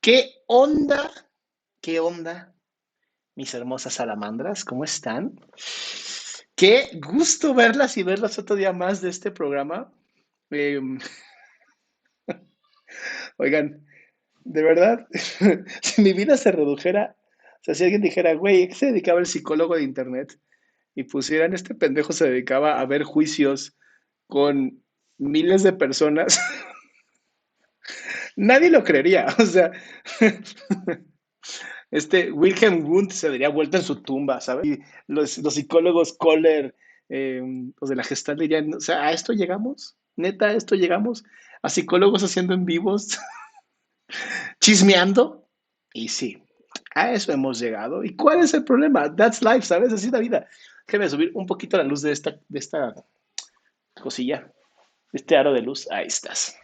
¿Qué onda? ¿Qué onda, mis hermosas salamandras? ¿Cómo están? Qué gusto verlas y verlas otro día más de este programa. Eh, oigan, de verdad, si mi vida se redujera, o sea, si alguien dijera, güey, ¿a qué se dedicaba el psicólogo de internet? Y pusieran, este pendejo se dedicaba a ver juicios con miles de personas, nadie lo creería. O sea, Wilhelm Wundt se daría vuelta en su tumba, ¿sabes? Y los psicólogos Kohler, los de la Gestalt dirían, o sea, ¿a esto llegamos? ¿Neta, a esto llegamos? ¿A psicólogos haciendo en vivos, chismeando? Y sí, a eso hemos llegado. ¿Y cuál es el problema? That's life, ¿sabes? Así es la vida. Déjame subir un poquito la luz de esta cosilla, de este aro de luz. Ahí estás.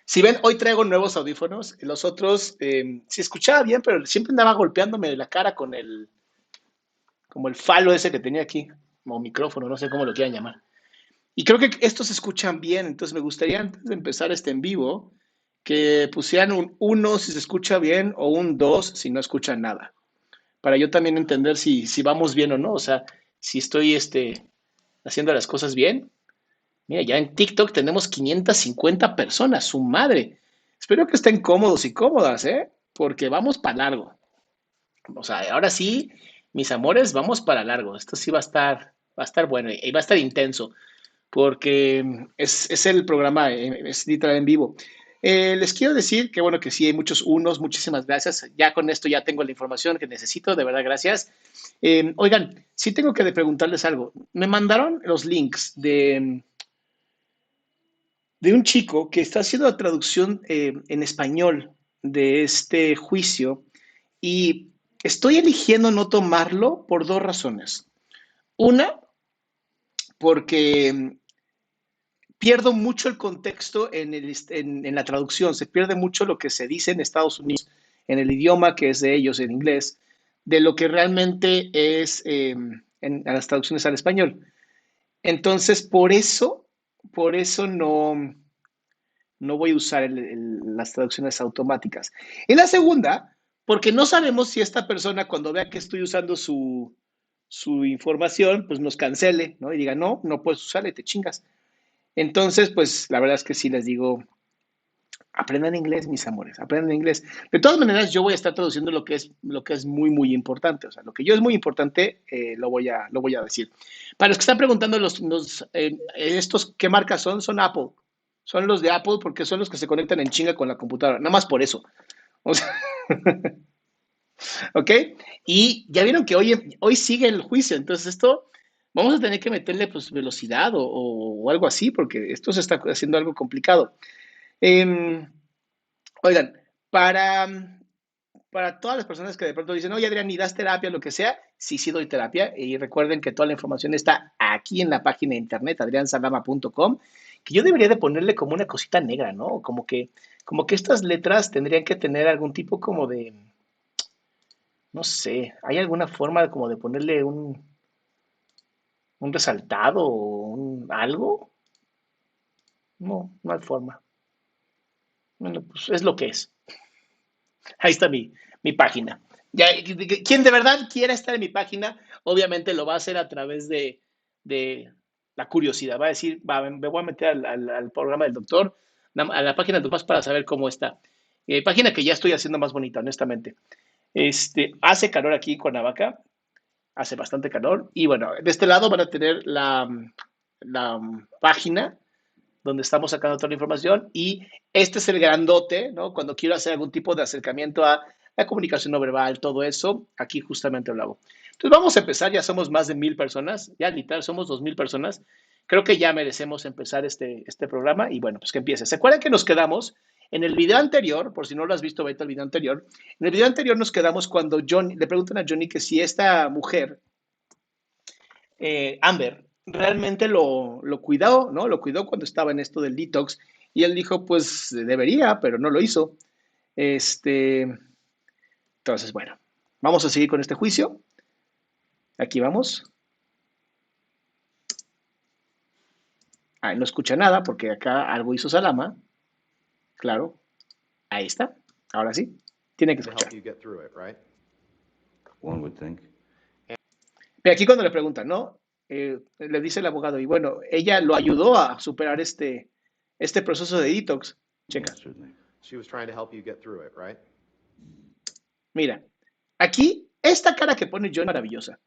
Si ven, hoy traigo nuevos audífonos. Los otros, se escuchaba bien, pero siempre andaba golpeándome la cara con como el falo ese que tenía aquí, o micrófono, no sé cómo lo quieran llamar. Y creo que estos se escuchan bien, entonces me gustaría antes de empezar este en vivo que pusieran un uno si se escucha bien o un 2 si no escuchan nada, para yo también entender si vamos bien o no, o sea, si estoy haciendo las cosas bien. Mira, ya en TikTok tenemos 550 personas, su madre. Espero que estén cómodos y cómodas, ¿eh? Porque vamos para largo. O sea, ahora sí, mis amores, vamos para largo. Esto sí va a estar bueno y va a estar intenso, porque es el programa, es literal en vivo. Les quiero decir que bueno, que sí hay muchos unos, muchísimas gracias. Ya con esto ya tengo la información que necesito, de verdad, gracias. Oigan, sí tengo que preguntarles algo. Me mandaron los links de un chico que está haciendo la traducción en español de este juicio y estoy eligiendo no tomarlo por dos razones. Una, porque pierdo mucho el contexto en la traducción, se pierde mucho lo que se dice en Estados Unidos, en el idioma que es de ellos, en inglés, de lo que realmente es en las traducciones al español. Entonces, por eso no voy a usar las traducciones automáticas. Y la segunda, porque no sabemos si esta persona cuando vea que estoy usando su información, pues nos cancele, ¿no? Y diga, no, no puedes usarle, te chingas. Entonces, pues la verdad es que sí les digo, aprendan inglés, mis amores, aprendan inglés. De todas maneras, yo voy a estar traduciendo lo que es muy, muy importante. O sea, lo que yo es muy importante, lo voy a decir. Para los que están preguntando, estos, ¿qué marcas son? Apple. Son los de Apple porque son los que se conectan en chinga con la computadora. Nada más por eso. O sea, ¿ok? Y ya vieron que hoy sigue el juicio. Entonces, esto vamos a tener que meterle pues, velocidad o algo así porque esto se está haciendo algo complicado. Eh, Oigan, para todas las personas que de pronto dicen, oye Adrián, ¿y das terapia, lo que sea? Sí, sí doy terapia. Y recuerden que toda la información está aquí en la página de internet, adriansalama.com, que yo debería de ponerle como una cosita negra, ¿no? Como que estas letras tendrían que tener algún tipo como de, no sé, ¿hay alguna forma como de ponerle un resaltado o algo? No, no hay forma. Bueno, pues es lo que es. Ahí está mi página. Ya, quien de verdad quiera estar en mi página, obviamente lo va a hacer a través de la curiosidad. Va a decir, me voy a meter al programa del doctor, a la página del doctor para saber cómo está. Página que ya estoy haciendo más bonita, honestamente. Hace calor aquí en Cuernavaca, hace bastante calor. Y bueno, de este lado van a tener la página donde estamos sacando toda la información y este es el grandote, ¿no? Cuando quiero hacer algún tipo de acercamiento a la comunicación no verbal, todo eso, aquí justamente lo hago. Entonces vamos a empezar, ya somos más de 1000 personas, ya literal somos 2000 personas. Creo que ya merecemos empezar este programa y bueno, pues que empiece. ¿Se acuerdan que nos quedamos en el video anterior? Por si no lo has visto, vete al video anterior. En el video anterior nos quedamos cuando Johnny, le preguntan a Johnny que si esta mujer Amber realmente lo cuidó, ¿no? Lo cuidó cuando estaba en esto del detox y él dijo, pues debería, pero no lo hizo. Este, entonces, bueno, vamos a seguir con este juicio. Aquí vamos. No escucha nada porque acá algo hizo Salama. Claro, ahí está. Ahora sí, tiene que to escuchar. help you get through it, right? One would think. Ve aquí cuando le preguntan, ¿no? Le dice el abogado, y bueno, ella lo ayudó a superar este proceso de detox. Checa. Yes, certainly. She was trying to help you get through it, right? Mira, aquí, esta cara que pone John es maravillosa.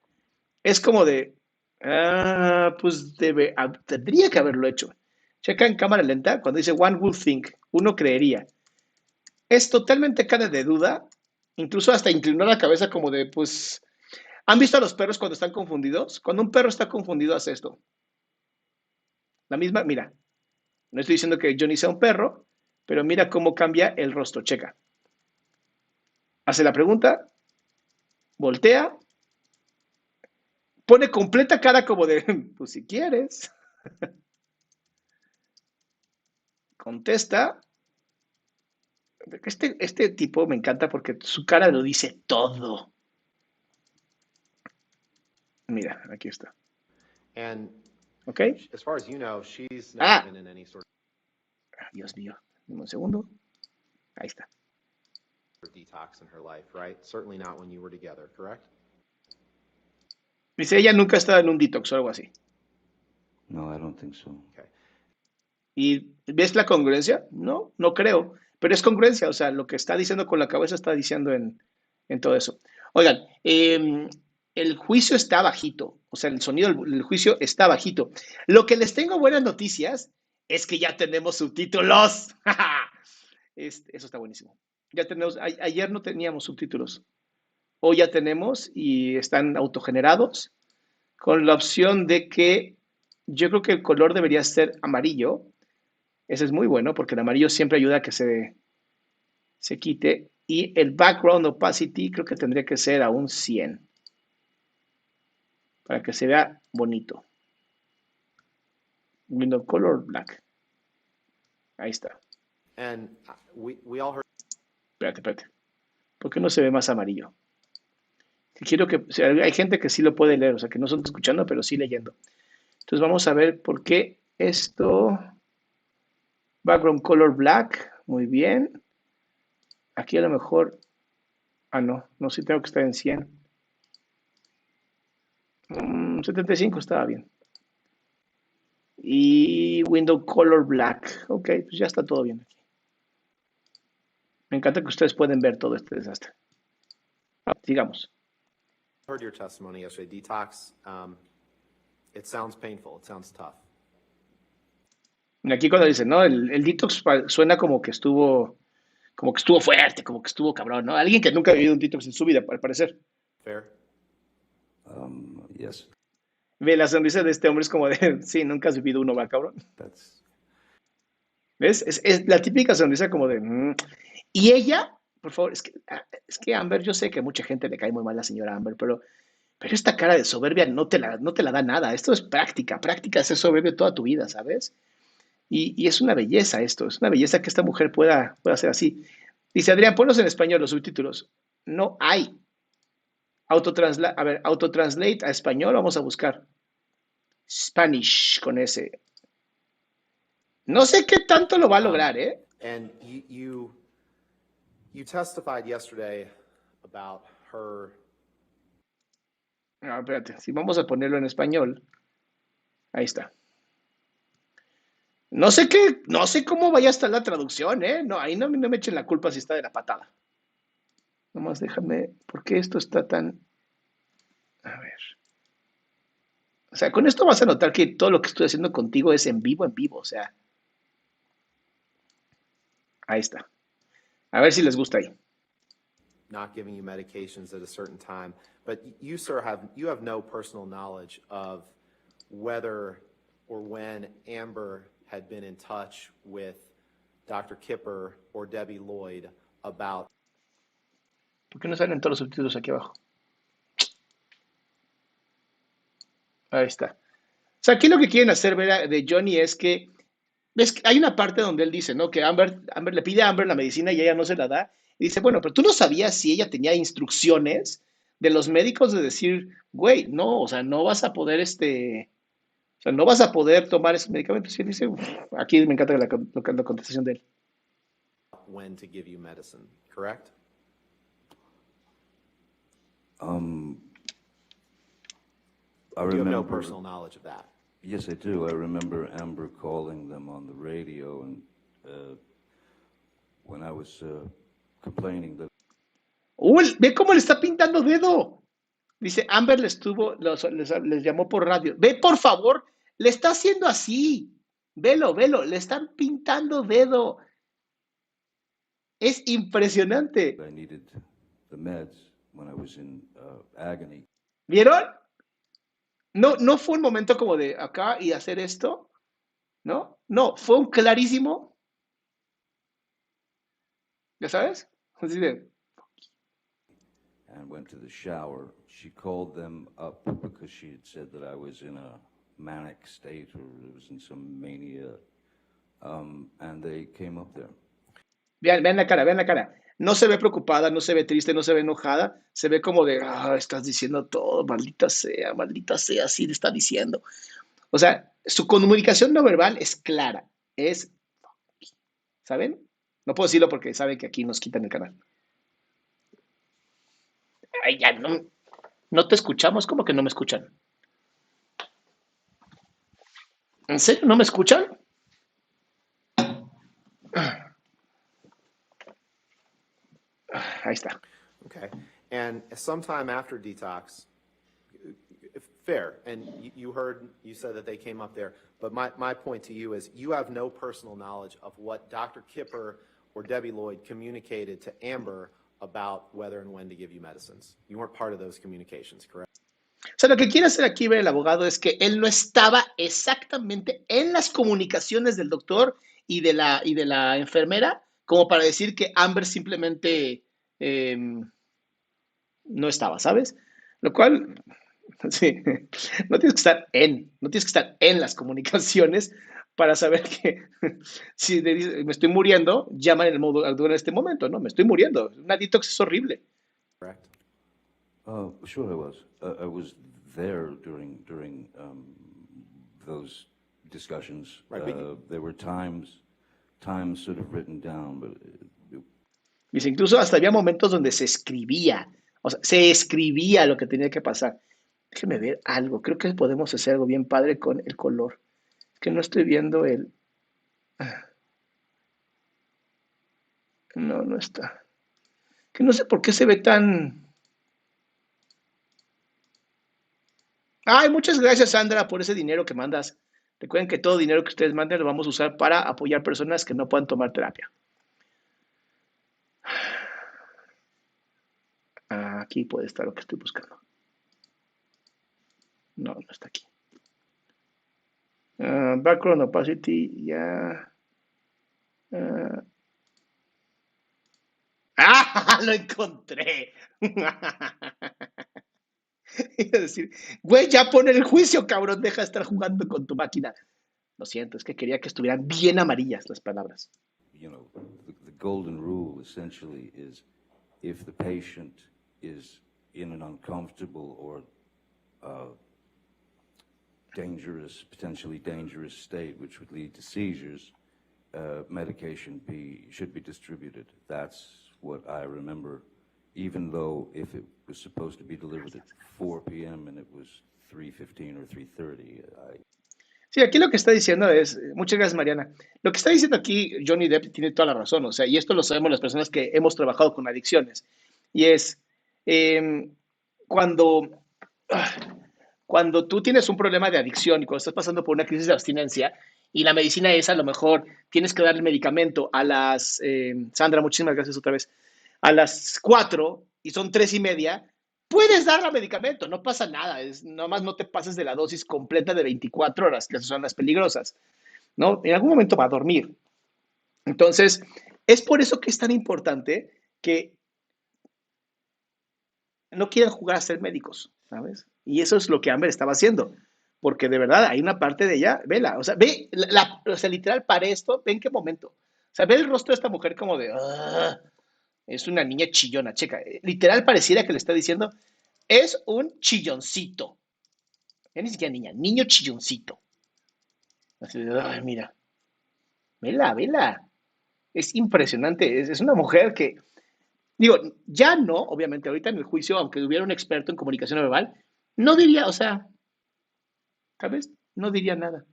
Es como de, pues tendría que haberlo hecho. Checa en cámara lenta cuando dice one would think, uno creería. Es totalmente cara de duda, incluso hasta inclinó la cabeza como de, pues, ¿han visto a los perros cuando están confundidos? Cuando un perro está confundido hace esto. La misma, mira, no estoy diciendo que Johnny sea un perro, pero mira cómo cambia el rostro, checa. Hace la pregunta, voltea, pone completa cara como de, pues si quieres. Contesta. Este tipo me encanta porque su cara lo dice todo. Mira, aquí está. And ¿Ok? as far as you know, she's never been in any sort Dios mío. Un segundo. Ahí está. of detox in her life, right? Certainly not when you were together, correct? Dice, ella nunca ha estado en un detox o algo así. No, I don't think so. Okay. ¿Y ves la congruencia? No, no creo. Pero es congruencia, o sea, lo que está diciendo con la cabeza está diciendo en todo eso. Oigan, el juicio está bajito, o sea, el sonido del juicio está bajito. Lo que les tengo buenas noticias es que ya tenemos subtítulos. Eso está buenísimo. Ya tenemos, ayer no teníamos subtítulos. Hoy ya tenemos y están autogenerados con la opción de que yo creo que el color debería ser amarillo. Ese es muy bueno porque el amarillo siempre ayuda a que se quite. Y el background opacity creo que tendría que ser a un 100 para que se vea bonito. Window color black. Ahí está. And we all heard Espérate. ¿Por qué no se ve más amarillo? Quiero que, o sea, hay gente que sí lo puede leer, o sea, que no son escuchando, pero sí leyendo. Entonces vamos a ver por qué esto. Background color black. Muy bien. Aquí a lo mejor. No, sí tengo que estar en 100. 75 estaba bien. Y window color black. Ok, pues ya está todo bien aquí. Me encanta que ustedes pueden ver todo este desastre. Sigamos. heard your testimony yesterday. Detox, it sounds painful. It sounds tough. Aquí cuando dicen, ¿no? El detox suena como que estuvo fuerte, como que estuvo cabrón, ¿no? Alguien que nunca ha vivido un detox en su vida, al parecer. Fair? Yes, Ve, la sonrisa de este hombre es como de, sí, nunca has vivido uno, va, cabrón. that's ¿Ves? Es la típica sonrisa como de... Y ella, por favor, es que Amber, yo sé que a mucha gente le cae muy mal la señora Amber, pero esta cara de soberbia no te la da nada. Esto es práctica es ser soberbio toda tu vida, ¿sabes? Y es una belleza esto, es una belleza que esta mujer pueda ser así. Dice Adrián, ponlos en español los subtítulos. No hay. Autotranslate a español, vamos a buscar. Spanish con ese. No sé qué tanto lo va a lograr, ¿eh? And you testified yesterday about her. No, espérate, si vamos a ponerlo en español. Ahí está. No sé cómo vaya a estar la traducción, ¿eh? No, ahí no me echen la culpa si está de la patada. Nomás déjame, ¿por qué esto está tan... A ver. O sea, con esto vas a notar que todo lo que estoy haciendo contigo es en vivo, o sea. Ahí está. A ver si les gusta ahí. Not giving you medications at a certain time, but you, sir, you have no personal knowledge of whether or when Amber had been in touch with Dr. Kipper or Debbie Lloyd about. ¿Por qué no salen todos los subtítulos aquí abajo? Ahí está. O sea, aquí lo que quieren hacer ver de Johnny es que, ves que hay una parte donde él dice, ¿no? Que Amber le pide a Amber la medicina y ella no se la da. Y dice, bueno, pero tú no sabías si ella tenía instrucciones de los médicos de decir, güey, no, o sea, no vas a poder o sea, no vas a poder tomar ese medicamento. Y él dice, aquí me encanta la contestación de él. when to give you medicine, correct? I You have remember. no personal knowledge of that. Yes, I do. I remember Amber calling them on the radio, and when I was complaining that. Ve cómo le está pintando dedo. Dice, Amber les llamó por radio. Ve, por favor, le está haciendo así. Velo, le están pintando dedo. Es impresionante. I needed the meds when I was in agony. ¿Vieron? No fue un momento como de acá y hacer esto, ¿no? No, fue un clarísimo, ¿ya sabes? Así de, And went to the shower. She called them up because she had said that I was in a manic state or was in some mania, and they came up there. vean la cara. No se ve preocupada, no se ve triste, no se ve enojada, se ve como de, estás diciendo todo, maldita sea, así le está diciendo. O sea, su comunicación no verbal es clara, ¿saben? No puedo decirlo porque saben que aquí nos quitan el canal. Ay, ya no te escuchamos, ¿cómo que no me escuchan? ¿En serio no me escuchan? Ahí está. Okay. And sometime after detox, fair, and you said that they came up there, but my point to you is you have no personal knowledge of what Dr. Kipper or Debbie Lloyd communicated to Amber about whether and when to give you medicines. You weren't part of those communications, correct? O sea, lo que quiere hacer aquí ver el abogado es que él no estaba exactamente en las comunicaciones del doctor y de la enfermera como para decir que Amber simplemente no estaba, ¿sabes? Lo cual, sí, no tienes que estar en las comunicaciones para saber que si me estoy muriendo, llama en el modo en este momento, ¿no? Me estoy muriendo. Una detox es horrible. Correct. Sure, I was. I was there during those discussions. Right, There were times sort of written down, but Dice, incluso hasta había momentos donde se escribía lo que tenía que pasar. Déjeme ver algo, creo que podemos hacer algo bien padre con el color. Es que no estoy viendo el... No está. Que no sé por qué se ve tan... Ay, muchas gracias, Sandra, por ese dinero que mandas. Recuerden que todo dinero que ustedes manden lo vamos a usar para apoyar personas que no puedan tomar terapia. Aquí puede estar lo que estoy buscando. No está aquí. Background opacity, ya. Lo encontré. Iba a decir, güey, ya pon el juicio, cabrón, deja de estar jugando con tu máquina. Lo siento, es que quería que estuvieran bien amarillas las palabras. you know, the golden rule essentially is if the patient is in an uncomfortable or potentially dangerous state, which would lead to seizures, medication should be distributed. That's what I remember, even though if it was supposed to be delivered at 4 p.m. and it was 3:15 or 3:30, Sí, aquí lo que está diciendo es, muchas gracias, Mariana. Lo que está diciendo aquí Johnny Depp tiene toda la razón, o sea, y esto lo sabemos las personas que hemos trabajado con adicciones, y es cuando tú tienes un problema de adicción y cuando estás pasando por una crisis de abstinencia y la medicina es a lo mejor tienes que darle medicamento a las, Sandra, muchísimas gracias otra vez, a las 4 y son 3:30, puedes dar el medicamento, no pasa nada, nomás no te pases de la dosis completa de 24 horas, que son las peligrosas, ¿no? En algún momento va a dormir. Entonces, es por eso que es tan importante que no quieran jugar a ser médicos, ¿sabes? Y eso es lo que Amber estaba haciendo, porque de verdad hay una parte de ella, vela, o sea, ve, o sea, literal, para esto, ve en qué momento. O sea, ve el rostro de esta mujer como de, es una niña chillona, checa, literal pareciera que le está diciendo, es un chilloncito. Ya ni siquiera niña, niño chilloncito. Así de, ay, mira. Vela. Es impresionante. Es una mujer que, digo, ya no, obviamente, ahorita en el juicio, aunque hubiera un experto en comunicación no verbal, no diría, o sea, ¿sabes? No diría nada.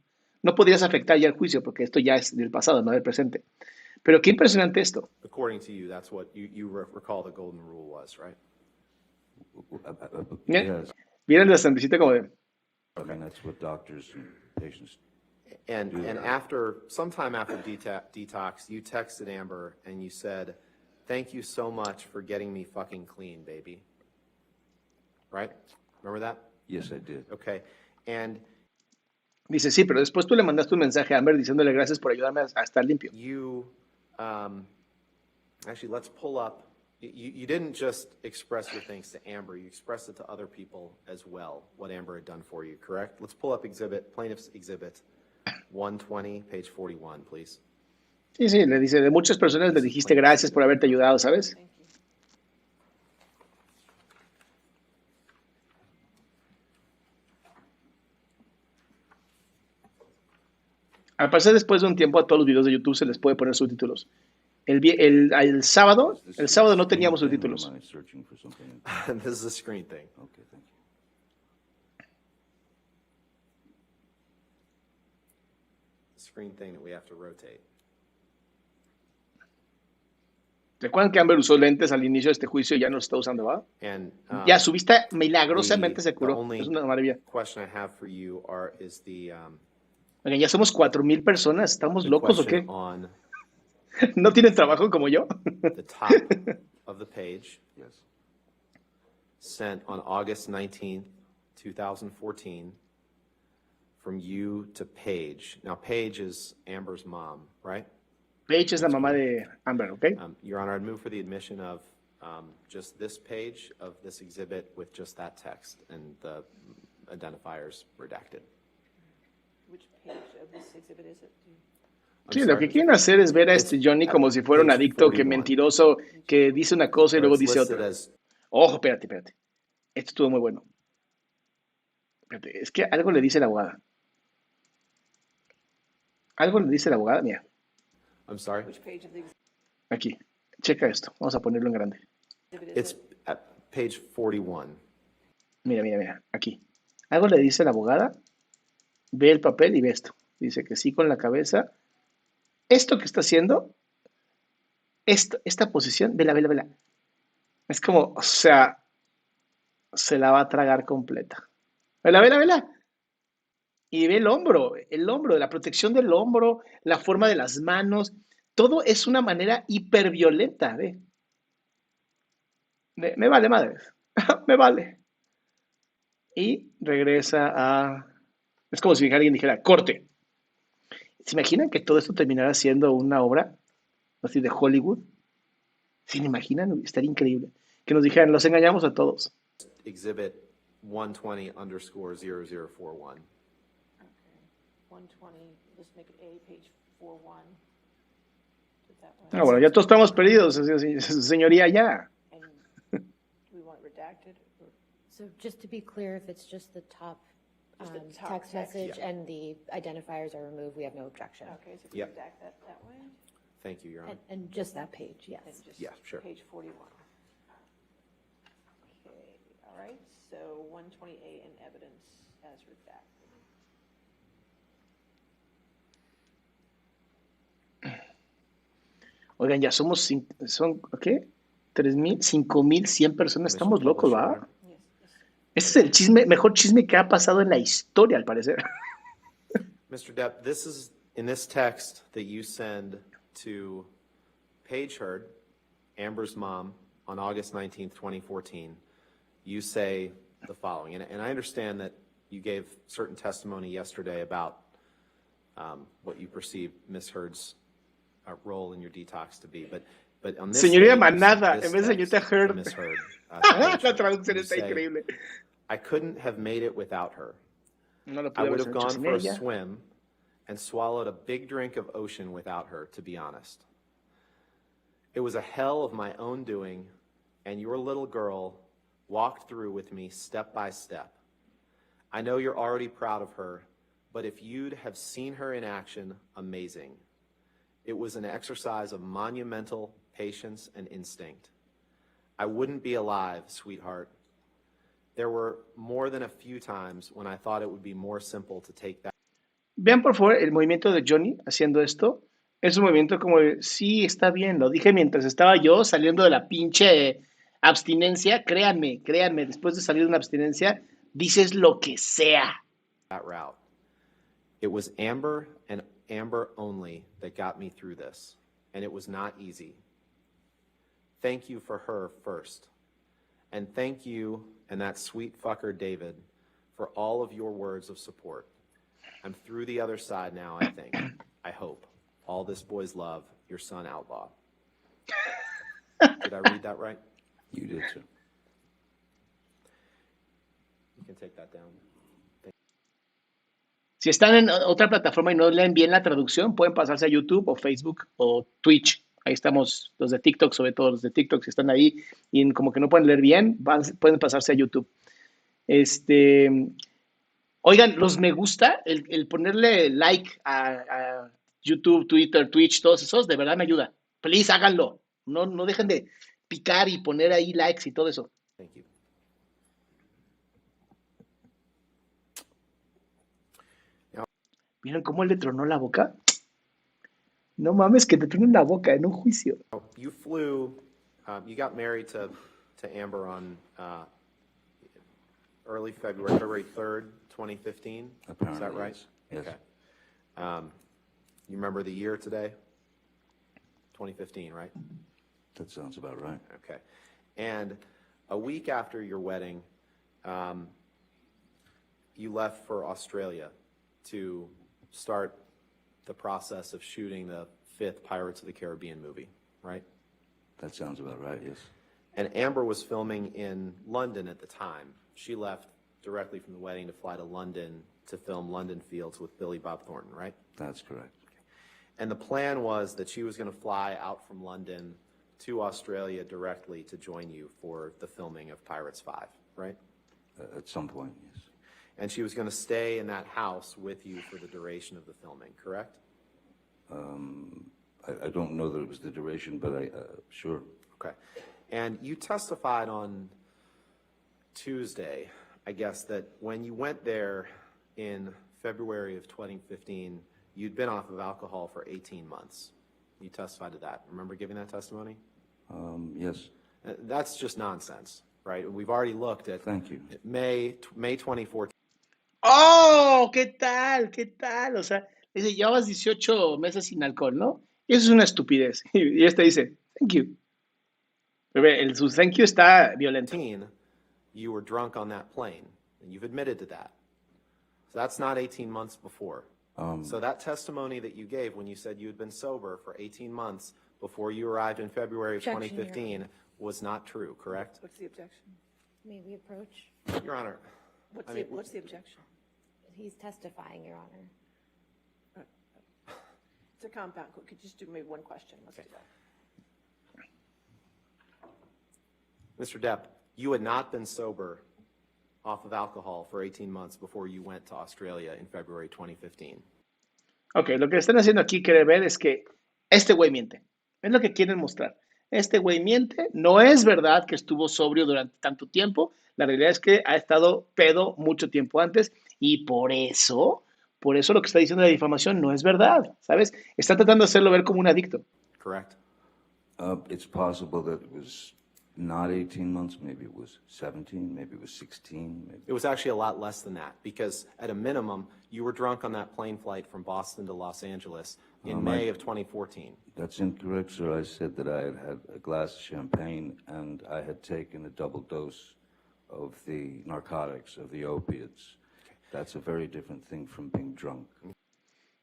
No podrías afectar ya el juicio porque esto ya es del pasado, no del presente. Pero qué impresionante esto. According to you, that's what you recall the golden rule was, right? ¿Eh? Yes, Miren la santecita como de, I mean, that's what doctors and patients And after, sometime after detox, you texted Amber and you said, "Thank you so much for getting me fucking clean, baby." Right? Remember that? Yes, I did. Okay. And dice, sí, pero después tú le mandaste un mensaje a Amber diciéndole gracias por ayudarme a estar limpio. you, actually, let's pull up. You didn't just express your thanks to Amber, you expressed it to other people as well, what Amber had done for you, correct? Let's pull up plaintiff's exhibit 120, page 41, please. Sí, sí, le dice, de muchas personas le dijiste gracias por haberte ayudado, ¿sabes? Al parecer, después de un tiempo, a todos los videos de YouTube se les puede poner subtítulos. El sábado no teníamos subtítulos. Am I searching for something? This is a screen thing. Okay, thank you. Screen thing that we have to rotate. ¿Recuerdan que Amber usó lentes al inicio de este juicio y ya no los está usando, va? And Ya, su vista milagrosamente se the curó. only Es una maravilla. question I have for you is the Oigan, ya somos 4,000 personas. ¿Estamos locos o question qué? on ¿No tienen trabajo como yo? the top of the page, Yes. sent on August 19th, 2014, from you to Paige. Now, Paige is Amber's mom, right? Paige es la mamá de Amber, ¿ok? Your Honor, I'd move for the admission of just this page of this exhibit with just that text and the identifiers redacted. Which page of this exhibit is it? I'm Sí, lo sorry? que quieren hacer es ver a este Johnny como si fuera un Page adicto, que 41. mentiroso, que dice una cosa y Where luego it's dice listed otra. as Ojo, espérate. Esto estuvo muy bueno. Espérate, es que algo le dice la abogada. Algo le dice la abogada, mira, I'm sorry? Which page of the aquí. Checa esto. Vamos a ponerlo en grande. exhibit is It's it? at page 41. Mira, aquí. Algo le dice la abogada, ve el papel y ve esto. Dice que sí con la cabeza. Esto que está haciendo, esta posición, vela. Es como, o sea, se la va a tragar completa. Vela. Y ve el hombro, la protección del hombro, la forma de las manos. Todo es una manera hiperviolenta, ve. Me vale madres. Me vale. Y regresa a... Es como si alguien dijera, corte. ¿Se imaginan que todo esto terminará siendo una obra así de Hollywood? ¿Se me imaginan? Estaría increíble. Que nos dijeran, los engañamos a todos. Exhibit 120_0041. Okay. 120, just make it A, page 41. Put that one. Ah, bueno, ya todos estamos perdidos, señoría, ya. And we want it redacted? Or So just to be clear, if it's just the top Just the top text text. message Yeah. and the identifiers are removed, we have no objection. Okay, so if we Yep. redact that way? Thank you, Your Honor. And just that page, And yes. just Yeah, sure. page 41. Okay, all right, so 128 in evidence as redacted. Oigan, ya son, ¿qué? 3,000, 5,100 personas. Estamos locos, ¿va? Yes, yes. Este es el mejor chisme que ha pasado en la historia, al parecer. Mr. Depp, this is in this text that you send to Paige Heard, Amber's mom, on August 19th, 2014. You say the following, and I understand that you gave certain testimony yesterday about what you perceive Ms. Heard's role in your detox to be, but on this Señoría day, you Manada, sent en vez de this señorita text to Heard. Ms. Heard, to Paige La Heard. traducción You está say, increíble. I couldn't have made it without her. No lo I pude would haber have hecho gone sin for a ella. swim and swallowed a big drink of ocean without her, to be honest. It was a hell of my own doing, and your little girl walked through with me step by step. I know you're already proud of her, but if you'd have seen her in action, amazing. It was an exercise of monumental patience and instinct. I wouldn't be alive, sweetheart. There were more than a few times when I thought it would be more simple to take that Vean por favor el movimiento de Johnny haciendo esto. Es un movimiento como de, sí, está bien, lo dije mientras estaba yo saliendo de la pinche abstinencia. Créanme, créanme, después de salir de una abstinencia, dices lo que sea. route. It was Amber and Amber only that got me through this, and it was not easy. Thank you for her first. And thank you and that sweet fucker David for all of your words of support. I'm through the other side now, I think. I hope. All this boy's love, your son Outlaw. Did I read that right? You did, sir. You can take that down. Si están en otra plataforma y no leen bien la traducción, pueden pasarse a YouTube o Facebook o Twitch. Ahí estamos, los de TikTok, sobre todo los de TikTok, si están ahí y como que no pueden leer bien, pueden pasarse a YouTube. Oigan, los me gusta, el ponerle like a YouTube, Twitter, Twitch, todos esos, de verdad me ayuda. Please, háganlo. No dejen de picar y poner ahí likes y todo eso. Thank you. ¿Vieron cómo le tronó la boca? No mames, que te tronen la boca en un juicio. You flew, you got married to Amber on early February 3rd, 2015. Apparently, Is that right? yes. Okay. You remember the year today? 2015, right? That sounds about right. Okay. And a week after your wedding, you left for Australia to start the process of shooting the 5th Pirates of the Caribbean movie, right? That sounds about right, yes. And Amber was filming in London at the time. She left directly from the wedding to fly to London to film London Fields with Billy Bob Thornton, right? That's correct. And the plan was that she was going to fly out from London to Australia directly to join you for the filming of Pirates 5, right? At some point, yes. And she was going to stay in that house with you for the duration of the filming, correct? I don't know that it was the duration, but sure. Okay. And you testified on Tuesday, I guess, that when you went there in February of 2015, you'd been off of alcohol for 18 months. You testified to that. Remember giving that testimony? Yes. That's just nonsense, right? We've already looked at Thank you. May 2014. ¡Oh! ¿Qué tal? ¿Qué tal? O sea, dice, llevabas 18 meses sin alcohol, ¿no? Y eso es una estupidez. Y este dice, thank you. Pero su thank you está violento. You were drunk on that plane, and you've admitted to that. So that's not 18 months before. So that testimony that you gave when you said you had been sober for 18 months before you arrived in February of Objection, 2015 was not true, correct? What's the objection? May we approach? Your Honor, What's the objection? He's testifying, Your Honor. It's a compound. Could you just do maybe one question? Let's do that. Mr. Depp, you had not been sober off of alcohol for 18 months before you went to Australia in February 2015. Ok, lo que están haciendo aquí, quiere ver, es que este güey miente. Es lo que quieren mostrar. Este güey miente. No es verdad que estuvo sobrio durante tanto tiempo. La realidad es que ha estado pedo mucho tiempo antes y por eso lo que está diciendo la difamación no es verdad, ¿sabes? Está tratando de hacerlo ver como un adicto. Correct? It's possible that it was not 18 months, maybe it was 17, maybe it was 16. Maybe. It was actually a lot less than that because at a minimum, you were drunk on that plane flight from Boston to Los Angeles in May of 2014. That's incorrect, sir. I said that I had had a glass of champagne and I had taken a double dose of the narcotics, of the opiates. That's a very different thing from being drunk.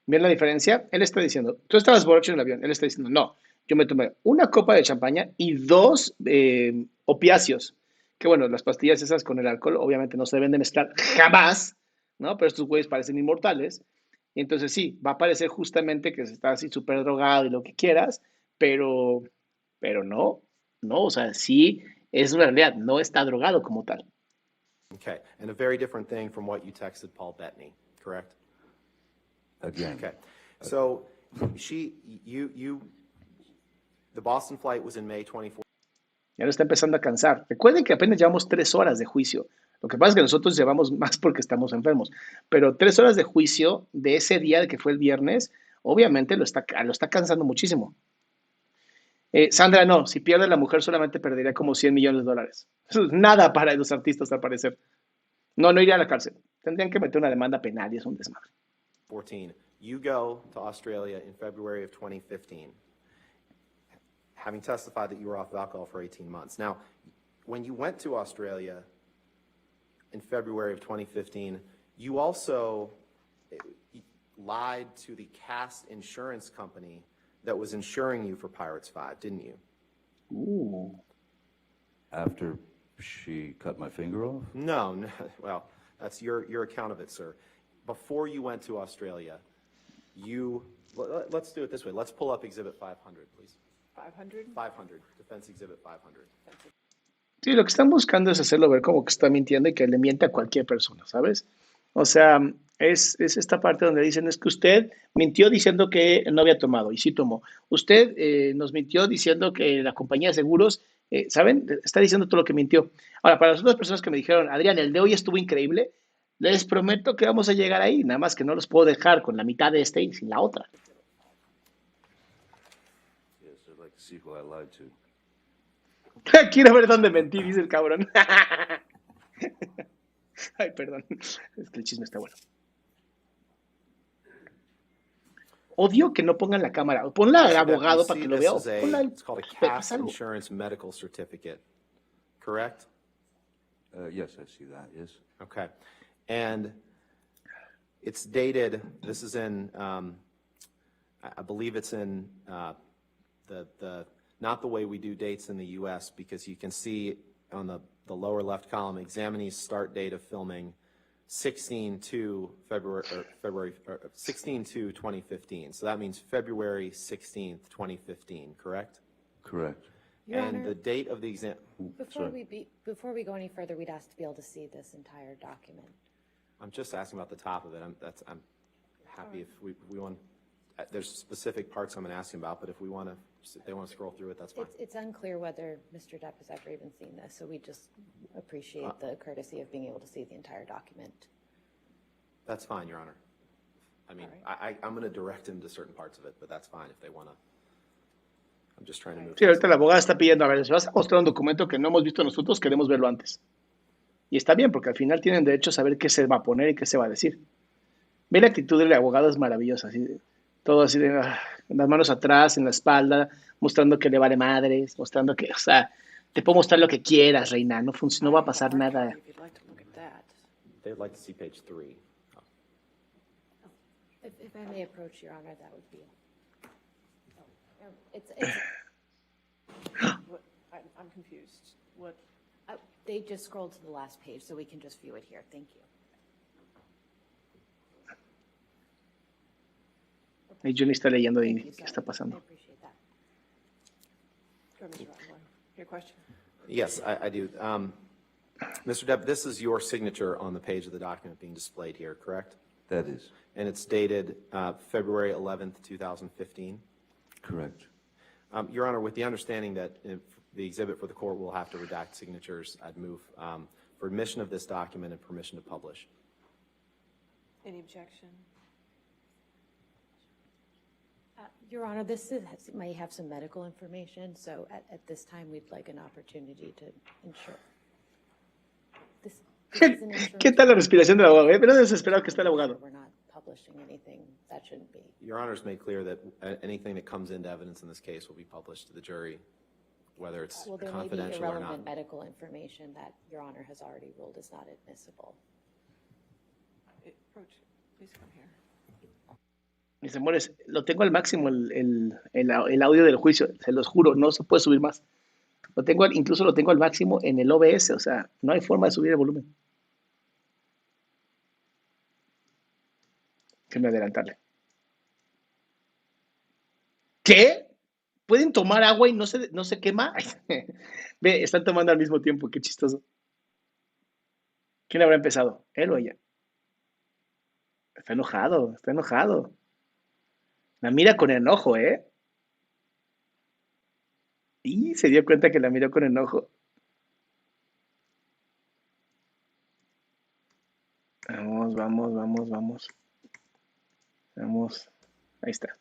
¿Ven la diferencia? Él está diciendo, tú estabas borracho en el avión. Él está diciendo, no, yo me tomé una copa de champaña y 2 opiáceos. Que bueno, las pastillas esas con el alcohol obviamente no se deben de mezclar jamás, ¿no? Pero estos güeyes parecen inmortales. Y entonces sí, va a parecer justamente que está así súper drogado y lo que quieras, pero no, o sea, sí es una realidad, no está drogado como tal. Okay, and a very different thing from what you texted Paul Bettany, correct? Again. Okay, so The Boston flight was in May 24th. Ya lo está empezando a cansar. Recuerden que apenas llevamos 3 horas de juicio. Lo que pasa es que nosotros llevamos más porque estamos enfermos. Pero 3 horas de juicio de ese día que fue el viernes, obviamente lo está cansando muchísimo. Sandra, no, si pierde la mujer solamente perdería como $100 millones. Eso es nada para los artistas, al parecer. No, no iría a la cárcel. Tendrían que meter una demanda penal y es un desmadre. 14. You go to Australia in February of 2015, having testified that you were off of alcohol for 18 months. Now, when you went to Australia in February of 2015, you also lied to the cast insurance company that was insuring you for Pirates 5, didn't you? Ooh. After she cut my finger off? No, well, that's your account of it, sir. Before you went to Australia, let's do it this way. Let's pull up Exhibit 500, please. 500? 500, Defense Exhibit 500. Sí, lo que están buscando es hacerlo ver como que está mintiendo y que le miente a cualquier persona, ¿sabes? O sea, es esta parte donde dicen, es que usted mintió diciendo que no había tomado, y sí tomó. Usted nos mintió diciendo que la compañía de seguros, ¿saben? Está diciendo todo lo que mintió. Ahora, para las otras personas que me dijeron, Adrián, el de hoy estuvo increíble, les prometo que vamos a llegar ahí, nada más que no los puedo dejar con la mitad de este y sin la otra. Yes, I'd like to see who I lied to. Quiero ver dónde mentí, dice el cabrón. Ay, perdón, es que el chisme está bueno. Odio que no pongan la cámara. Ponla al abogado para que lo vea. It's called a cast insurance medical certificate, correct? Yes, I see that, yes. Okay. And it's dated, this is in, I believe it's in not the way we do dates in the U.S., because you can see on the lower left column, examinee's start date of filming 16/2/2015. So that means February 16th, 2015, correct? Correct. Your And Honor, the date of the exam, before we go any further, we'd ask to be able to see this entire document. I'm just asking about the top of it. I'm happy if we want, there's specific parts I'm going to ask him about, but if they want to scroll through it, that's fine. It's unclear whether Mr. Depp has ever even seen this, so we just appreciate the courtesy of being able to see the entire document. That's fine, Your Honor. I mean, I'm going to direct him to certain parts of it, but that's fine if they want to. I'm just trying to move. Sí, ahorita la abogada está pidiendo, a ver, si vas a mostrar un documento que no hemos visto nosotros, queremos verlo antes. Y está bien, porque al final tienen derecho a saber qué se va a poner y qué se va a decir. Ve la actitud del abogado, es maravillosa, así, todo así de las manos atrás, en la espalda, mostrando que le vale madres, mostrando que, o sea, te puedo mostrar lo que quieras, reina, no va a pasar nada. If you'd like to look at that. They'd like to see page 3. If I may approach, Your Honor, that would be. It's What, I'm confused. What, they just scrolled to the last page, so we can just view it here. Thank you. Y Johnny está leyendo Thank y you, qué sir. está I pasando. appreciate that. go, Mr. Rottenborn. Your question? Yes, I do. Mr. Depp, this is your signature on the page of the document being displayed here, correct? That is And it's dated February 11th, 2015. correct. Your Honor, with the understanding that the exhibit for the court will have to redact signatures, I'd move for admission of this document and permission to publish. Any objection? Your Honor, may have some medical information, so at this time, we'd like an opportunity to ensure. This is an insurance ¿Qué tal la respiración del abogado? Pero desesperado que está el abogado. We're not publishing anything that shouldn't be. Your Honor's made clear that anything that comes into evidence in this case will be published to the jury, whether it's Well, there may be confidential or not. irrelevant medical information that Your Honor has already ruled is not admissible. Approach, please come here. Mis amores, lo tengo al máximo el audio del juicio, se los juro, no se puede subir más. Incluso lo tengo al máximo en el OBS, o sea, no hay forma de subir el volumen. Déjenme adelantarle. ¿Qué? ¿Pueden tomar agua y no se quema? Ve, están tomando al mismo tiempo, qué chistoso. ¿Quién habrá empezado? ¿Él o ella? Está enojado, está enojado. La mira con enojo, ¿eh? Y se dio cuenta que la miró con enojo. Vamos, vamos, vamos, vamos. Vamos. Ahí está.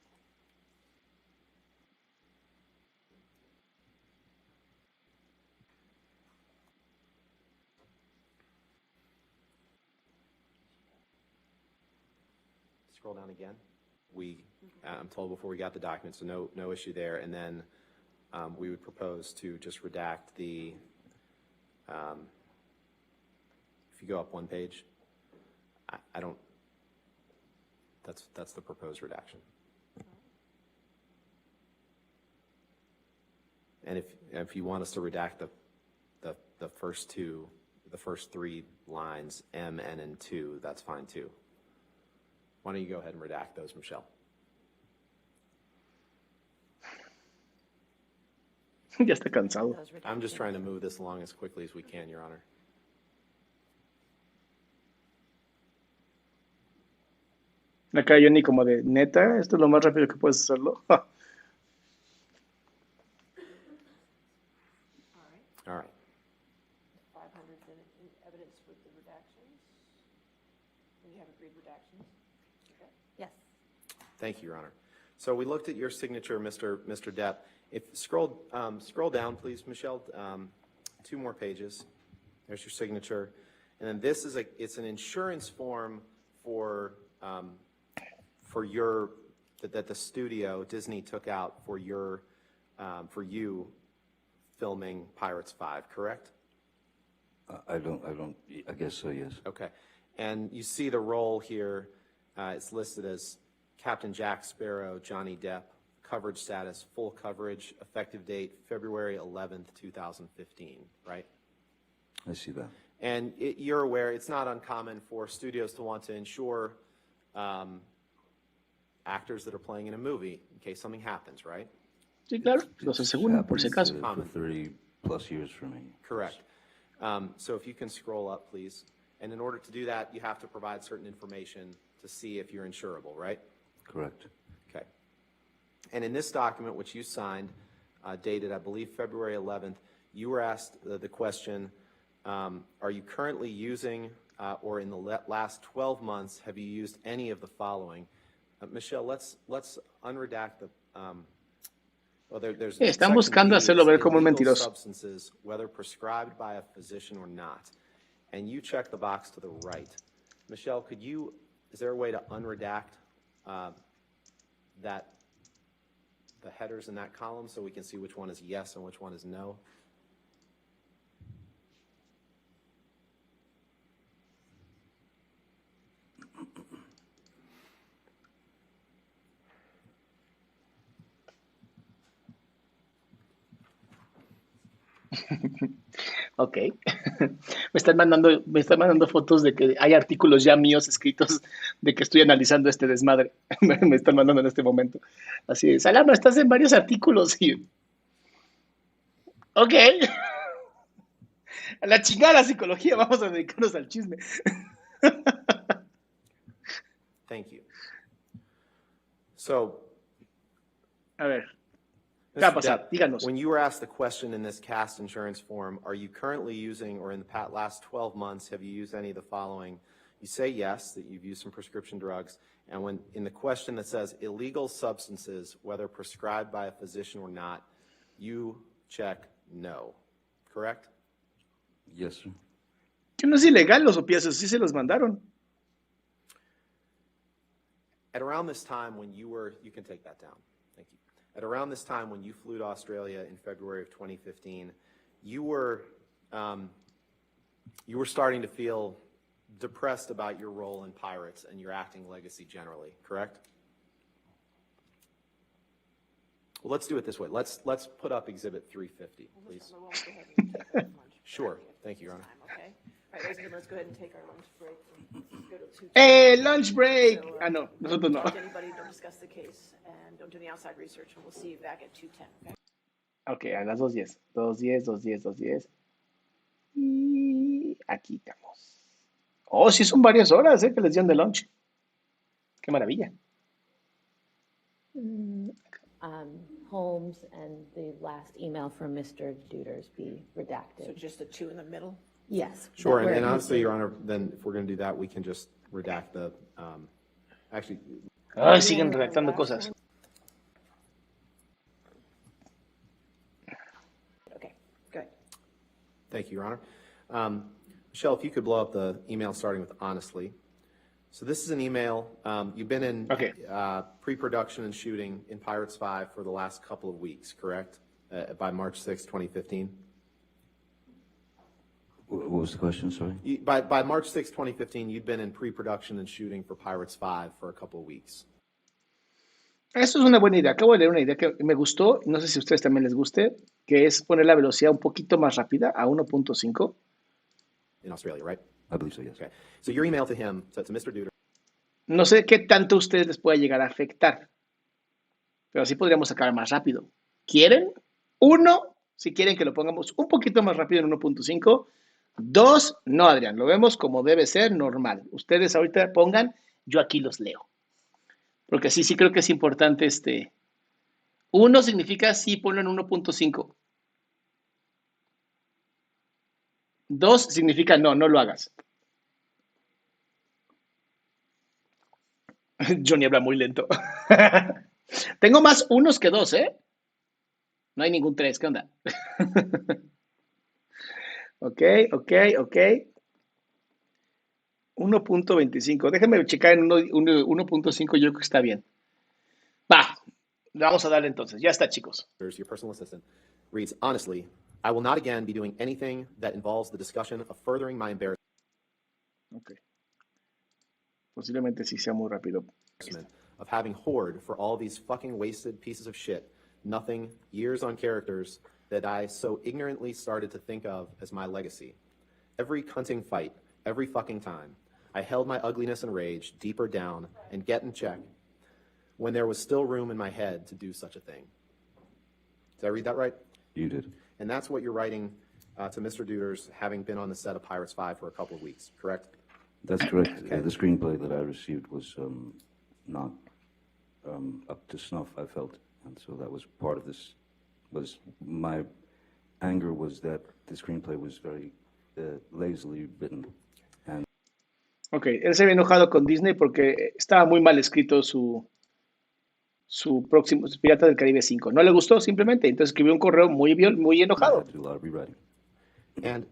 Scroll down again. I'm told before we got the document, so no issue there. And then we would propose to just redact the, if you go up one page, I don't, that's the proposed redaction. And if you want us to redact the first three lines, M, N, and 2, that's fine too. Why don't you go ahead and redact those, Michelle? Ya está cansado. Those I'm just redactions. trying to move this along as quickly as we can, Your Honor. Acá Johnny como de, neta, esto es lo más rápido que puedes hacerlo. All right. 500's in evidence with the redactions. And you have agreed redactions. Okay. Yes. Thank you, Your Honor. So we looked at your signature, Mr. Depp. If scroll down, please, Michelle. 2 more pages. There's your signature, and then this is it's an insurance form for your that the studio Disney took out for your for you filming Pirates 5, correct? I guess so, yes. Okay, and you see the role here. It's listed as Captain Jack Sparrow, Johnny Depp. Coverage status, full coverage, effective date, February 11th, 2015, right? I see that. And you're aware it's not uncommon for studios to want to insure actors that are playing in a movie in case something happens, right? Sí, claro, los aseguran por si acaso. For 30+ years for me. Correct. So if you can scroll up, please. And in order to do that, you have to provide certain information to see if you're insurable, right? Correct. Okay. And in this document, which you signed, dated, I believe, February 11th, you were asked the question, are you currently using, or in the last 12 months, have you used any of the following? Michelle, let's unredact the, well, there's Están section buscando B hacerlo is ver como un illegal mentiroso. substances, whether prescribed by a physician or not. And you check the box to the right. Michelle, is there a way to unredact the headers in that column so we can see which one is yes and which one is no? Ok. Me están mandando fotos de que hay artículos ya míos escritos de que estoy analizando este desmadre. Me están mandando en este momento. Así de, Salama, estás en varios artículos. Y, ok. A la chingada la psicología, vamos a dedicarnos al chisme. Thank you. So, A ver, ¿qué va a Mr. pasar? Depp, Díganos. when you were asked the question in this cast insurance form, are you currently using, or in the last 12 months, have you used any of the following? You say yes, that you've used some prescription drugs, and when in the question that says illegal substances, whether prescribed by a physician or not, you check no, correct? Yes, sir. Que no es ilegal los opiáceos, sí se los mandaron. At around this time when you can take that down, thank you. At around this time when you flew to Australia in February of 2015, you were starting to feel depressed about your role in Pirates and your acting legacy generally, correct? Well, let's do it this way. Let's put up Exhibit 350, please. We'll go ahead and take our lunch break. Sure. Thank you, Your Honor. Okay. All right, ladies and gentlemen, let's go ahead and take our lunch break. Go to 2:10. ¡Eh, lunch break! So, Ah, no, nosotros no. Don't talk to anybody, don't discuss the case, and don't do any outside research, and we'll see you back at 2:10, okay? Ok, a las 2:10. 2:10, 2:10, 2:10. Y aquí estamos. Oh, sí son varias horas, que les dieron de lunch. Qué maravilla. Holmes and the last email from Mr. Duders be So redacted. just the two in the middle? Yes. Sure, that and were- honestly, Your Honor, then if we're going to do that, we can just redact the, actually, Ay, siguen redactando cosas. Okay, good. thank you, Your Honor. Michelle, if you could blow up the email starting with honestly. So this is an email. You've been in Okay. pre-production and shooting in Pirates 5 for the last couple of weeks, correct? By March 6, 2015? What was the question, sorry? By March 6, 2015, you'd been in pre-production and shooting for Pirates 5 for a couple of weeks. Eso es una buena idea. Acabo de leer una idea que me gustó, no sé si a ustedes también les guste, que es poner la velocidad un poquito más rápida, a 1.5. In Australia, right? I believe so, yes. Okay. So your email to him, to Mr. Duder, No sé qué tanto a ustedes les pueda llegar a afectar, pero así podríamos sacar más rápido. ¿Quieren? 1, si quieren que lo pongamos un poquito más rápido en 1.5. 2, no, Adrián, lo vemos como debe ser normal. Ustedes ahorita pongan, yo aquí los leo. Porque sí creo que es importante 1 significa sí, ponlo en 1.5. 2 significa no lo hagas. Johnny habla muy lento. Tengo más unos que 2, ¿eh? No hay ningún 3, ¿qué onda? Ok. 1.25. Déjame checar en 1.5, yo creo que está bien. Va, vamos a darle entonces. Ya está, chicos. your personal assistant, reads, honestly, I will not again be doing anything that involves the discussion of furthering my embarrassment Ok. Posiblemente sí sea muy rápido. of having whored for all these fucking wasted pieces of shit, nothing, years on characters that I so ignorantly started to think of as my legacy. Every cunting fight, every fucking time, I held my ugliness and rage deeper down and get in check when there was still room in my head to do such a thing. Did I read that right? You did. And that's what you're writing to Mr. Duders, having been on the set of Pirates 5 for a couple of weeks, correct? That's correct. The screenplay that I received was not up to snuff, I felt. And so that was part of this, was my anger was that the screenplay was very lazily written. And Ok, él se había enojado con Disney porque estaba muy mal escrito su próximo Pirata del Caribe 5. No le gustó simplemente, entonces escribió un correo muy I enojado. had to do a lot of rewriting. And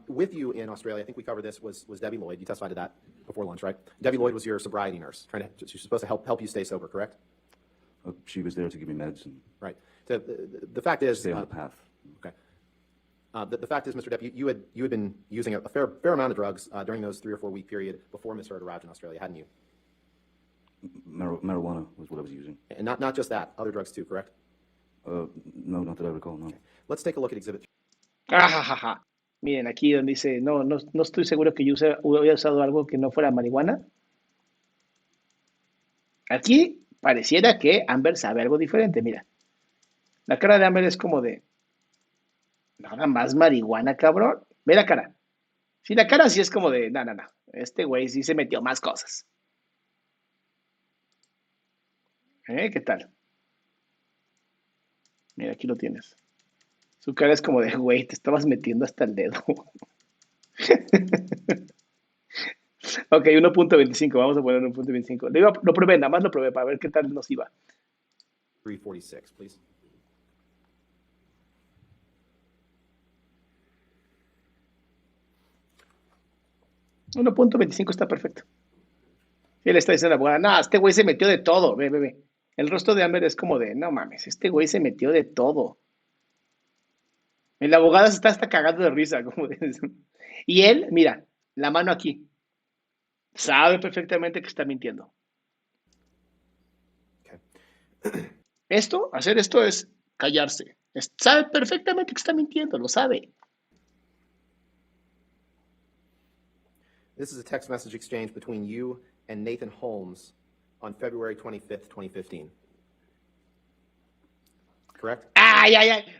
with you in Australia, I think we covered this, was Debbie Lloyd. You testified to that before lunch, right? Debbie Lloyd was your sobriety nurse. She was supposed to help you stay sober, correct? She was there to give me meds and Right. So the fact is, stay on the path. okay. The fact is, Mr. Depp, you had been using a fair amount of drugs during those 3 or 4 week period before Mr. had arrived in Australia, hadn't you? Marijuana was what I was using. And not just that, other drugs too, correct? No, not that I recall, no. Let's take a look at Exhibit Ajajaja. Miren, aquí donde dice, no estoy seguro que yo hubiera usado algo que no fuera marihuana. Aquí pareciera que Amber sabe algo diferente, mira. La cara de Amber es como de, nada más marihuana, cabrón. Ve la cara. Sí, la cara sí es como de, no. Este güey sí se metió más cosas. ¿Qué tal? Mira, aquí lo tienes. Su cara es como de, güey, te estabas metiendo hasta el dedo. Ok, 1.25, vamos a poner 1.25. Lo probé, nada más lo probé para ver qué tal nos iba. 346, please. Sí, 1.25 está perfecto. Él está diciendo a la abogada, no, este güey se metió de todo, ve. El rostro de Amber es como de, no mames, este güey se metió de todo. Y la abogada se está hasta cagando de risa, como de eso. Y él, mira, la mano aquí. Sabe perfectamente que está mintiendo. Hacer esto es callarse. Sabe perfectamente que está mintiendo, lo sabe. This is a text message exchange between you and Nathan Holmes on February 25th, 2015. Correct? ¡Ay!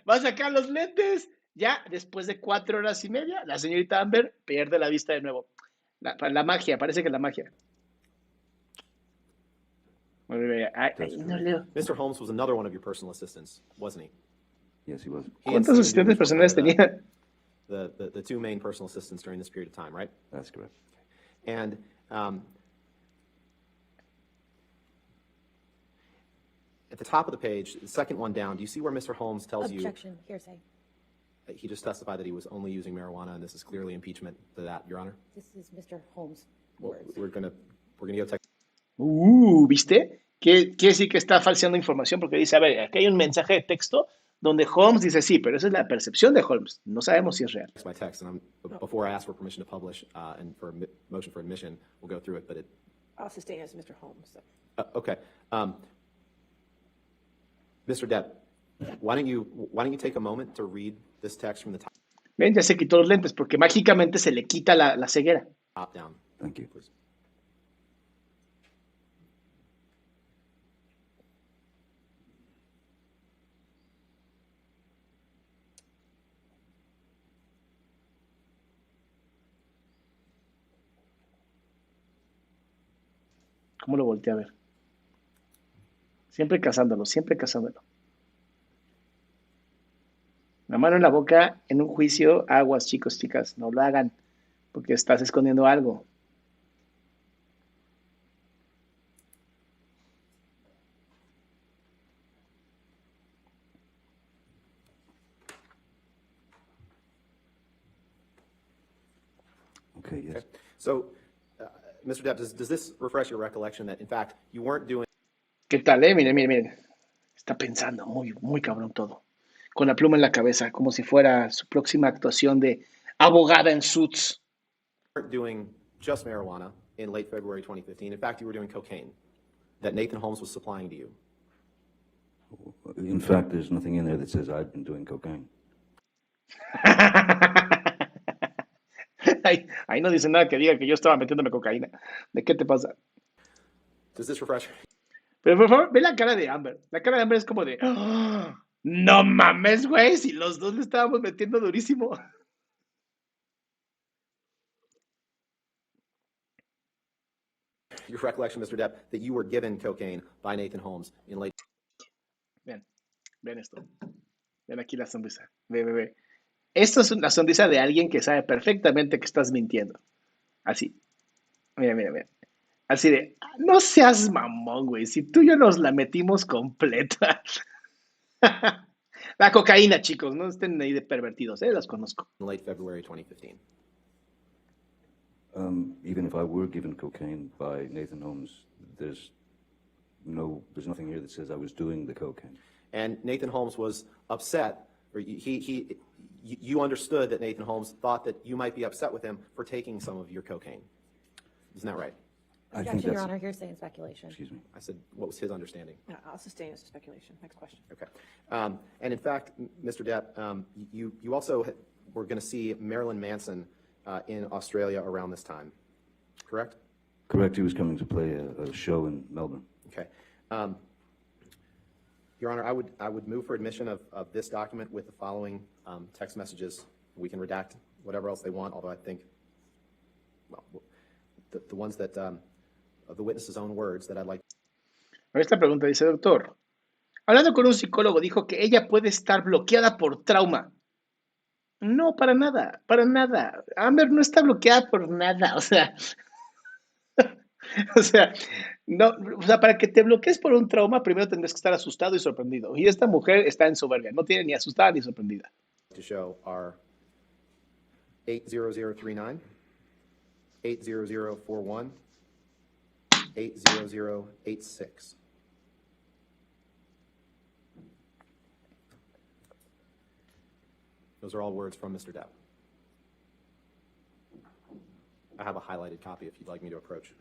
Va a sacar los lentes. Ya, después de 4 horas y media, la señorita Amber pierde la vista de nuevo. La magia, parece que la magia. No leo. Mr. Holmes was another one of your personal assistants, wasn't he? Yes, he was. He and ¿Cuántos Stephen asistentes Dooms were personales kind of tenía? the two main personal assistants during this period of time, right? That's correct. And at the top of the page, the second one down, do you see where Mr. Holmes tells you Objection, hearsay. that he just testified that he was only using marijuana, and this is clearly impeachment to that, Your Honor? This is Mr. Holmes' Well, words. we're gonna go text. ¿Viste? Quiere decir que está falseando información porque dice, a ver, aquí hay un mensaje de texto donde Holmes dice sí, pero esa es la percepción de Holmes. No sabemos si es real. My text, and before I ask for permission to publish and for motion for admission, we'll go through it. But I'll sustain as Mr. Holmes, so. okay, Mr. Depp, why don't you take a moment to read this text from the Ven, ya se quitó los lentes porque mágicamente se le quita la ceguera. top down? Thank you. Please. ¿Cómo lo volteé a ver? Siempre cazándolo, siempre cazándolo. La mano en la boca en un juicio, aguas, chicos, chicas, no lo hagan porque estás escondiendo algo. Okay, yes. Okay. So, Mr. Depp, does this refresh your recollection that in fact you weren't doing ¿Qué tal, Miren, miren, miren. Está pensando muy, muy cabrón todo. Con la pluma en la cabeza, como si fuera su próxima actuación de abogada en Suits. just marijuana in late February 2015? In fact, you were doing cocaine that Nathan Holmes was supplying to you. In fact, there's nothing in there that says I've been doing cocaine. Ahí no dice nada que diga que yo estaba metiéndome cocaína. ¿De qué te pasa? Does this refresh? Pero por favor, ve la cara de Amber. La cara de Amber es como de, "Ah, no mames, güey, si los dos le estábamos metiendo durísimo." Your recollection, Mr. Depp, that you were given cocaine by Nathan Holmes in late. Ven esto. Ven aquí la sonrisa. Ve. Esto es la sonrisa de alguien que sabe perfectamente que estás mintiendo. Así. Mira. Así de, no seas mamón, güey. Si tú y yo nos la metimos completa. La cocaína, chicos. No estén ahí de pervertidos, Las conozco. In late February 2015. Even if I were given cocaine by Nathan Holmes, there's nothing here that says I was doing the cocaine. And Nathan Holmes was upset, or you understood that Nathan Holmes thought that you might be upset with him for taking some of your cocaine. Isn't that right? I think Objection, Your that's, Honor, hearsay and speculation. excuse me. I said, what was his understanding? Yeah, I'll sustain as speculation. Next question. Okay. And in fact, Mr. Depp, you also were going to see Marilyn Manson in Australia around this time, correct? Correct, he was coming to play a show in Melbourne. Okay. Your Honor, I would move for admission of this document with the following text messages. We can redact whatever else they want, although I think, well, the ones that, of the witness's own words that I'd like. Esta pregunta dice, doctor, hablando con un psicólogo, dijo que ella puede estar bloqueada por trauma. No, para nada, para nada. Amber no está bloqueada por nada, o sea, no, o sea, para que te bloquees por un trauma, primero tendrás que estar asustado y sorprendido. Y esta mujer está en soberbia, no tiene ni asustada ni sorprendida. To show are 80039, 80041, 80086. Those are all words from Mr. Depp. I have a highlighted copy if you'd like me to approach.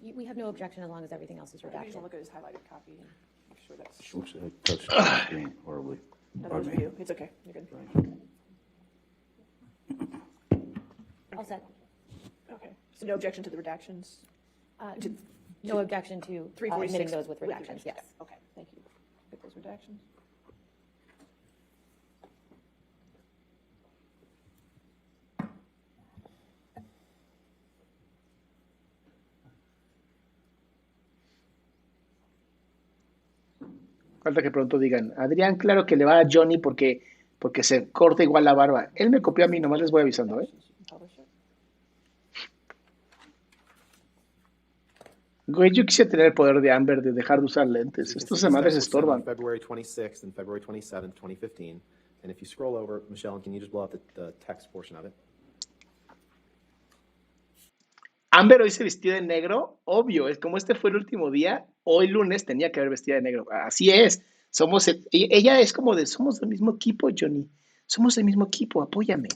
We have no objection as long as everything else is I just redacted. want to look at his highlighted copy and make sure that's, Oops, I touched the screen horribly. no, that Pardon was me. you. It's okay. You're good. All set. Okay. So no objection to the redactions? No objection to 346. admitting those with redactions, yes. Okay, thank you. Get those redactions. falta que pronto digan, Adrián, claro que le va a Johnny porque se corta igual la barba. Él me copió a mí, nomás les voy avisando, ¿eh? Güey, yo quisiera tener el poder de Amber de dejar de usar lentes. So you can Estos see these madres texts were sent on estorban. February 26th and February 27th, 2015. And if you scroll over, Michelle, can you just blow up the text portion of it? Amber hoy se vistió de negro, obvio, es como este fue el último día, hoy lunes tenía que haber vestida de negro. Así es. Ella es como somos del mismo equipo, Johnny. Somos del mismo equipo, apóyame.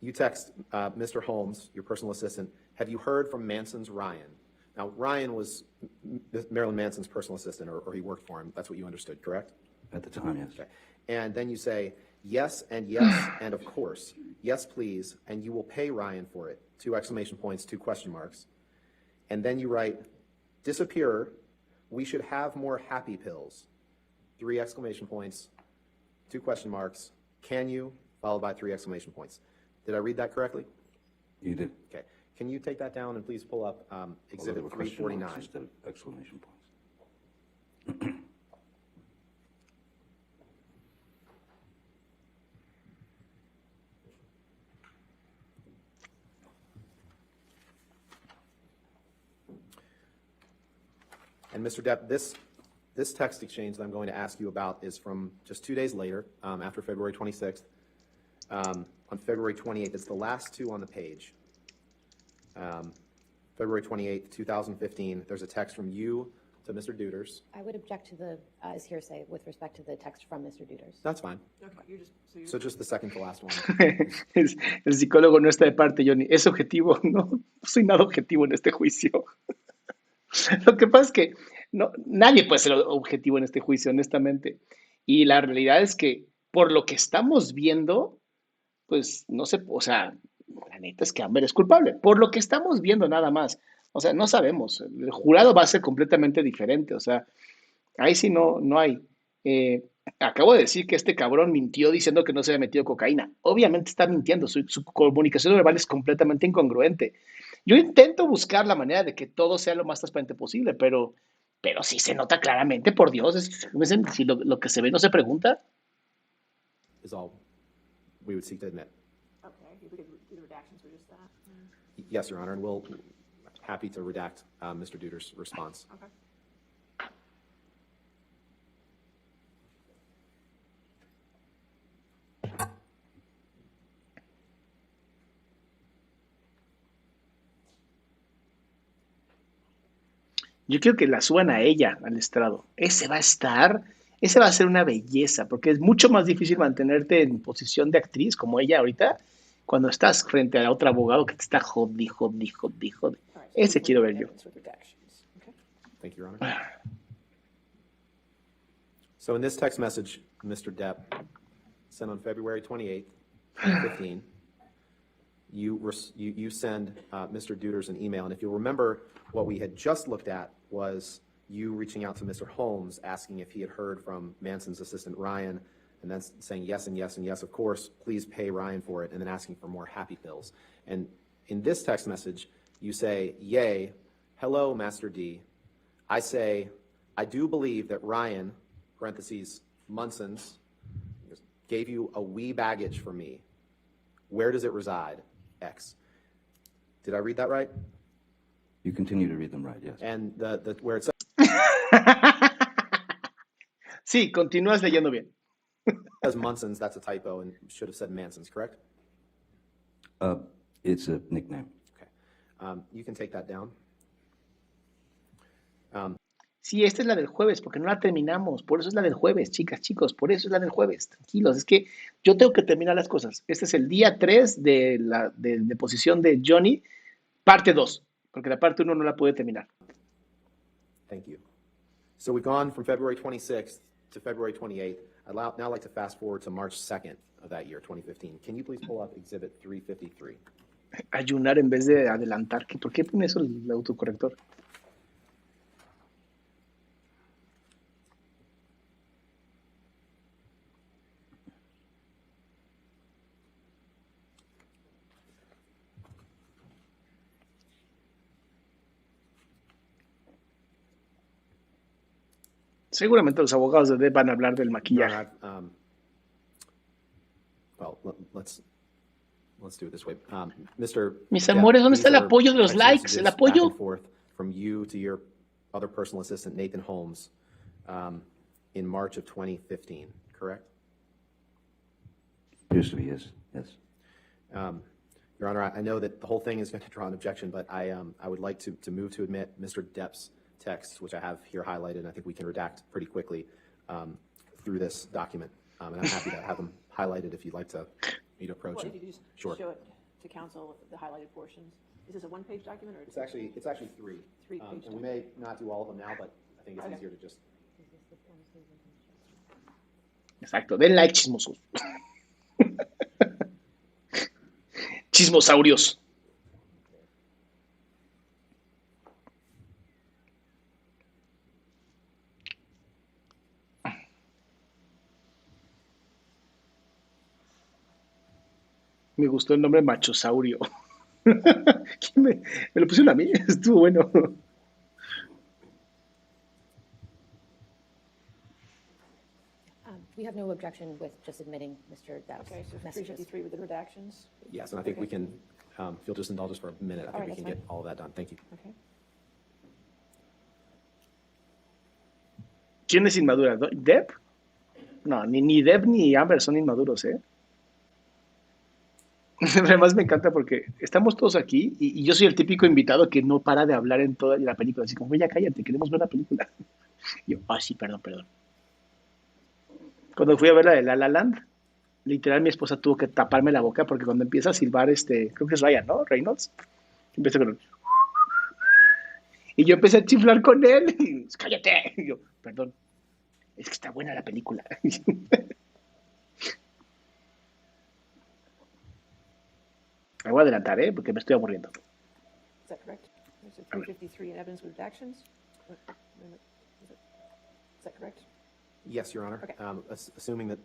You text Mr. Holmes, your personal assistant, have you heard from Manson's Ryan? Now, Ryan was Marilyn Manson's personal assistant, or he worked for him. That's what you understood, correct? At the time, yes. Okay. And then you say, yes, and of course. Yes, please, and you will pay Ryan for it. 2 exclamation points, 2 question marks. And then you write, disappear, we should have more happy pills. 3 exclamation points, 2 question marks. Can you, followed by 3 exclamation points. Did I read that correctly? You did. Okay. Can you take that down and please pull up Exhibit Although there were question marks 349? instead of exclamation points. And Mr. Depp, this text exchange that I'm going to ask you about is from just 2 days later, after February 26th. On February 28th, it's the last 2 on the page. February 28th, 2015, there's a text from you to Mr. Duders. I would object to the, as hearsay with respect to the text from Mr. Duders. That's fine. Okay, So just the second to last one. El psicólogo no está de parte, Johnny. Es objetivo, no soy nada objetivo en este juicio. Lo que pasa es que nadie puede ser objetivo en este juicio, honestamente. Y la realidad es que por lo que estamos viendo, pues no sé, o sea, la neta es que Amber es culpable. Por lo que estamos viendo nada más. O sea, no sabemos. El jurado va a ser completamente diferente. O sea, ahí sí no hay. Acabo de decir que este cabrón mintió diciendo que no se había metido cocaína. Obviamente está mintiendo. Su comunicación verbal es completamente incongruente. Yo intento buscar la manera de que todo sea lo más transparente posible, pero sí se nota claramente, por Dios. Si lo que se ve no se pregunta. Is all we would seek to admit. okay, if we could do the redactions for just that. Yes, Your Honor, and we'll happy to redact Mr. Duders' response. Okay. Yo quiero que la suban a ella al estrado. Ese va a ser una belleza, porque es mucho más difícil mantenerte en posición de actriz como ella ahorita, cuando estás frente a otro abogado que te está jodi. All right, so Ese please quiero look ver at yo. evidence with redactions. Okay. Thank you, Your Honor. So in this text message, Mr. Depp, sent on February 28th, 2015, you send Mr. Duders an email. And if you'll remember, what we had just looked at was you reaching out to Mr. Holmes, asking if he had heard from Manson's assistant, Ryan, and then saying yes and yes and yes, of course, please pay Ryan for it, and then asking for more happy pills. And in this text message, you say, yay, hello, Master D. I say, I do believe that Ryan, parentheses, Munson's, gave you a wee baggage for me. Where does it reside? X. Did I read that right? You continue to read them right, yes. And where it Sí, continúas leyendo bien. says Munson's, that's a typo and should have said Manson's, correct? It's a nickname. Okay. You can take that down. Sí, esta es la del jueves, porque no la terminamos. Por eso es la del jueves, chicas, chicos. Por eso es la del jueves. Tranquilos, es que yo tengo que terminar las cosas. Este es el día 3 de la deposición de Johnny, parte 2, porque la parte 1 no la pude terminar. Thank you. So we've gone from February 26th to February 28th. I'd now like to fast forward to March 2nd of that year, 2015. Can you please pull up Exhibit 353? Ayunar en vez de adelantar. ¿Por qué pone eso el autocorrector? Seguramente los abogados de Depp van a hablar del Your maquillaje. Honor, well, let's do it this way. Mr. Mis Depp, amores, ¿dónde these está el are apoyo de los text likes? messages ¿El back apoyo? and forth from you to your other personal assistant, Nathan Holmes, in March of 2015, correct? Appears to be, yes. Your Honor, I know that the whole thing is going to draw an objection, but I would like to move to admit Mr. Depp's text, which I have here highlighted, and I think we can redact pretty quickly through this document. And I'm happy to have them highlighted if you'd like me to approach Well, it. if you just Sure. show it to council, the highlighted portions. Is this a one-page document or? It's actually three. Three-page And we may not do all of them now, but I think it's Okay. easier to just. Exacto, den like, chismosos. Chismosaurios. Me gustó el nombre machosaurio. Me lo pusieron a mí, estuvo bueno. We have no objection with just admitting Mr. Depp's Okay, so messages. 353 with the redactions? Yes, and I think we can, if you'll just indulge us for a minute, I think right, we can that's get all of that done. Thank you. Okay. ¿Quién es inmadura? ¿Depp? No, ni Depp ni Amber son inmaduros, ¿eh? Además me encanta porque estamos todos aquí y yo soy el típico invitado que no para de hablar en toda la película. Así como, ya cállate, queremos ver la película. Yo, sí, perdón. Cuando fui a ver la de La La Land, literal mi esposa tuvo que taparme la boca porque cuando empieza a silbar, creo que es Ryan, ¿no? Reynolds. Empieza con y yo empecé a chiflar con él. Y, cállate. Y yo, perdón. Es que está buena la película. Me voy a adelantar, porque me estoy aburriendo. Is that correct? There's a 353 in evidence with redactions? Is that correct? Yes, Your Honor. Okay. Assuming that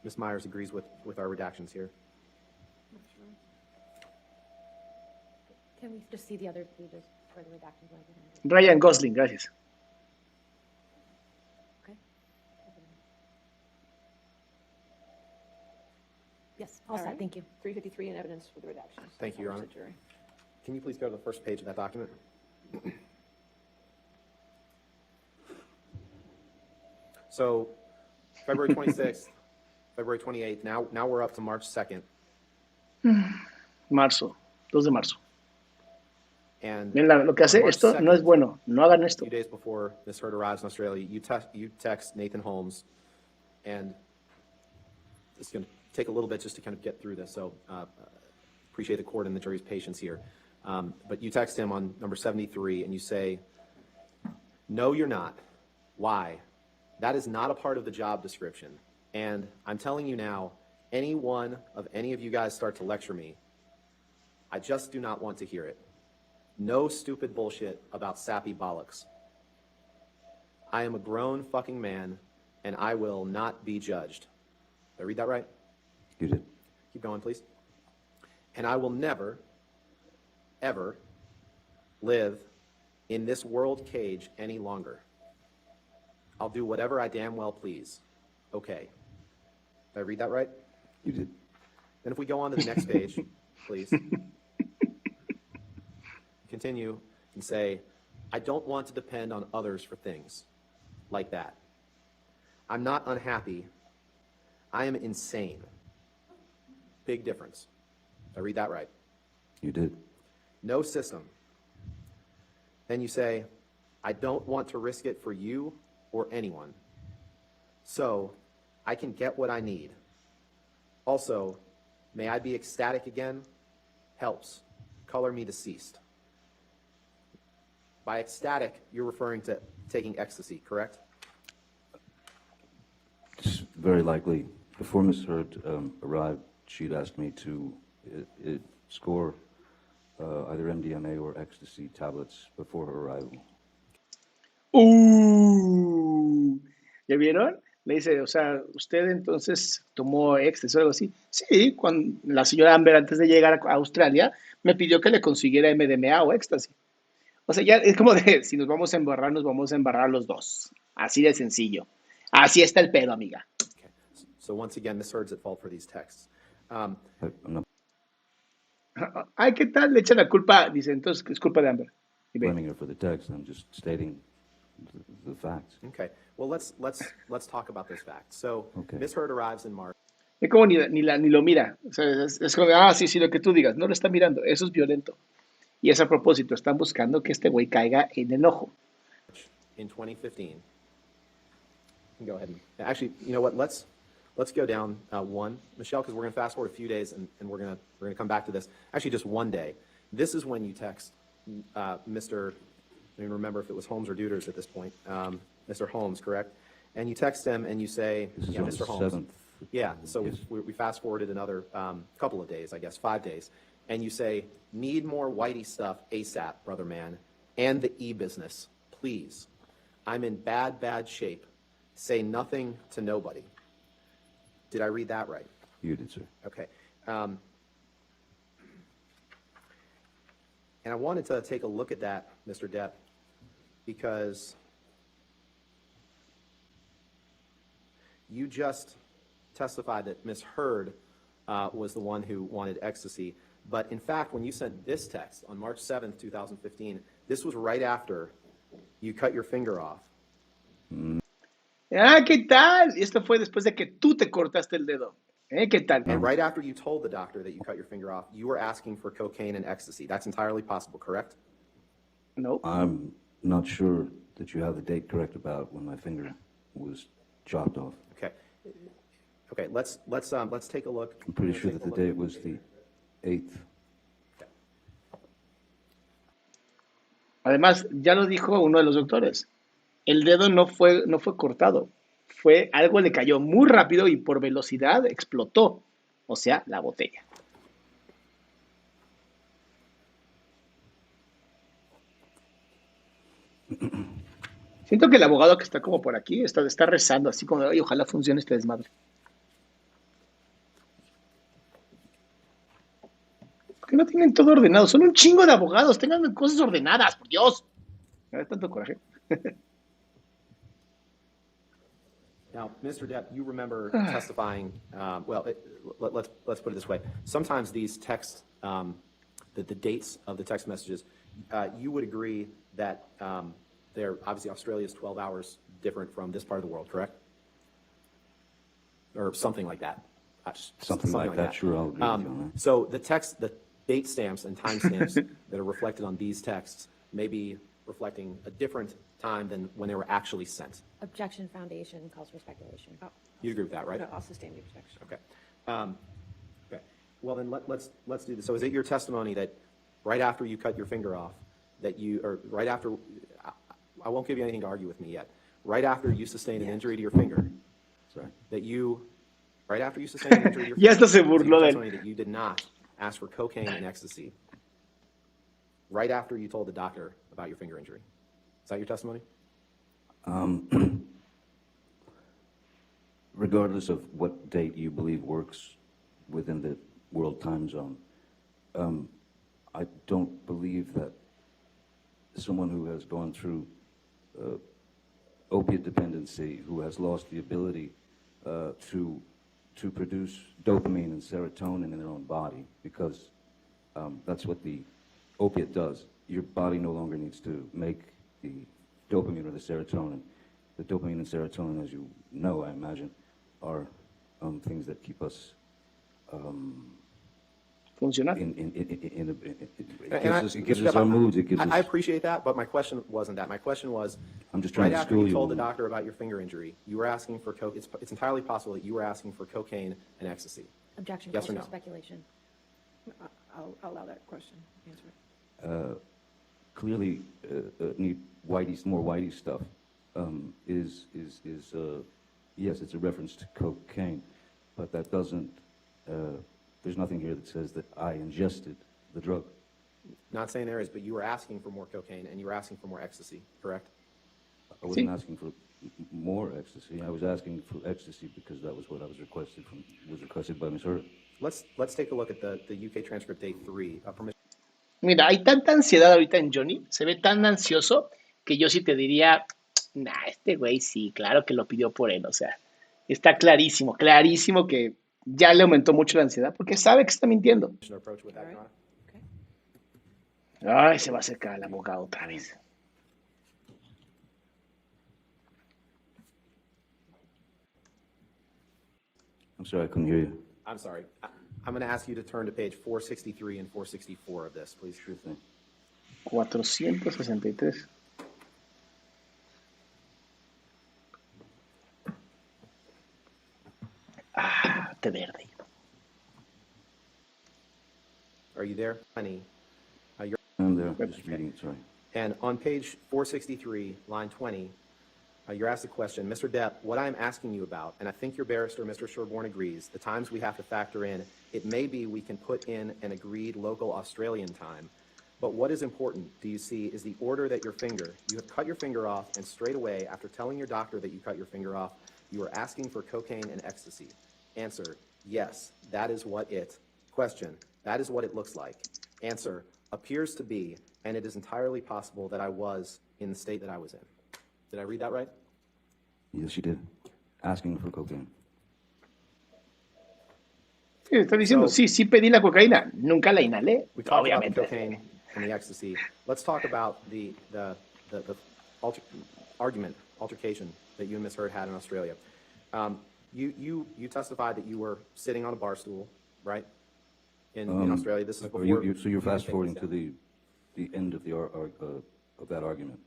Ms. Myers agrees with our redactions here. Can we just see the other pages for the redactions? Ryan Gosling, gracias. Okay. Yes, all All set, right. thank you. 353 in evidence with the redactions. Thank you, Your Honor. That's all jury. Can you please go to the first page of that document? So, February 26th, February 28th, now we're up to March 2nd. Marzo, 2 de marzo. And Ven lo que hace, on March esto no es 2nd, bueno, no hagan a esto. few days before Ms. Heard arrives in Australia, you text Nathan Holmes, and it's going to take a little bit just to kind of get through this, so appreciate the court and the jury's patience here. But you text him on number 73, and you say, "No, you're not. Why? That is not a part of the job description. And I'm telling you now, any of you guys start to lecture me, I just do not want to hear it. No stupid bullshit about sappy bollocks. I am a grown fucking man, and I will not be judged." Did I read that right? You did. Keep going, please. "And I will never, ever live in this world cage any longer. I'll do whatever I damn well please. Okay." Did I read that right? You did. Then if we go on to the next page, please. Continue and say, "I don't want to depend on others for things like that. I'm not unhappy. I am insane." Big difference. Did I read that right? You did. "No system." Then you say, "I don't want to risk it for you or anyone. So I can get what I need. Also, may I be ecstatic again? Helps. Color me deceased." By ecstatic, you're referring to taking ecstasy, correct? It's very likely. Before Ms. Heard arrived, she'd asked me to score either MDMA or ecstasy tablets before her arrival. ¿Ya vieron? Le dice, o sea, usted entonces tomó éxtasis o algo así. Sí, cuando la señora Amber antes de llegar a Australia me pidió que le consiguiera MDMA o éxtasis. O sea, ya es como de, si nos vamos a embarrar los dos. Así de sencillo. Así está el pedo, amiga. Okay. So once again, Ms. Heard's at fault for these texts. I'm not Ay, ¿qué tal? Le echan la culpa. Dice, entonces es culpa de Amber. Y ve. blaming her for the text. I'm just stating the facts. Okay. Well, let's talk about those facts. So Okay. Ms. Heard arrives in March. Es como ni lo mira. O sea, es como, sí, lo que tú digas. No lo está mirando. Eso es violento. Y es a propósito. Están buscando que este güey caiga en enojo. In 2015. You can go ahead and actually, you know what? Let's go down one, Michelle, because we're going to fast forward a few days and we're going to come back to this. Actually, just one day. This is when you text Mr. I don't remember if it was Holmes or Deuters at this point. Mr. Holmes, correct? And you text him and you say, This is yeah, on Mr. the Holmes. 7th. Yeah, so Yes. we fast forwarded another couple of days, I guess, 5 days. And you say, need more Whitey stuff ASAP, brother man, and the e-business, please. I'm in bad shape. Say nothing to nobody. Did I read that right? You did, sir. Okay. And I wanted to take a look at that, Mr. Depp, because you just testified that Ms. Heard was the one who wanted ecstasy. But in fact, when you sent this text on March 7th, 2015, this was right after you cut your finger off. ¿Qué tal? Esto fue después de que tú te cortaste el dedo. ¿Qué tal? And right after you told the doctor that you cut your finger off, you were asking for cocaine and ecstasy. That's entirely possible, correct? No. I'm not sure that you have the date correct about when my finger was chopped off. Okay. Okay, let's take a look. I'm pretty sure that the date was the 8th. Además, ya lo dijo uno de los doctores. El dedo no fue cortado. Algo le cayó muy rápido y por velocidad explotó. O sea, la botella. Siento que el abogado que está como por aquí está rezando así como, oye, ojalá funcione este desmadre. ¿Por qué no tienen todo ordenado? Son un chingo de abogados, tengan cosas ordenadas, por Dios. Me da tanto coraje. Now, Mr. Depp, you remember testifying, let's put it this way. Sometimes these texts, the dates of the text messages, you would agree that they're, obviously Australia is 12 hours different from this part of the world, correct? Or something like that. Something like that, sure, I'll agree with you on that. So the date stamps and time stamps that are reflected on these texts may be reflecting a different time than when they were actually sent. Objection foundation calls for speculation. You agree with that, right? I'll sustain the objection. Okay. Okay. Well, then let's do this. So is it your testimony that right after you cut your finger off, that you, or right after, I won't give you anything to argue with me yet, right after you sustained an injury to your finger, Sorry. that you, right after you sustained an injury to your Ya finger, hasta se is it your burló de él. testimony that you did not ask for cocaine and ecstasy right after you told the doctor about your finger injury? Is that your testimony? Regardless of what date you believe works within the world time zone, I don't believe that someone who has gone through opiate dependency, who has lost the ability to produce dopamine and serotonin in their own body, because that's what the opiate does. Your body no longer needs to make the dopamine or the serotonin. The dopamine and serotonin, as you know, I imagine, are things that keep us Funcionar. it gives us our moods. It gives us. I appreciate that, but my question wasn't that. My question was, I'm just trying right to after school you you told the on- doctor about your finger injury, you were asking for coke. It's entirely possible that you were asking for cocaine and ecstasy. Objection Yes calls or for no? speculation. I'll allow that question. Answer it. Clearly need more Whitey stuff. Yes, it's a reference to cocaine, but that doesn't. There's nothing here that says that I ingested the drug. Not saying there is, but you were asking for more cocaine and you were asking for more ecstasy, correct? I wasn't asking for more ecstasy. I was asking for ecstasy because that was what I was requested by Ms. Heard. Let's take a look at the UK transcript date 3. Mira, hay tanta ansiedad ahorita en Johnny, se ve tan ansioso que yo sí te diría, nah, este güey sí, claro que lo pidió por él, o sea, está clarísimo, clarísimo que ya le aumentó mucho la ansiedad porque sabe que está mintiendo. approach with that, All Your right. Honor? Okay. Ay, se va a acercar al abogado otra vez. I'm sorry, I couldn't hear you. I'm sorry. I'm going to ask you to turn to page 463 and 464 of this, please. Sure thing. 463. Ah, té verde. Are you there? Honey. I'm there, just reading it, sorry. And on page 463, line 20, you're asked the question, Mr. Depp, what I'm asking you about, and I think your barrister, Mr. Sherborne, agrees, the times we have to factor in, it may be we can put in an agreed local Australian time, but what is important, do you see, is the order that you have cut your finger off, and straight away, after telling your doctor that you cut your finger off, you are asking for cocaine and ecstasy. Answer, yes, that is what it. Question, that is what it looks like. Answer, appears to be, and it is entirely possible that I was in the state that I was in. Did I read that right? Yes, you did. Asking for cocaine. Sí, está diciendo, sí, sí pedí la cocaína, nunca la inhalé, We talked about the obviamente. cocaine and the ecstasy. Let's talk about the altercation that you and Ms. Heard had in Australia. You testified that you were sitting on a bar stool, right? In Australia, this is before. So you're fast forwarding to the end of of that argument.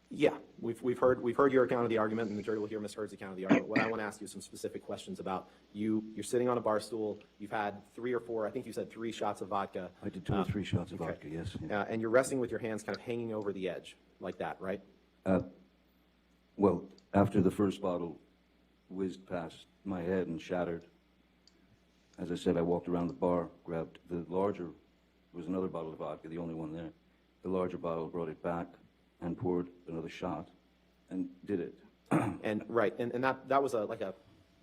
Yeah, we've heard your account of the argument, and the jury will hear Ms. Heard's account of the argument. What I want to ask you is some specific questions about you're sitting on a bar stool. You've had 3 or 4, I think you said 3 shots of vodka. I did 2 or 3 shots of vodka, yes. Yeah. And you're resting with your hands kind of hanging over the edge, like that, right? Well, after the first bottle whizzed past my head and shattered, as I said, I walked around the bar, grabbed the larger, there was another bottle of vodka, the only one there. The larger bottle, brought it back and poured another shot and did it. And right, and that was like a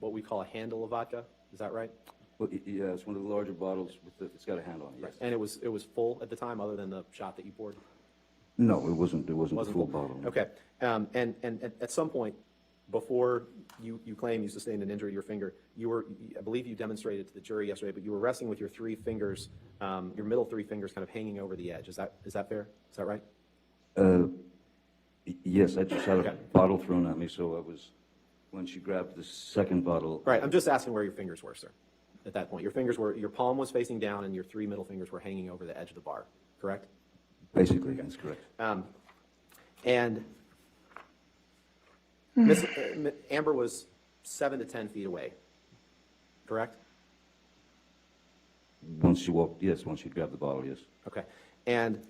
what we call a handle of vodka. Is that right? Well, yeah, it's one of the larger bottles it's got a handle on it. Yes. And it was full at the time, other than the shot that you poured. No, it wasn't. It wasn't a full bottle. Okay, and at some point before you claim you sustained an injury to your finger, I believe you demonstrated to the jury yesterday, but you were resting with your 3 fingers, your middle 3 fingers, kind of hanging over the edge. Is that fair? Is that right? Yes, I just had a bottle thrown at me, so I was, when she grabbed the second bottle. Right, I'm just asking where your fingers were, sir, at that point. Your palm was facing down and your 3 middle fingers were hanging over the edge of the bar, correct? Basically, that's correct. And Amber was 7 to 10 feet away, correct? Once she grabbed the bottle, yes. Okay, and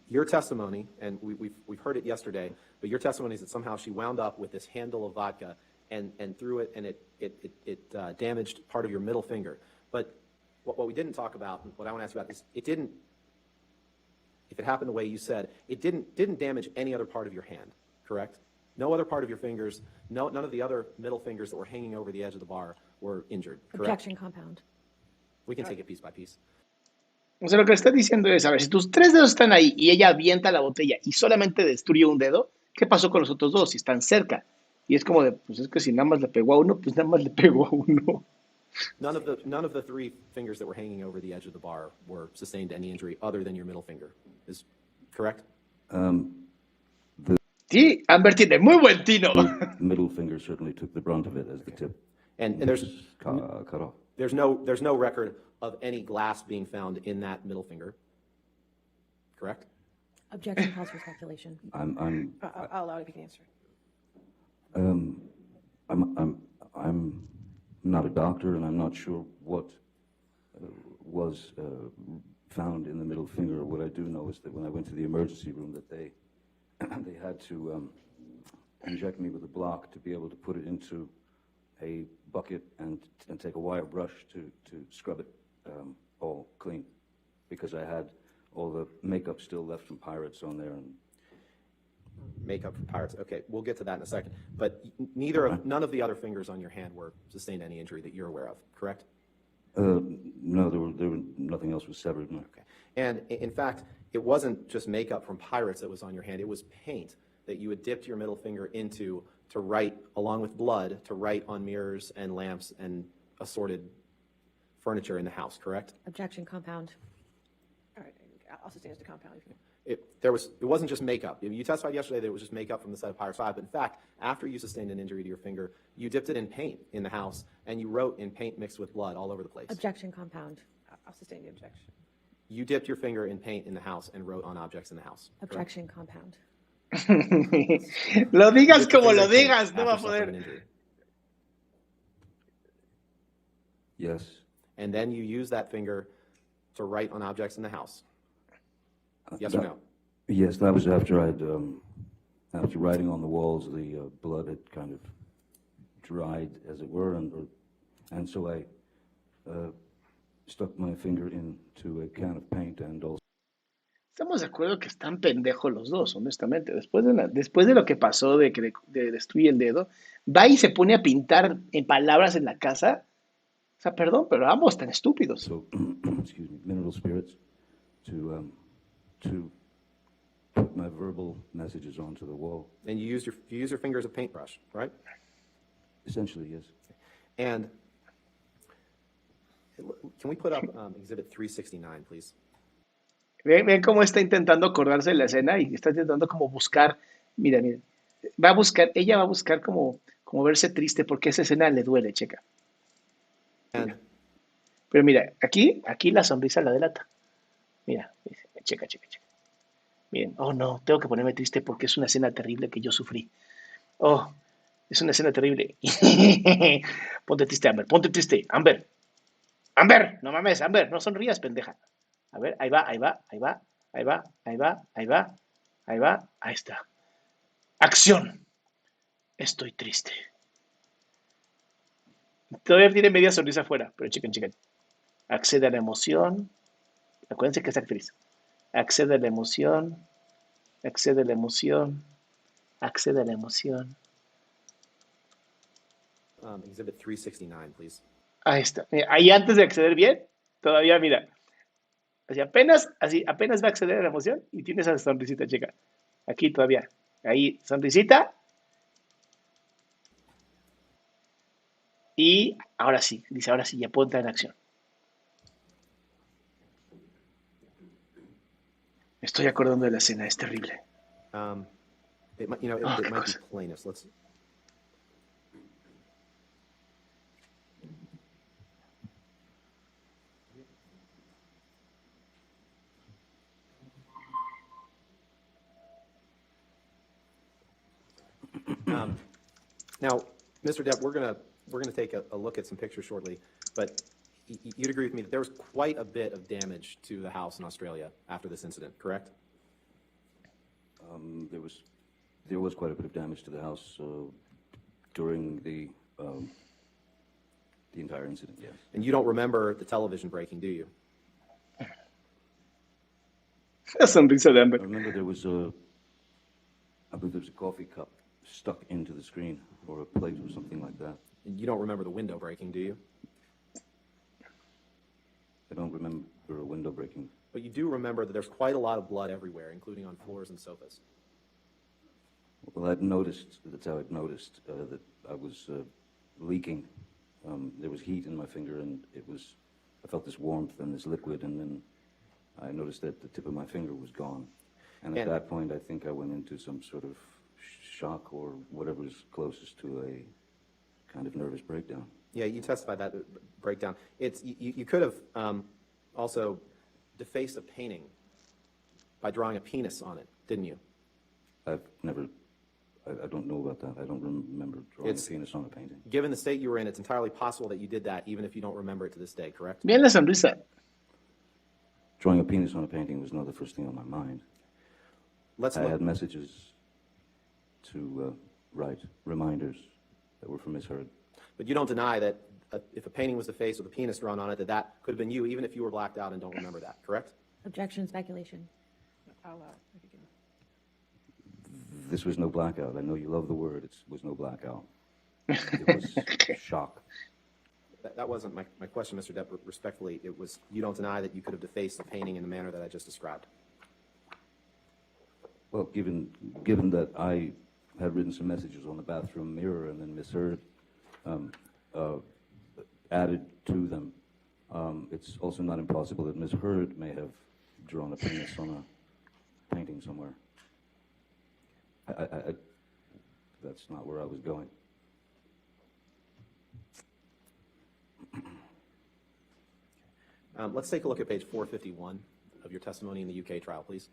your testimony, and we've heard it yesterday, but your testimony is that somehow she wound up with this handle of vodka and threw it, and it damaged part of your middle finger. But what we didn't talk about, what I want to ask you about is, it didn't, if it happened the way you said, it didn't damage any other part of your hand, correct? No other part of your fingers, none of the other middle fingers that were hanging over the edge of the bar were injured, correct? Objection compound. We can take it piece by piece. O sea, lo que está diciendo es, a ver, si tus 3 dedos están ahí y ella avienta la botella y solamente destruyó un dedo, ¿qué pasó con los otros 2 si están cerca? Y es como de, pues es que si nada más le pegó a uno, pues nada más le pegó a uno. None of the 3 fingers that were hanging over the edge of the bar were sustained any injury other than your middle finger. Is correct? Sí, Amber tiene muy buen tino. The middle finger certainly took the brunt of it as the tip. And there's cut off. There's no record of any glass being found in that middle finger. Correct? Objection calls for speculation. I'll allow it if you can answer. I'm not a doctor, and I'm not sure what was found in the middle finger. What I do know is that when I went to the emergency room, that they had to inject me with a block to be able to put it into a bucket and take a wire brush to scrub it all clean, because I had all the makeup still left from Pirates on there. And Makeup from Pirates. Okay, we'll get to that in a second. But none of the other fingers on your hand were sustained any injury that you're aware of, correct? No, there were nothing else was severed. No. Okay. And in fact, it wasn't just makeup from Pirates that was on your hand. It was paint that you had dipped your middle finger into to write, along with blood, to write on mirrors and lamps and assorted furniture in the house, correct? Objection, compound. All right, I'll sustain as to compound. It wasn't just makeup. You testified yesterday that it was just makeup from the set of Pirates 5, but in fact, after you sustained an injury to your finger, you dipped it in paint in the house, and you wrote in paint mixed with blood all over the place. Objection, compound. I'll sustain the objection. You dipped your finger in paint in the house and wrote on objects in the house. correct? Objection, compound. Lo You digas dipped your como finger lo in paint digas, no va a after suffering an poder. injury. Yes. And then you used that finger to write on objects in the house. Yes or That- no? Yes, that was after after writing on the walls, the blood had kind of dried, as it were, and so I stuck my finger into a can of paint and also. Estamos de acuerdo que están pendejos los dos, honestamente. Después de lo que pasó de que le destruye el dedo, va y se pone a pintar en palabras en la casa. O sea, perdón, pero ambos están estúpidos. So, excuse me, mineral spirits to put my verbal messages onto the wall. And you used your finger as a paintbrush, right? Essentially, yes. And can we put up Exhibit 369, please? Ven cómo está intentando acordarse de la escena y está intentando como buscar, mira, ella va a buscar como verse triste porque esa escena le duele, checa. And Pero mira, aquí la sonrisa la delata. Mira, checa. Miren, oh no, tengo que ponerme triste porque es una escena terrible que yo sufrí. Oh, es una escena terrible. Ponte triste, Amber, ponte triste, Amber. Amber, no mames, Amber, no sonrías, pendeja. A ver, ahí va, ahí está. Acción. Estoy triste. Todavía tiene media sonrisa afuera, pero chequen. Accede a la emoción. Acuérdense que es actriz. Accede a la emoción. Exhibit 369, please. Ahí está. Mira, ahí antes de acceder bien, todavía mira. Apenas va a acceder a la emoción y tiene esa sonrisita, chica. Aquí todavía. Ahí, sonrisita. Y ahora sí, dice, ahora sí, ya puedo entrar en acción. Me estoy acordando de la escena, es terrible. It might, Oh, it qué might be cosa. plainest. Let's. Now, Mr. Depp, we're gonna take a look at some pictures shortly, but you'd agree with me that there was quite a bit of damage to the house in Australia after this incident, correct? There was quite a bit of damage to the house during the entire incident. Yes. And you don't remember the television breaking, do you? La sonrisa de I Amber. remember I believe there was a coffee cup stuck into the screen, or a plate or something like that. And you don't remember the window breaking, do you? I don't remember a window breaking. But you do remember that there's quite a lot of blood everywhere, including on floors and sofas. Well, that's how I'd noticed that I was leaking. There was heat in my finger, and I felt this warmth and this liquid, and then I noticed that the tip of my finger was gone. And at that point, I think I went into some sort of shock or whatever is closest to a kind of nervous breakdown. Yeah, you testified that breakdown. You could have also defaced a painting by drawing a penis on it, didn't you? I don't know about that. I don't remember drawing a penis on a painting. Given the state you were in, it's entirely possible that you did that, even if you don't remember it to this day, correct? Miren la sonrisa. Drawing a penis on a painting was not the first thing on my mind. Let's I look. had messages to write, reminders that were from Miss Heard. But you don't deny that if a painting was defaced with a penis drawn on it, that could have been you, even if you were blacked out and don't remember that, correct? Objection, speculation. I'll make a given. This was no blackout. I know you love the word. It was no blackout. It was shock. That wasn't my question, Mr. Depp. Respectfully, it was you don't deny that you could have defaced the painting in the manner that I just described. Well, given that I had written some messages on the bathroom mirror and then misheard, added to them, it's also not impossible that Miss Heard may have drawn a penis on a painting somewhere. That's not where I was going. Let's take a look at page 451 of your testimony in the UK trial, please.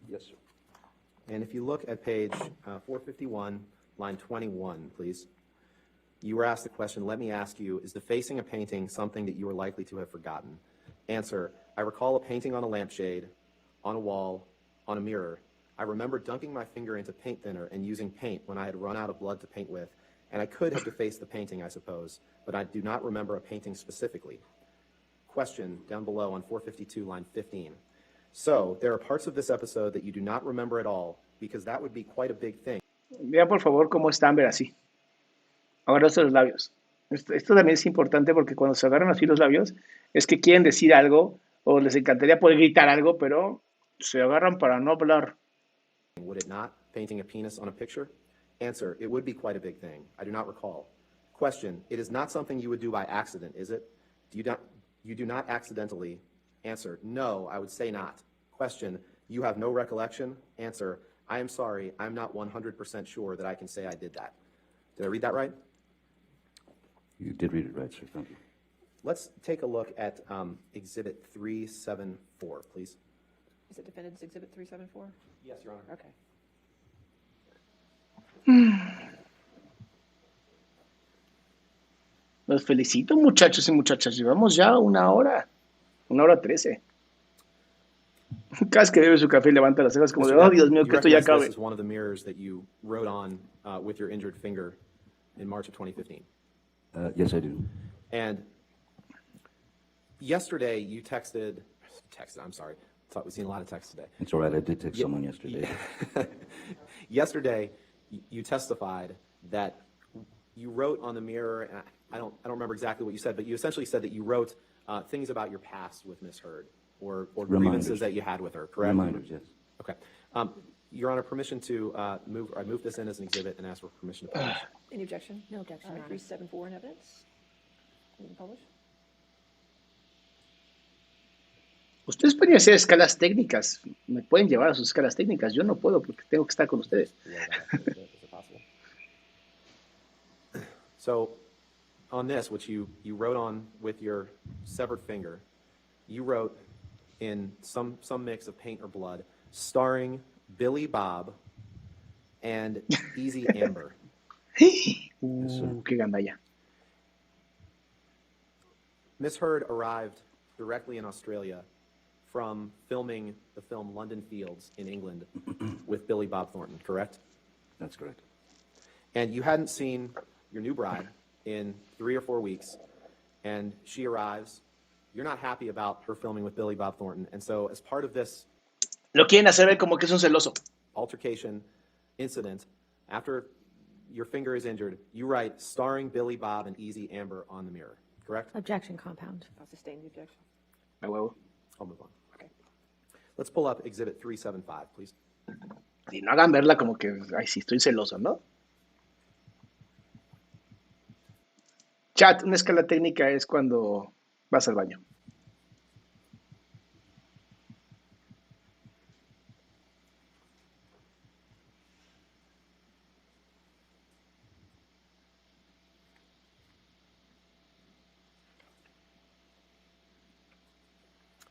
Yes, sir. And if you look at page 451, line 21, please, you were asked the question, let me ask you, is defacing a painting something that you are likely to have forgotten? Answer, I recall a painting on a lampshade, on a wall, on a mirror. I remember dunking my finger into paint thinner and using paint when I had run out of blood to paint with, and I could have defaced the painting, I suppose, but I do not remember a painting specifically. Question, down below on 452, line 15. So, there are parts of this episode that you do not remember at all, because that would be quite a big thing. Vea por favor cómo está Amber así. Ahora los labios. Esto también es importante porque cuando se agarran así los labios es que quieren decir algo o les encantaría poder gritar algo, pero se agarran para no hablar. Would it not, painting a penis on a picture? Answer, it would be quite a big thing. I do not recall. Question, it is not something you would do by accident, is it? You do not accidentally. Answer, no, I would say not. Question, you have no recollection? Answer, I am sorry, I'm not 100% sure that I can say I did that. Did I read that right? You did read it right, sir. Thank you. Let's take a look at Exhibit 374, please. Is it Defendant's Exhibit 374? Yes, Your Honor. Okay. Los felicito, muchachos y muchachas. Llevamos ya 1 hora 13. Cada vez que bebe su café levanta las cejas como de, oh, Dios mío, You que esto ya recognize acabe. this is one of the mirrors that you wrote on with your injured finger in March of 2015. Yes, I do. And yesterday you texted, I'm sorry, thought we've seen a lot of texts today. It's all right. I did text someone yesterday. Yesterday you testified that you wrote on the mirror, and I don't remember exactly what you said, but you essentially said that you wrote things about your past with Miss Heard or grievances that you had with her, correct? Reminders, yes. Okay. Your Honor, permission to move this in as an exhibit and ask for permission to publish. Any objection? No objection, Your Honor. 374 in evidence. You can publish. Ustedes pueden hacer escalas técnicas. Me pueden llevar a sus escalas técnicas. Yo no puedo porque tengo que estar con ustedes. Yeah, is it possible? So, on this, which you wrote on with your severed finger, you wrote in some mix of paint or blood, starring Billy Bob and Easy Amber. Qué gandalla. Miss Heard arrived directly in Australia from filming the film London Fields in England with Billy Bob Thornton, correct? That's correct. And you hadn't seen your new bride in 3 or 4 weeks, and she arrives. You're not happy about her filming with Billy Bob Thornton, and so as part of this Lo quieren hacer ver como que es un celoso. altercation incident, after your finger is injured, you write starring Billy Bob and Easy Amber on the mirror, correct? Objection compound. I'll sustain the objection. A huevo. I'll move on. Okay. Let's pull up Exhibit 375, please. Y no hagan verla como que, ay, sí, estoy celoso, ¿no? Chat, una escala técnica es cuando vas al baño.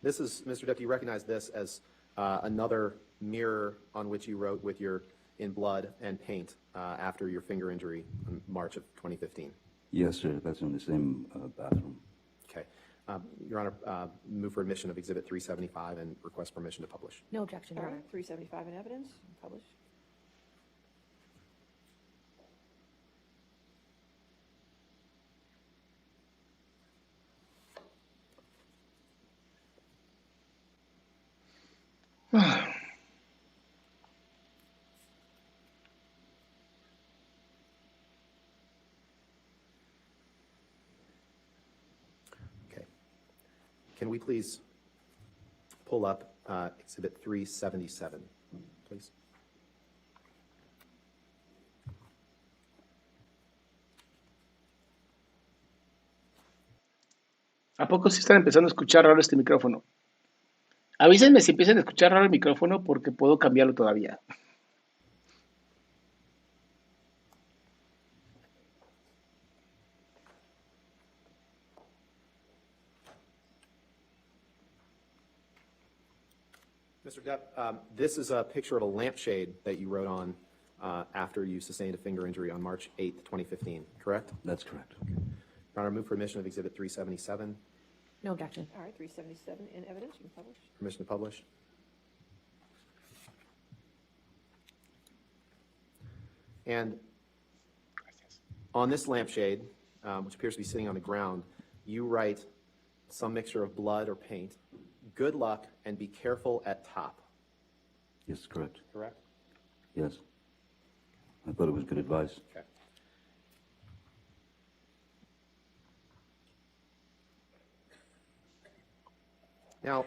This is, Mr. Deputy, you recognize this as another mirror on which you wrote with your, in blood and paint after your finger injury in March of 2015. Yes, sir. That's in the same bathroom. Okay. Your Honor, move for admission of Exhibit 375 and request permission to publish. No objection, All Your right, Honor. 375 in evidence. Publish. Can we please pull up Exhibit 377, please? ¿A poco sí están empezando a escuchar raro este micrófono? Avísenme si empiezan a escuchar raro el micrófono porque puedo cambiarlo todavía. Mr. Depp, this is a picture of a lampshade that you wrote on after you sustained a finger injury on March 8th, 2015, correct? That's correct. Your Honor, move for admission of Exhibit 377. No objection. All right, 377 in evidence, you can publish. Permission to publish. And on this lampshade, which appears to be sitting on the ground, you write some mixture of blood or paint. Good luck and be careful at top. Yes, correct. Correct? Yes. I thought it was good advice. Okay. Now,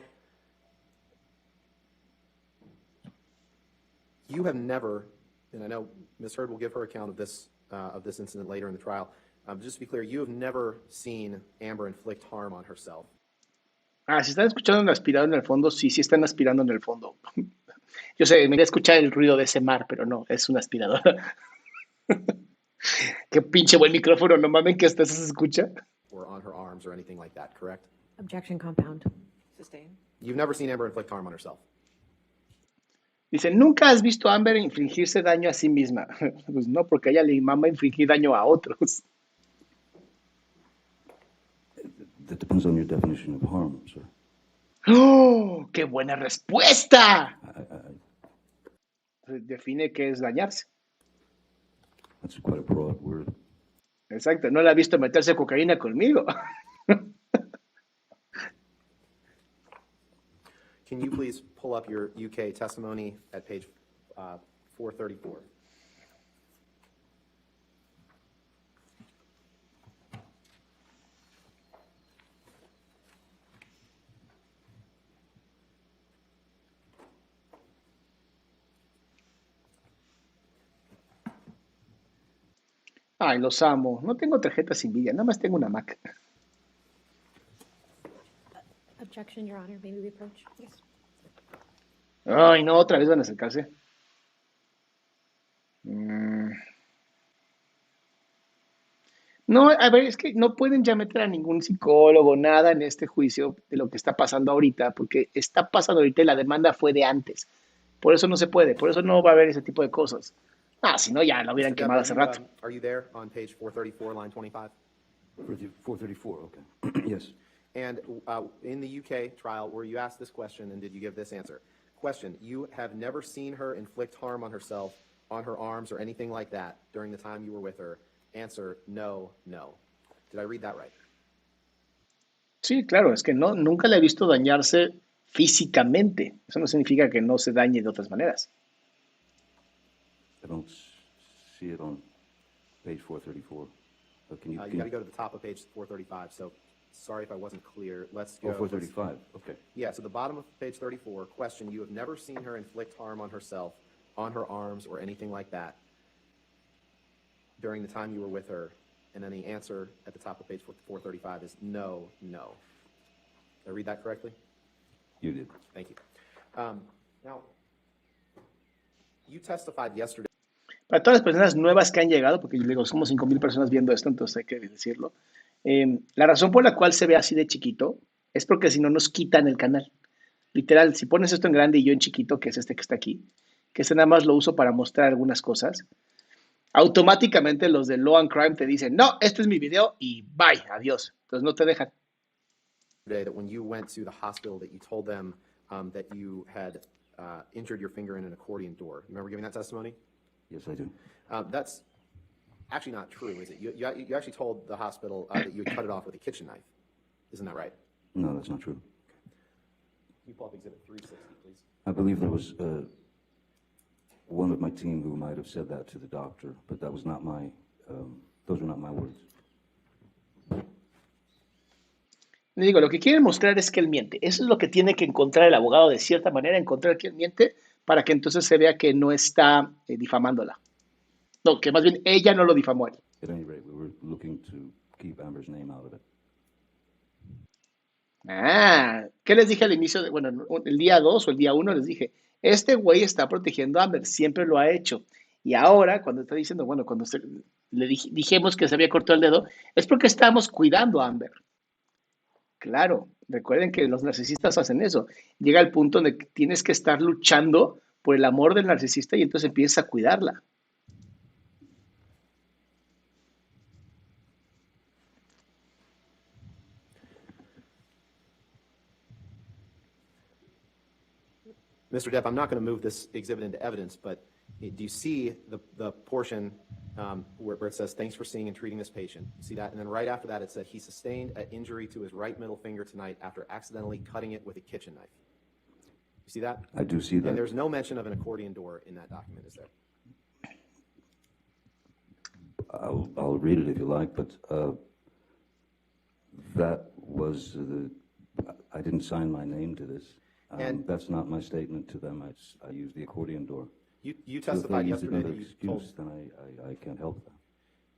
you have never, and I know Ms. Heard will give her account of this incident later in the trial. Just to be clear, you have never seen Amber inflict harm on herself. Ah, si están escuchando un aspirador en el fondo, sí, sí están aspirando en el fondo. Yo sé, me iría a escuchar el ruido de ese mar, pero no, es un aspirador. Qué pinche buen micrófono, no mames que hasta eso se escucha. Or on her arms or anything like that, correct? Objection compound. Sustain. You've never seen Amber inflict harm on herself. Dice, ¿nunca has visto a Amber infligirse daño a sí misma? Pues no, porque a ella le mama infligir daño a otros. That depends on your definition of harm, sir. ¡Oh! ¡Qué buena respuesta! Define qué es dañarse. That's quite a broad word. Exacto, no la ha visto meterse cocaína conmigo. Can you please pull up your UK testimony at page 434? Ay, los amo. No tengo tarjetas Nvidia, nada más tengo una Mac. Objection, Your Honor. May we approach? Yes. Ay, no, otra vez van a acercarse. No, a ver, es que no pueden ya meter a ningún psicólogo, nada en este juicio de lo que está pasando ahorita, porque está pasando ahorita y la demanda fue de antes. Por eso no se puede, por eso no va a haber ese tipo de cosas. Ah, si no, ya lo hubieran Mr. Depp, quemado hace rato. are you there on page 434, line 25? 434, okay. Yes. And in the UK trial, were you asked this question and did you give this answer? Question, you have never seen her inflict harm on herself, on her arms, or anything like that during the time you were with her? Answer, no, no. Did I read that right? Sí, claro, es que no, nunca la he visto dañarse físicamente. Eso no significa que no se dañe de otras maneras. I don't see it on page 434. But can you? You got to go to the top of page 435. So sorry if I wasn't clear. Let's go. Oh, 435, okay. Yeah, so the bottom of page 34, question, you have never seen her inflict harm on herself, on her arms, or anything like that during the time you were with her. And then the answer at the top of page 435 is no, no. Did I read that correctly? You did. Thank you. Now, you testified yesterday. Para todas las personas nuevas que han llegado, porque yo digo, somos 5,000 personas viendo esto, entonces hay que decirlo. La razón por la cual se ve así de chiquito es porque si no nos quitan el canal. Literal, si pones esto en grande y yo en chiquito, que es este que está aquí, que este nada más lo uso para mostrar algunas cosas, automáticamente los de Law and Crime te dicen, no, este es mi video y bye, adiós. Entonces no te dejan. That when you went to the hospital that you told them that you had injured your finger in an accordion door. Remember giving that testimony? Yes, I do. That's actually not true, is it? You actually told the hospital that you had cut it off with a kitchen knife. Isn't that right? No, that's not true. Can you pull up Exhibit 360, please? I believe there was one of my team who might have said that to the doctor, but that was not my, those were not my words. Le digo, lo que quieren mostrar es que él miente. Eso es lo que tiene que encontrar el abogado de cierta manera, encontrar que él miente para que entonces se vea que no está difamándola. No, que más bien ella no lo difamó a él. At any rate, we were looking to keep Amber's name out of it. ¿Qué les dije al inicio? Bueno, el día 2 o el día 1 les dije, este güey está protegiendo a Amber, siempre lo ha hecho. Y ahora, cuando está diciendo, bueno, cuando dijimos que se había cortado el dedo, es porque estamos cuidando a Amber. Claro, recuerden que los narcisistas hacen eso. Llega el punto donde tienes que estar luchando por el amor del narcisista y entonces empiezas a cuidarla. Mr. Depp, I'm not going to move this exhibit into evidence, but do you see the portion where it says, thanks for seeing and treating this patient? You see that? And then right after that, it said, he sustained an injury to his right middle finger tonight after accidentally cutting it with a kitchen knife. You see that? I do see that. And there's no mention of an accordion door in that document, is there? I'll read it if you like, but that was I didn't sign my name to this. And that's not my statement to them. I used the accordion door. You testified If they use yesterday another that you excuse, told then I can't help that.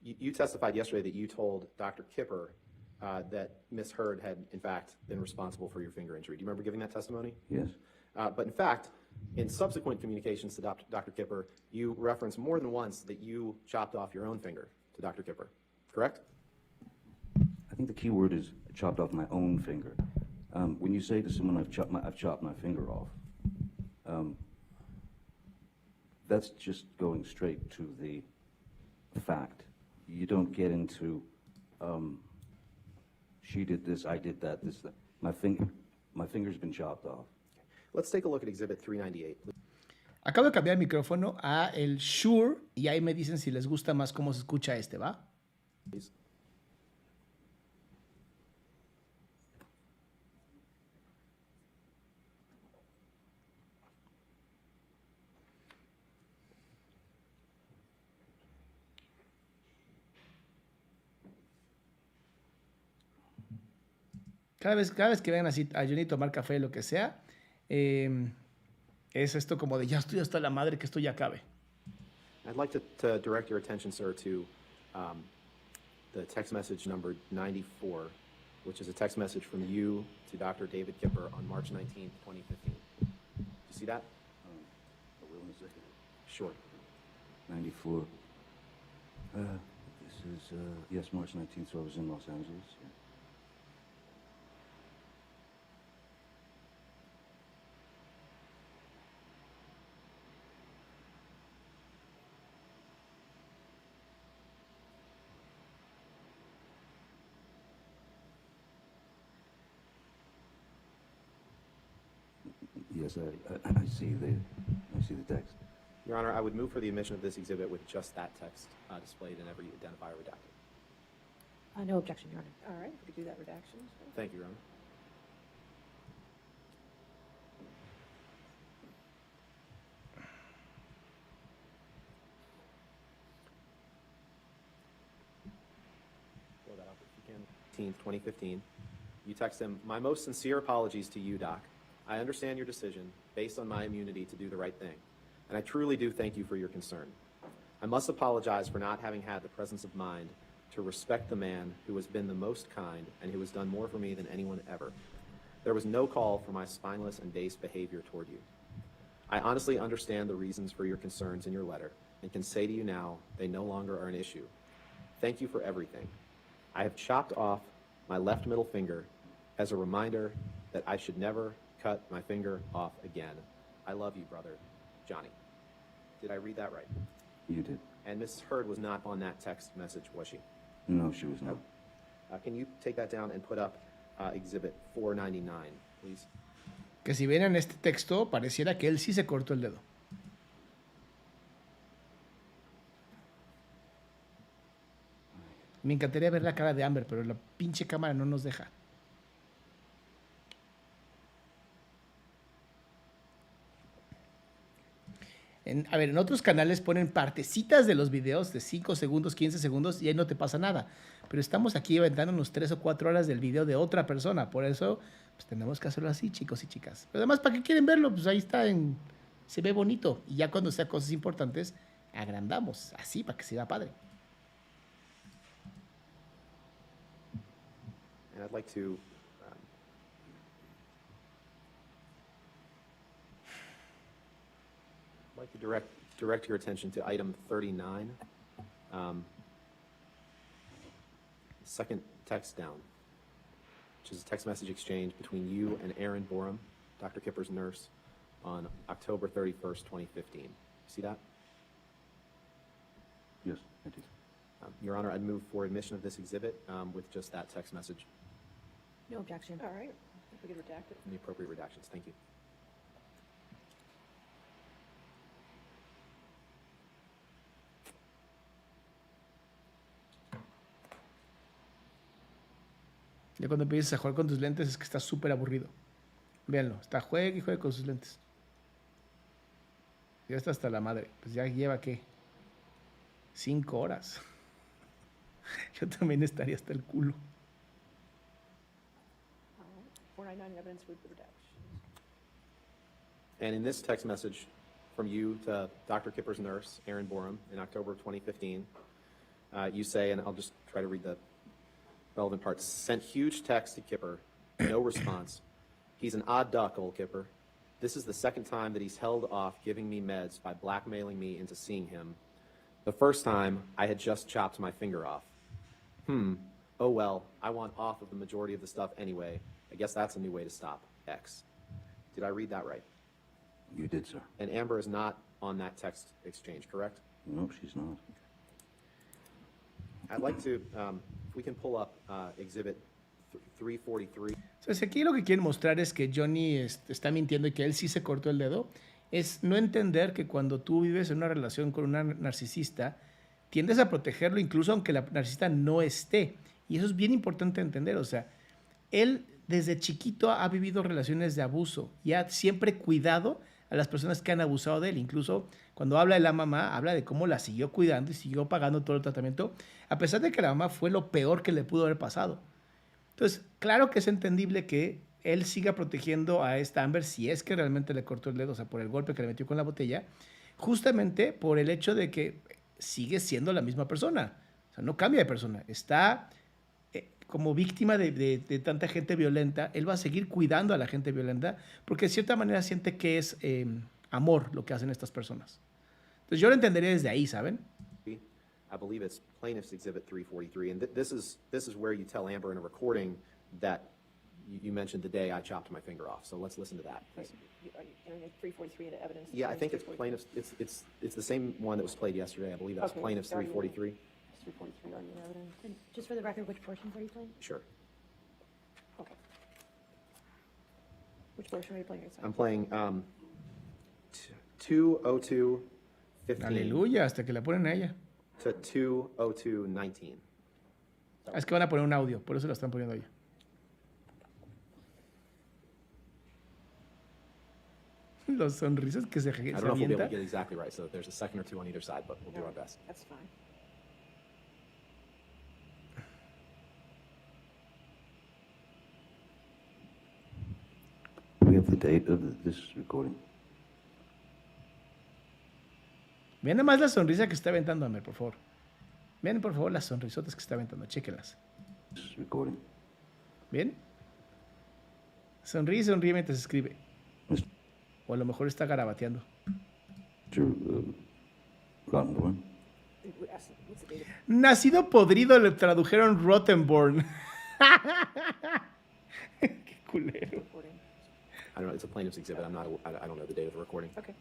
you testified yesterday that you told Dr. Kipper that Ms. Hurd had in fact been responsible for your finger injury. Do you remember giving that testimony? Yes. But in fact, in subsequent communications to Dr. Kipper, you referenced more than once that you chopped off your own finger to Dr. Kipper, correct? I think the key word is chopped off my own finger. When you say to someone, I've chopped my finger off, that's just going straight to the fact. You don't get into, she did this, I did that, this, that. My finger's been chopped off. Let's take a look at Exhibit 398. Acabo de cambiar el micrófono a el Shure y ahí me dicen si les gusta más cómo se escucha este, ¿va? Please. Cada vez que vean así a Johnny tomar café, lo que sea, es esto como de ya estoy hasta la madre que esto ya acabe. I'd like to direct your attention, sir, to the text message number 94, which is a text message from you to Dr. David Kipper on March 19th, 2015. Do you see that? I will in a second. Sure. 94. This is, yes, March 19th, so I was in Los Angeles. Yeah. Yes, I see the text. Your Honor, I would move for the admission of this exhibit with just that text displayed and every identifier redacted. No objection, Your Honor. All right, we could do that redaction. Thank you, Your Honor. Pull that up if you can. 2015. You text him, my most sincere apologies to you, Doc. I understand your decision based on my immunity to do the right thing, and I truly do thank you for your concern. I must apologize for not having had the presence of mind to respect the man who has been the most kind and who has done more for me than anyone ever. There was no call for my spineless and base behavior toward you. I honestly understand the reasons for your concerns in your letter and can say to you now they no longer are an issue. Thank you for everything. I have chopped off my left middle finger as a reminder that I should never cut my finger off again. I love you, brother. Johnny. Did I read that right? You did. And Mrs. Hurd was not on that text message, was she? No, she was not. Can you take that down and put up Exhibit 499, please? Que si ven en este texto, pareciera que él sí se cortó el dedo. Me encantaría ver la cara de Amber, pero la pinche cámara no nos deja. A ver, en otros canales ponen partecitas de los videos de 5 segundos, 15 segundos y ahí no te pasa nada. Pero estamos aquí aventándonos 3 o 4 horas del video de otra persona. Por eso, pues tenemos que hacerlo así, chicos y chicas. Pero además, ¿para qué quieren verlo? Pues ahí está, se ve bonito. Y ya cuando sea cosas importantes, agrandamos. Así, para que se vea padre. And I'd like to direct your attention to item 39, second text down, which is a text message exchange between you and Aaron Borum, Dr. Kipper's nurse, on October 31st, 2015. See that? Yes, I do. Your Honor, I'd move for admission of this exhibit with just that text message No objection. All right, if we could redact it. and the appropriate redactions. Thank you. Ya cuando empiezas a jugar con tus lentes es que está súper aburrido. Véanlo, está juegue y juegue con sus lentes. Ya está hasta la madre. Pues ya lleva, ¿qué? 5 horas. Yo también estaría hasta el culo. All right, 499 evidence with the redactions. And in this text message from you to Dr. Kipper's nurse, Aaron Borum, in October of 2015, you say, and I'll just try to read the relevant parts, sent huge text to Kipper, no response. He's an odd duck, old Kipper. This is the second time that he's held off giving me meds by blackmailing me into seeing him. The first time, I had just chopped my finger off. Oh well, I want off of the majority of the stuff anyway. I guess that's a new way to stop. X. Did I read that right? You did, sir. And Amber is not on that text exchange, correct? No, she's not. I'd like to, if we can pull up Exhibit 343. Entonces aquí lo que quieren mostrar es que Johnny está mintiendo y que él sí se cortó el dedo. Es no entender que cuando tú vives en una relación con una narcisista, tiendes a protegerlo incluso aunque la narcisista no esté. Y eso es bien importante entender. O sea, él desde chiquito ha vivido relaciones de abuso y ha siempre cuidado a las personas que han abusado de él. Incluso cuando habla de la mamá, habla de cómo la siguió cuidando y siguió pagando todo el tratamiento, a pesar de que la mamá fue lo peor que le pudo haber pasado. Entonces, claro que es entendible que él siga protegiendo a esta Amber si es que realmente le cortó el dedo, o sea, por el golpe que le metió con la botella, justamente por el hecho de que sigue siendo la misma persona. O sea, no cambia de persona. Está como víctima de tanta gente violenta. Él va a seguir cuidando a la gente violenta porque de cierta manera siente que es amor lo que hacen estas personas. Entonces, yo lo entendería desde ahí, ¿saben? I believe it's Plaintiff's Exhibit 343, and this is where you tell Amber in a recording that you mentioned the day I chopped my finger off. So let's listen to that. Are you entering a 343 into evidence? Yeah, I think it's Plaintiff's. It's the same one that was played yesterday. I believe that's Okay, Plaintiff's starting with- 343. 343 argument evidence. And just for the record, which portions are you playing? Sure. Okay. Which version are you playing? I'm playing 202:15 Aleluya, hasta que la ponen a ella. to 202:19. Es que van a poner un audio, por eso la están poniendo a ella. Los sonrisas que se I don't know if we'll be able avienta. to get exactly right, so there's a second or two on either side, but we'll do our best. That's fine. We have the date of this recording. Vean nada más la sonrisa que está aventando Amber, por favor. Vean, por favor, las sonrisotas que está aventando. Chéquenlas. This recording. ¿Bien? Sonríe, sonríe mientras escribe. Mr. O a lo mejor está garabateando. Rottenborn. What's the date of Nacido podrido le tradujeron Rottenborn. Qué culero. recording? I don't know. It's a plaintiff's exhibit. I don't know the date of the recording. Okay.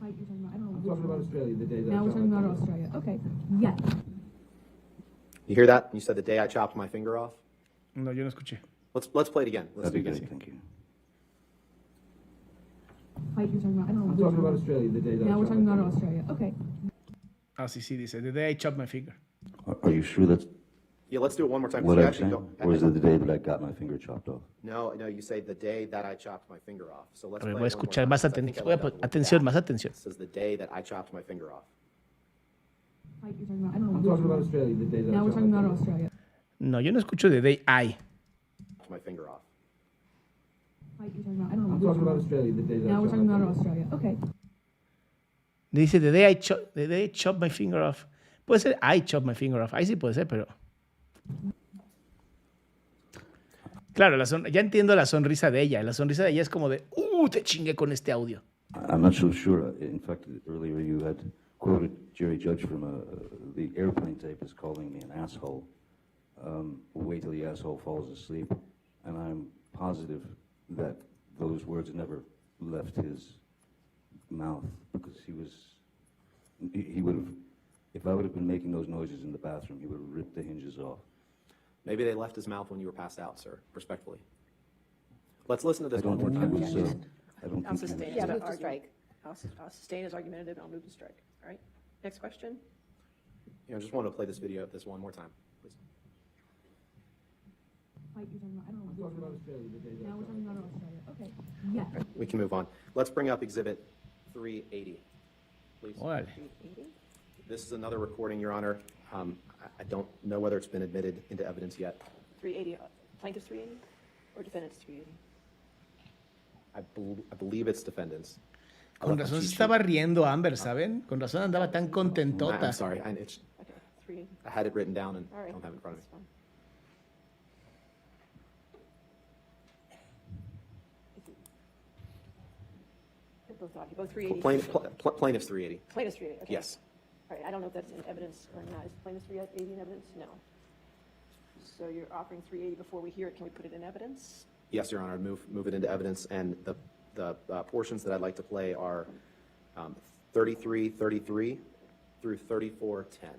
Right, you're talking about, I don't know. I'm talking about Australia, the day that I Now we're shot talking my about finger. Australia. Okay. Yes. You hear that? You said the day I chopped my finger off. No, yo no escuché. Let's play it again. Let's That'd do be it great, again. thank you. Right, you're talking about, I don't know. I'm talking about Australia, the day that I Now we're shot talking my about finger. Australia. Okay. Ah, sí, sí, dice. The day I chopped my finger. Are you sure that's Yeah, let's do it one more time. 'cause What you I'm actually saying? don't- Or is it the day that I got my finger chopped off? No, you say the day that I chopped my finger off. So let's A ver, play voy a it one more escuchar time, más 'cause I think I atención. left out the word Atención, that. más atención. It says the day that I chopped my finger off. Fight you're talking about, I don't know. I'm talking about Australia, the day that Now I we're shot talking my about finger. Australia. No, yo no escucho de day I. My finger off. Fight you're talking about, I don't know. I'm talking about Australia, the day that I Now we're shot talking my about finger. Australia. Okay. Dice the day I chop my finger off. Puede ser I chop my finger off. Ahí sí puede ser, pero... Claro, ya entiendo la sonrisa de ella. La sonrisa de ella es como de, te chingué con este audio. I'm not so sure. In fact, earlier you had quoted Jerry Judge from the airplane tape as calling me an asshole. Wait till the asshole falls asleep. And I'm positive that those words never left his mouth because he would have, if I would have been making those noises in the bathroom, he would have ripped the hinges off. Maybe they left his mouth when you were passed out, sir, respectfully. Let's listen to this I one don't more think time. he was. I don't I'll think he sustain was. his move to argument. strike. I'll sustain his argumentative, and I'll move to strike. All right? Next question? I just want to play this video, this one more time, please. Fight you're talking about, I don't know. I'm talking about Australia, the day that I Now we're shot talking my about finger. Australia. Okay. Yes. We can move on. Let's bring up Exhibit 380, please. Órale. 380? This is another recording, Your Honor. I don't know whether it's been admitted into evidence yet. 380, plaintiff's 380 or defendant's 380? I believe it's defendants. Con razón se estaba riendo Amber, ¿saben? Con razón andaba tan I'm contentota. sorry, Okay, 380. I had it written down and All right. don't have it in front of me. That's fine. Both 380. Plaintiff's 380. Plaintiff's 380, okay. Yes. All right, I don't know if that's in evidence or not. Is plaintiff's 380 in evidence? No. So you're offering 380 before we hear it. Can we put it in evidence? Yes, Your Honor. I'd move it into evidence, and the portions that I'd like to play are 3333 through 3410.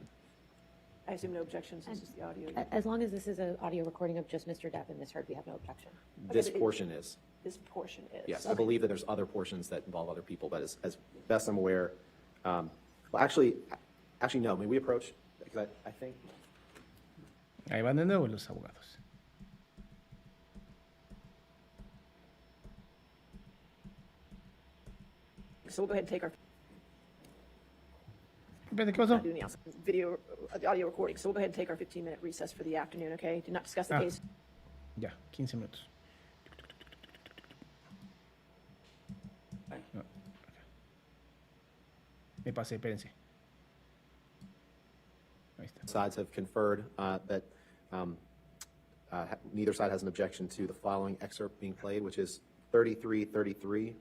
I assume no objections. This is the audio. As long as this is an audio recording of just Mr. Depp and Ms. Heard, we have no objection. This but it- portion is. This portion is. Yes, I believe that there's other portions that involve other people, but as best I'm aware, well, actually, no. May we approach? Because I think. Ahí van de nuevo los abogados. So we'll go ahead and take our Espérate, ¿qué pasó? doing the video, the audio recording. So we'll go ahead and take our 15-minute recess for the afternoon, okay? Do not discuss the Ah. case. Ya, 15 minutos. No. Me pasé, espérense. Ahí está. Sides have conferred that neither side has an objection to the following excerpt being played, which is 3333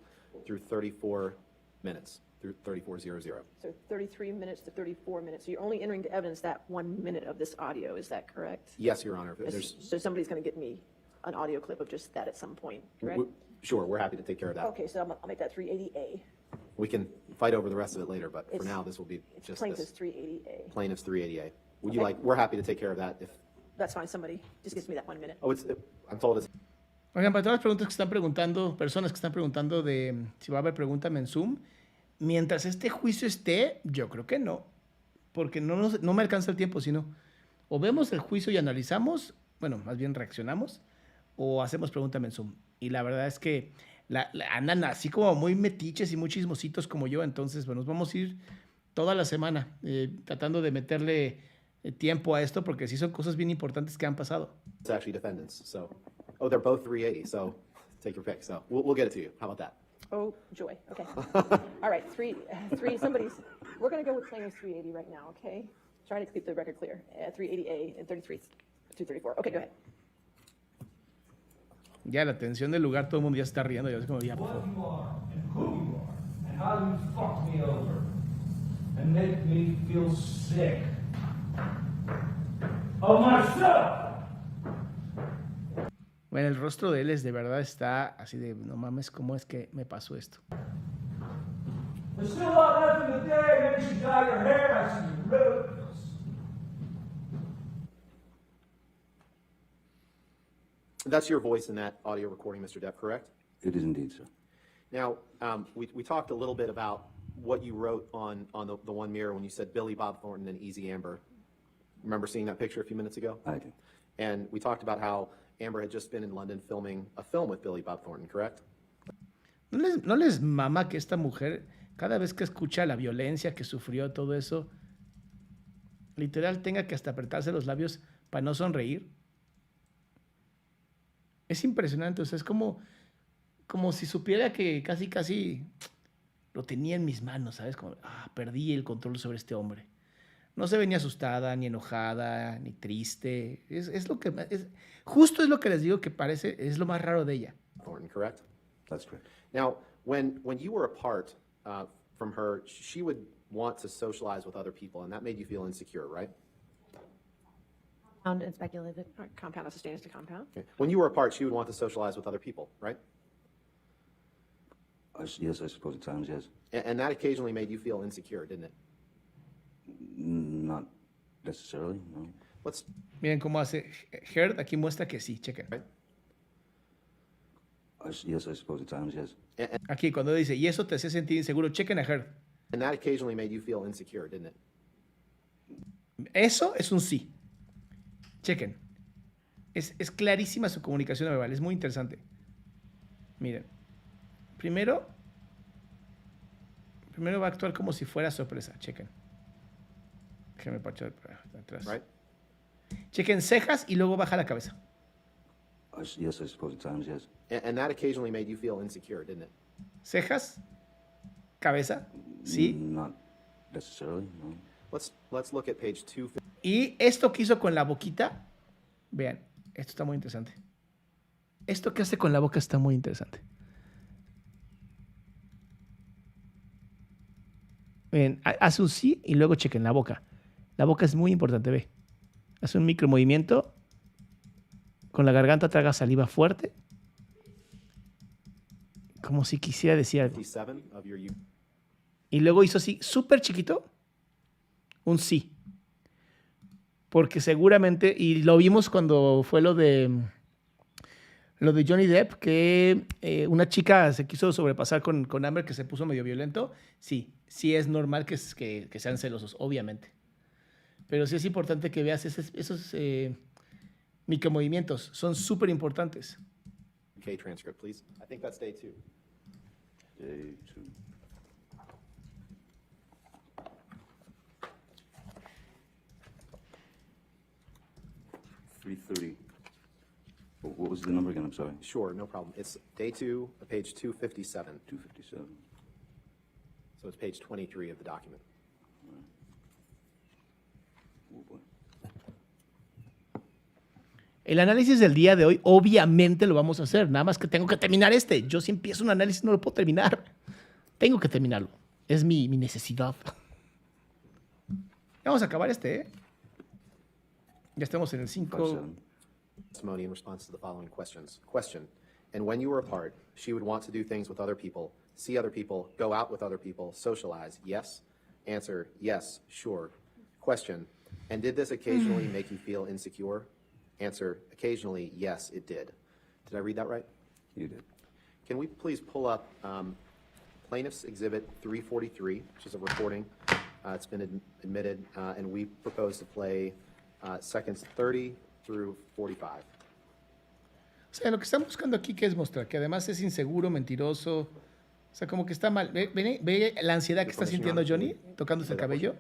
through 34 minutes, through 3400. So 33 minutes to 34 minutes. So you're only entering to evidence that 1 minute of this audio. Is that correct? Yes, Your Honor. There's, So somebody's going to get me an audio clip of just that at some point, correct? sure, we're happy to take care of that. Okay, so I'll make that 380A. We can fight over the rest of it later, but for It's- now, this will be It's just plaintiff's this. 380A. Plaintiff's 380A. Would you Okay. like, we're happy to take care of that if, That's fine, somebody just gives me that 1 minute. oh, I'm told it's, Oigan, para todas las preguntas que están preguntando, personas que están preguntando de si va a haber pregúntame en Zoom, mientras este juicio esté, yo creo que no, porque no me alcanza el tiempo, sino o vemos el juicio y analizamos, bueno, más bien reaccionamos, o hacemos pregúntame en Zoom. Y la verdad es que andan así como muy metiches y muy chismositos como yo, entonces, bueno, nos vamos a ir toda la semana tratando de meterle tiempo a esto, porque sí son cosas bien importantes que han pasado. actually defendants, so, oh, they're both 380, so take your pick. So we'll get it to you. How about that? Oh, joy. Okay. All right, we're going to go with plaintiff's 380 right now, okay? Trying to keep the record clear. 380A and 33 to 34. Okay, go ahead. Ya la atención del lugar, todo el mundo ya se está riendo, ya es como, ya, por What favor. you are and who you are and how you fucked me over and make me feel sick of myself. Bueno, el rostro de él es de verdad está así de, no mames, ¿cómo es que me pasó esto? There's still a lot left in the day. Maybe you should dye your hair. I see your roots. That's your voice in that audio recording, Mr. Depp, correct? It is indeed, sir. Now, we talked a little bit about what you wrote on the one mirror when you said Billy Bob Thornton and Easy Amber. Remember seeing that picture a few minutes ago? I do. And we talked about how Amber had just been in London filming a film with Billy Bob Thornton, correct? ¿No les mama que esta mujer, cada vez que escucha la violencia que sufrió, todo eso, literal tenga que hasta apretarse los labios para no sonreír? Es impresionante, o sea, es como si supiera que casi lo tenía en mis manos, ¿sabes? Como, perdí el control sobre este hombre. No se ve ni asustada, ni enojada, ni triste. Justo es lo que les digo que parece, es lo más raro de ella. Thornton, correct? That's correct. Now, when you were apart from her, she would want to socialize with other people, and that made you feel insecure, right? Compound and speculative. All right, compound as sustains to compound. Okay. When you were apart, she would want to socialize with other people, right? Yes, I suppose at times, yes. And that occasionally made you feel insecure, didn't it? Not necessarily, no. Miren cómo hace Heard, aquí muestra que sí, chequen. Right? Yes, I suppose at times, yes. Aquí cuando dice, y eso te hace sentir inseguro, chequen a Heard. And that occasionally made you feel insecure, didn't it? Eso es un sí. Chequen. Es clarísima su comunicación no verbal, es muy interesante. Miren. Primero va a actuar como si fuera sorpresa, chequen. Déjenme parchar para atrás. Right? Chequen cejas y luego baja la cabeza. Yes, I suppose at times, yes. And that occasionally made you feel insecure, didn't it? Cejas, cabeza, sí. Not necessarily, no. Let's look at page 2. Y esto que hizo con la boquita, vean, esto está muy interesante. Esto que hace con la boca está muy interesante. Ven, hace un sí y luego chequen la boca. La boca es muy importante, ve. Hace un micro movimiento. Con la garganta traga saliva fuerte. Como si quisiera decir algo. 57 of your Y luego hizo así, súper chiquito, un sí. Porque seguramente, y lo vimos cuando fue lo de Johnny Depp, que una chica se quiso sobrepasar con Amber, que se puso medio violento. Sí es normal que sean celosos, obviamente. Pero sí es importante que veas esos micromovimientos. Son súper importantes. UK transcript, please. I think that's day 2. Day 2. $330. What was the number again? I'm sorry. Sure, no problem. It's day 2, page 257. 257. So it's page 23 of the document. Oh, boy. El análisis del día de hoy, obviamente lo vamos a hacer. Nada más que tengo que terminar este. Yo si empiezo un análisis no lo puedo terminar. Tengo que terminarlo. Es mi necesidad. Vamos a acabar este, ¿eh? Ya estamos en el 5. 57. Testimony in response to the following questions. Question: and when you were apart, she would want to do things with other people, see other people, go out with other people, socialize. Yes? Answer: yes, sure. Question: and did this occasionally make you feel insecure? Answer: occasionally, yes, it did. Did I read that right? You did. Can we please pull up Plaintiff's Exhibit 343, which is a recording. It's been admitted, and we propose to play seconds 30 through 45. O sea, lo que están buscando aquí, ¿qué es mostrar? Que además es inseguro, mentiroso. O sea, como que está mal. ¿Ve la ansiedad que está sintiendo Johnny tocándose el cabello?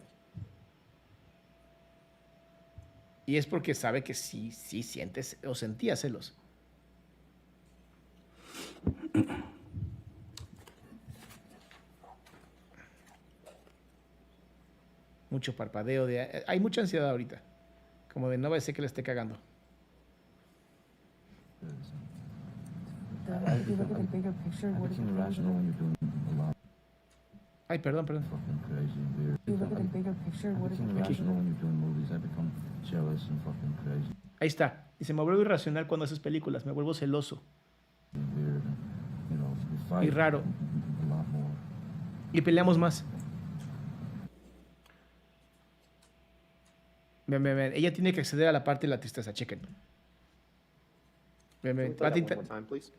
Y es porque sabe que sí sientes o sentía celos. Mucho parpadeo. Hay mucha ansiedad ahorita. Como de no va a ser que le esté cagando. If you look at the bigger picture, what is it? Ay, perdón. If you look at the bigger picture, what is it? Ahí está. Dice, me vuelvo irracional cuando haces películas. Me vuelvo celoso. Y raro. Y peleamos más. Ven. Ella tiene que acceder a la parte de la tristeza. Chequen. Can we Ven. play that one more time, please?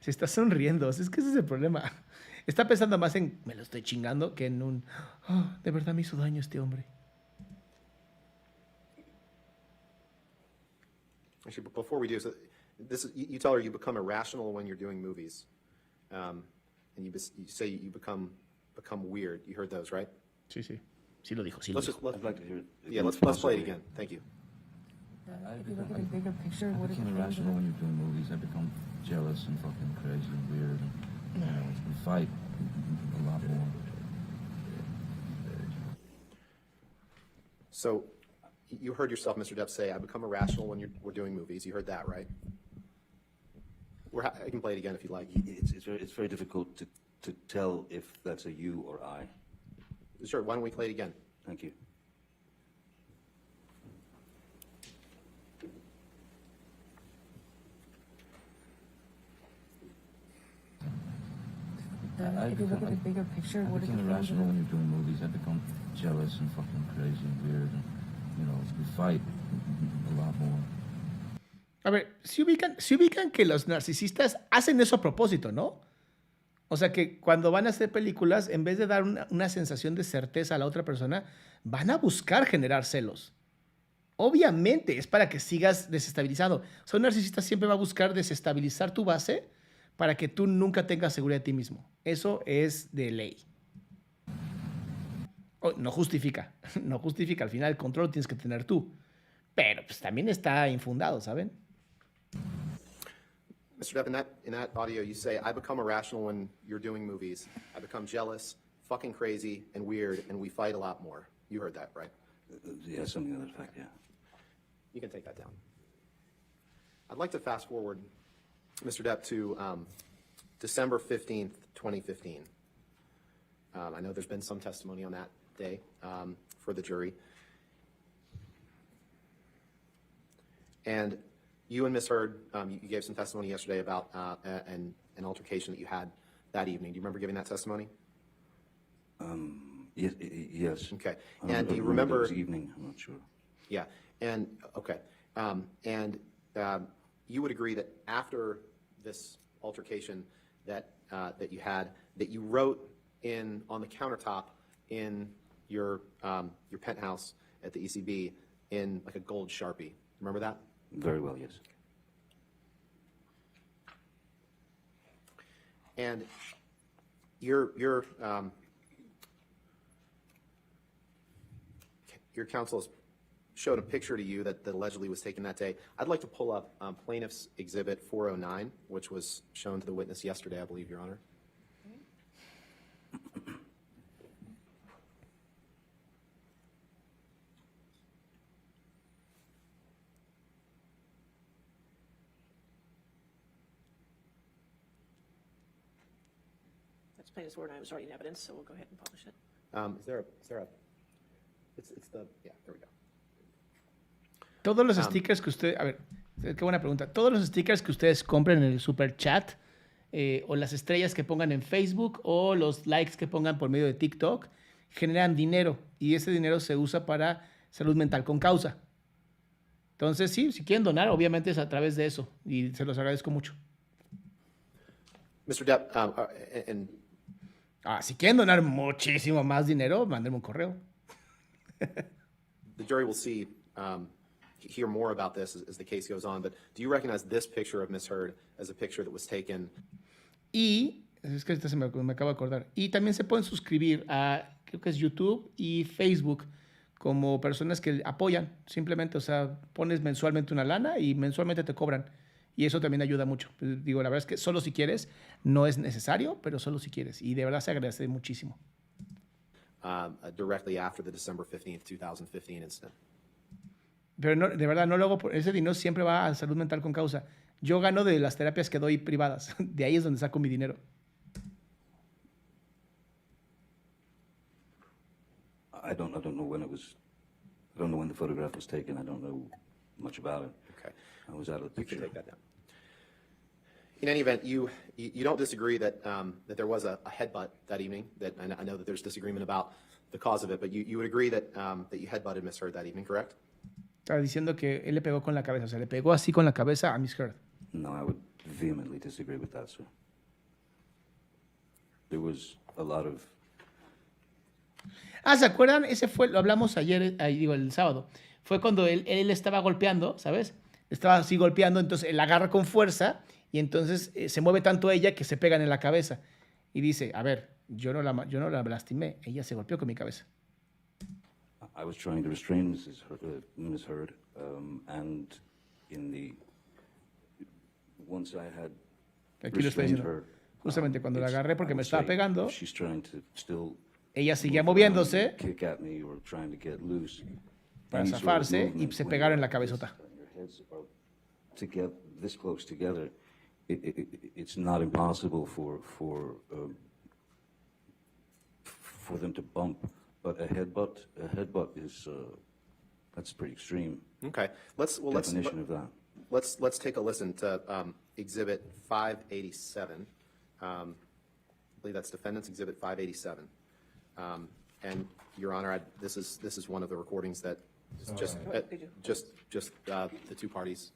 Se está sonriendo. Es que ese es el problema. Está pensando más en, me lo estoy chingando, que en un, de verdad me hizo daño este hombre. Actually, before we do, so this is, you tell her you become irrational when you're doing movies, and you say you become weird. You heard those, right? Sí, sí. Sí lo dijo, sí lo Let's dijo. just, I'd like to hear it. yeah, let's play it again. Thank you. If you look at the bigger picture, I what if become irrational when you're doing movies. I become jealous and fucking crazy and weird. And, you know, we fight a lot more. So, you heard yourself, Mr. Depp, say, "I become irrational when we're doing movies." You heard that, right? I can play it again if you like. It's very difficult to tell if that's a you or I. Sure. Why don't we play it again? Thank you. if you look at the bigger picture, I what if become irrational when you're doing movies. I become jealous and fucking crazy and weird. And, you know, we fight a lot more. A ver, si ubican que los narcisistas hacen eso a propósito, ¿no? O sea que cuando van a hacer películas, en vez de dar una sensación de certeza a la otra persona, van a buscar generar celos. Obviamente es para que sigas desestabilizado. O sea, un narcisista siempre va a buscar desestabilizar tu base para que tú nunca tengas seguridad de ti mismo. Eso es de ley. No justifica, no justifica. Al final el control lo tienes que tener tú. Pero pues también está infundado, ¿saben? Mr. Depp, in that audio, you say, "I become irrational when you're doing movies. I become jealous, fucking crazy, and weird, and we fight a lot more." You heard that, right? Yeah, something to that effect, yeah. You can take that down. I'd like to fast forward, Mr. Depp, to December 15th, 2015. I know there's been some testimony on that day for the jury. And you and Ms. Heard, you gave some testimony yesterday about an altercation that you had that evening. Do you remember giving that testimony? Yes. Okay. I And do you it remember? was evening, I'm not sure. Yeah. And okay. You would agree that after this altercation that you had, that you wrote on the countertop in your penthouse at the ECB in like a gold Sharpie. Remember that? Very well, yes. And your counsel has showed a picture to you that allegedly was taken that day. I'd like to pull up Plaintiff's Exhibit 409, which was shown to the witness yesterday, I believe, Your Honor. That's plaintiff's word, I was already in evidence, so we'll go ahead and publish it. Is there a, it's the, yeah, there we go. Todos los stickers que ustedes... A ver, qué buena pregunta. Todos los stickers que ustedes compren en el super chat o las estrellas que pongan en Facebook o los likes que pongan por medio de TikTok generan dinero y ese dinero se usa para salud mental con causa. Entonces, sí, si quieren donar, obviamente es a través de eso y se los agradezco mucho. Mr. Depp, Si quieren donar muchísimo más dinero, mándenme un correo. the jury will hear more about this as the case goes on, but do you recognize this picture of Ms. Heard as a picture that was taken? Y, es que ahorita me acabo de acordar, y también se pueden suscribir a, creo que es YouTube y Facebook, como personas que apoyan, simplemente, o sea, pones mensualmente una lana y mensualmente te cobran. Y eso también ayuda mucho. Digo, la verdad es que solo si quieres, no es necesario, pero solo si quieres. Y de verdad se agradece muchísimo. Directly after the December 15th, 2015 incident. Pero no, de verdad, no lo hago por ese dinero, siempre va a salud mental con causa. Yo gano de las terapias que doy privadas. De ahí es donde saco mi dinero. I don't know when I don't know when the photograph was taken. I don't know much about it. Okay. I was out of the You can picture. take that down. In any event, you don't disagree that there was a headbutt that evening. That I know that there's disagreement about the cause of it, but you would agree that you headbutted Miss Heard that evening, correct? Estaba diciendo que él le pegó con la cabeza. O sea, le pegó así con la cabeza a Miss Heard. No, I would vehemently disagree with that, sir. There was a lot of... ¿se acuerdan? Ese fue, lo hablamos ayer, el sábado. Fue cuando él estaba golpeando, ¿sabes? estaba así golpeando, entonces él la agarra con fuerza y entonces se mueve tanto ella que se pegan en la cabeza. Y dice, a ver, yo no la lastimé, ella se golpeó con mi cabeza. I was trying to restrain Ms. Heard, and once I had Aquí lo está restrained diciendo. her, Justamente cuando la agarré porque I me would estaba say, pegando, if she's trying to still ella seguía move around, moviéndose kick at me or trying to get loose, para any sort of zafarse y movement se when pegaron en you're la cabezota. your heads are this close together, it's not impossible for them to bump, but a headbutt is that's pretty extreme Okay, definition of that. let's take a listen to Exhibit 587. I believe that's Defendant's Exhibit 587. And Your Honor, this is one of the recordings that is just the two parties,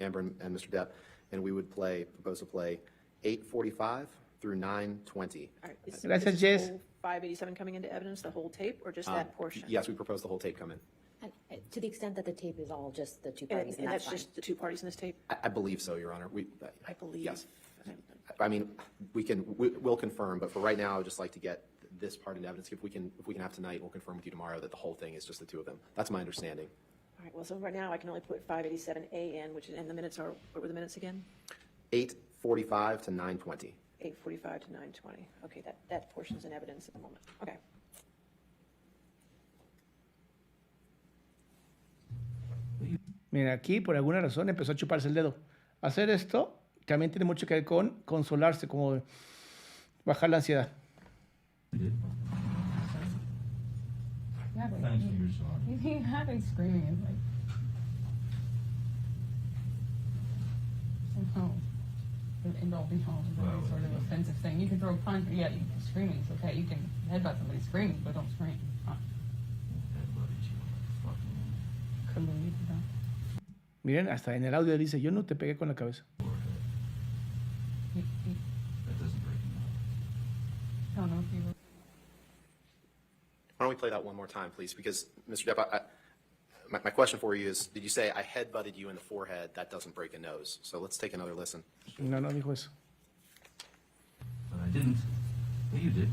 Amber and Mr. Depp, and we would propose to play 8:45 through 9:20. All right, is Gracias, this Jess. whole 587 coming into evidence, the whole tape, or just that portion? Yes, we propose the whole tape come in. And to the extent that the tape is all just the two And parties, and that's that's fine. just the two parties in this tape? I believe so, Your Honor. I believe. Yes. I mean, we'll confirm, but for right now, I would just like to get this part into evidence. If we can have tonight, we'll confirm with you tomorrow that the whole thing is just the two of them. That's my understanding. All right, well, so right now I can only put 587A in, which is, and the minutes are, what were the minutes again? 8:45 to 9:20. 8:45 to 9:20. Okay, that portion's in evidence at the moment. Okay. Mira, aquí por alguna razón empezó a chuparse el dedo. Hacer esto también tiene mucho que ver con consolarse, como bajar la ansiedad. Yeah, but Thanks for your sorry. you have me screaming and like somehow the end all be all is Well, any sort of offensive thing. You can throw a punch, but yeah, screaming is okay. You can headbutt somebody screaming, but don't scream. Fine. Headbutted you. Fucking Couldn't believe that. Miren, hasta en el audio dice, yo no te pegué con la cabeza. forehead. That doesn't break him up. I don't know if you were. Why don't we play that one more time, please? Because, Mr. Depp, my question for you is, did you say I headbutted you in the forehead? That doesn't break a nose. So let's take another listen. No, no dijo eso. But I didn't. Yeah, you did.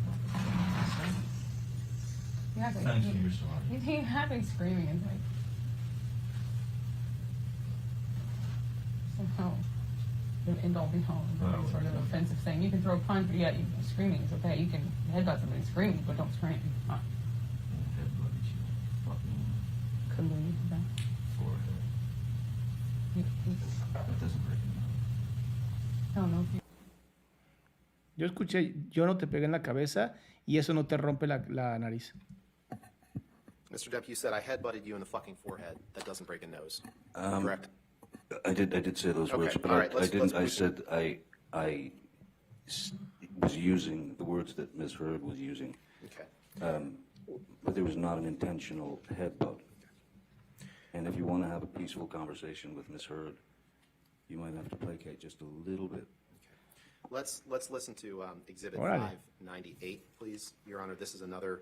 Yeah, but Thanks for your sorry. you have me screaming and like somehow the end all be all is any Well, sort of offensive thing. You can throw a punch, but yeah, screaming is okay. You can headbutt somebody screaming, but don't scream. Fine. Headbutted you. Fucking Couldn't believe that. forehead. That doesn't break him up. I don't know if you. Yo escuché, yo no te pegué en la cabeza y eso no te rompe la nariz. Mr. Depp, you said I headbutted you in the fucking forehead. That doesn't break a nose. Correct? I did say those Okay, words, but all right, I let's- didn't. let's- I said I was using the words that Ms. Heard was using, Okay. but there was not an intentional headbutt. And if you want to have a peaceful conversation with Ms. Heard, you might have to placate just a little bit. Let's listen to Exhibit Órale. 598, please, Your Honor. This is another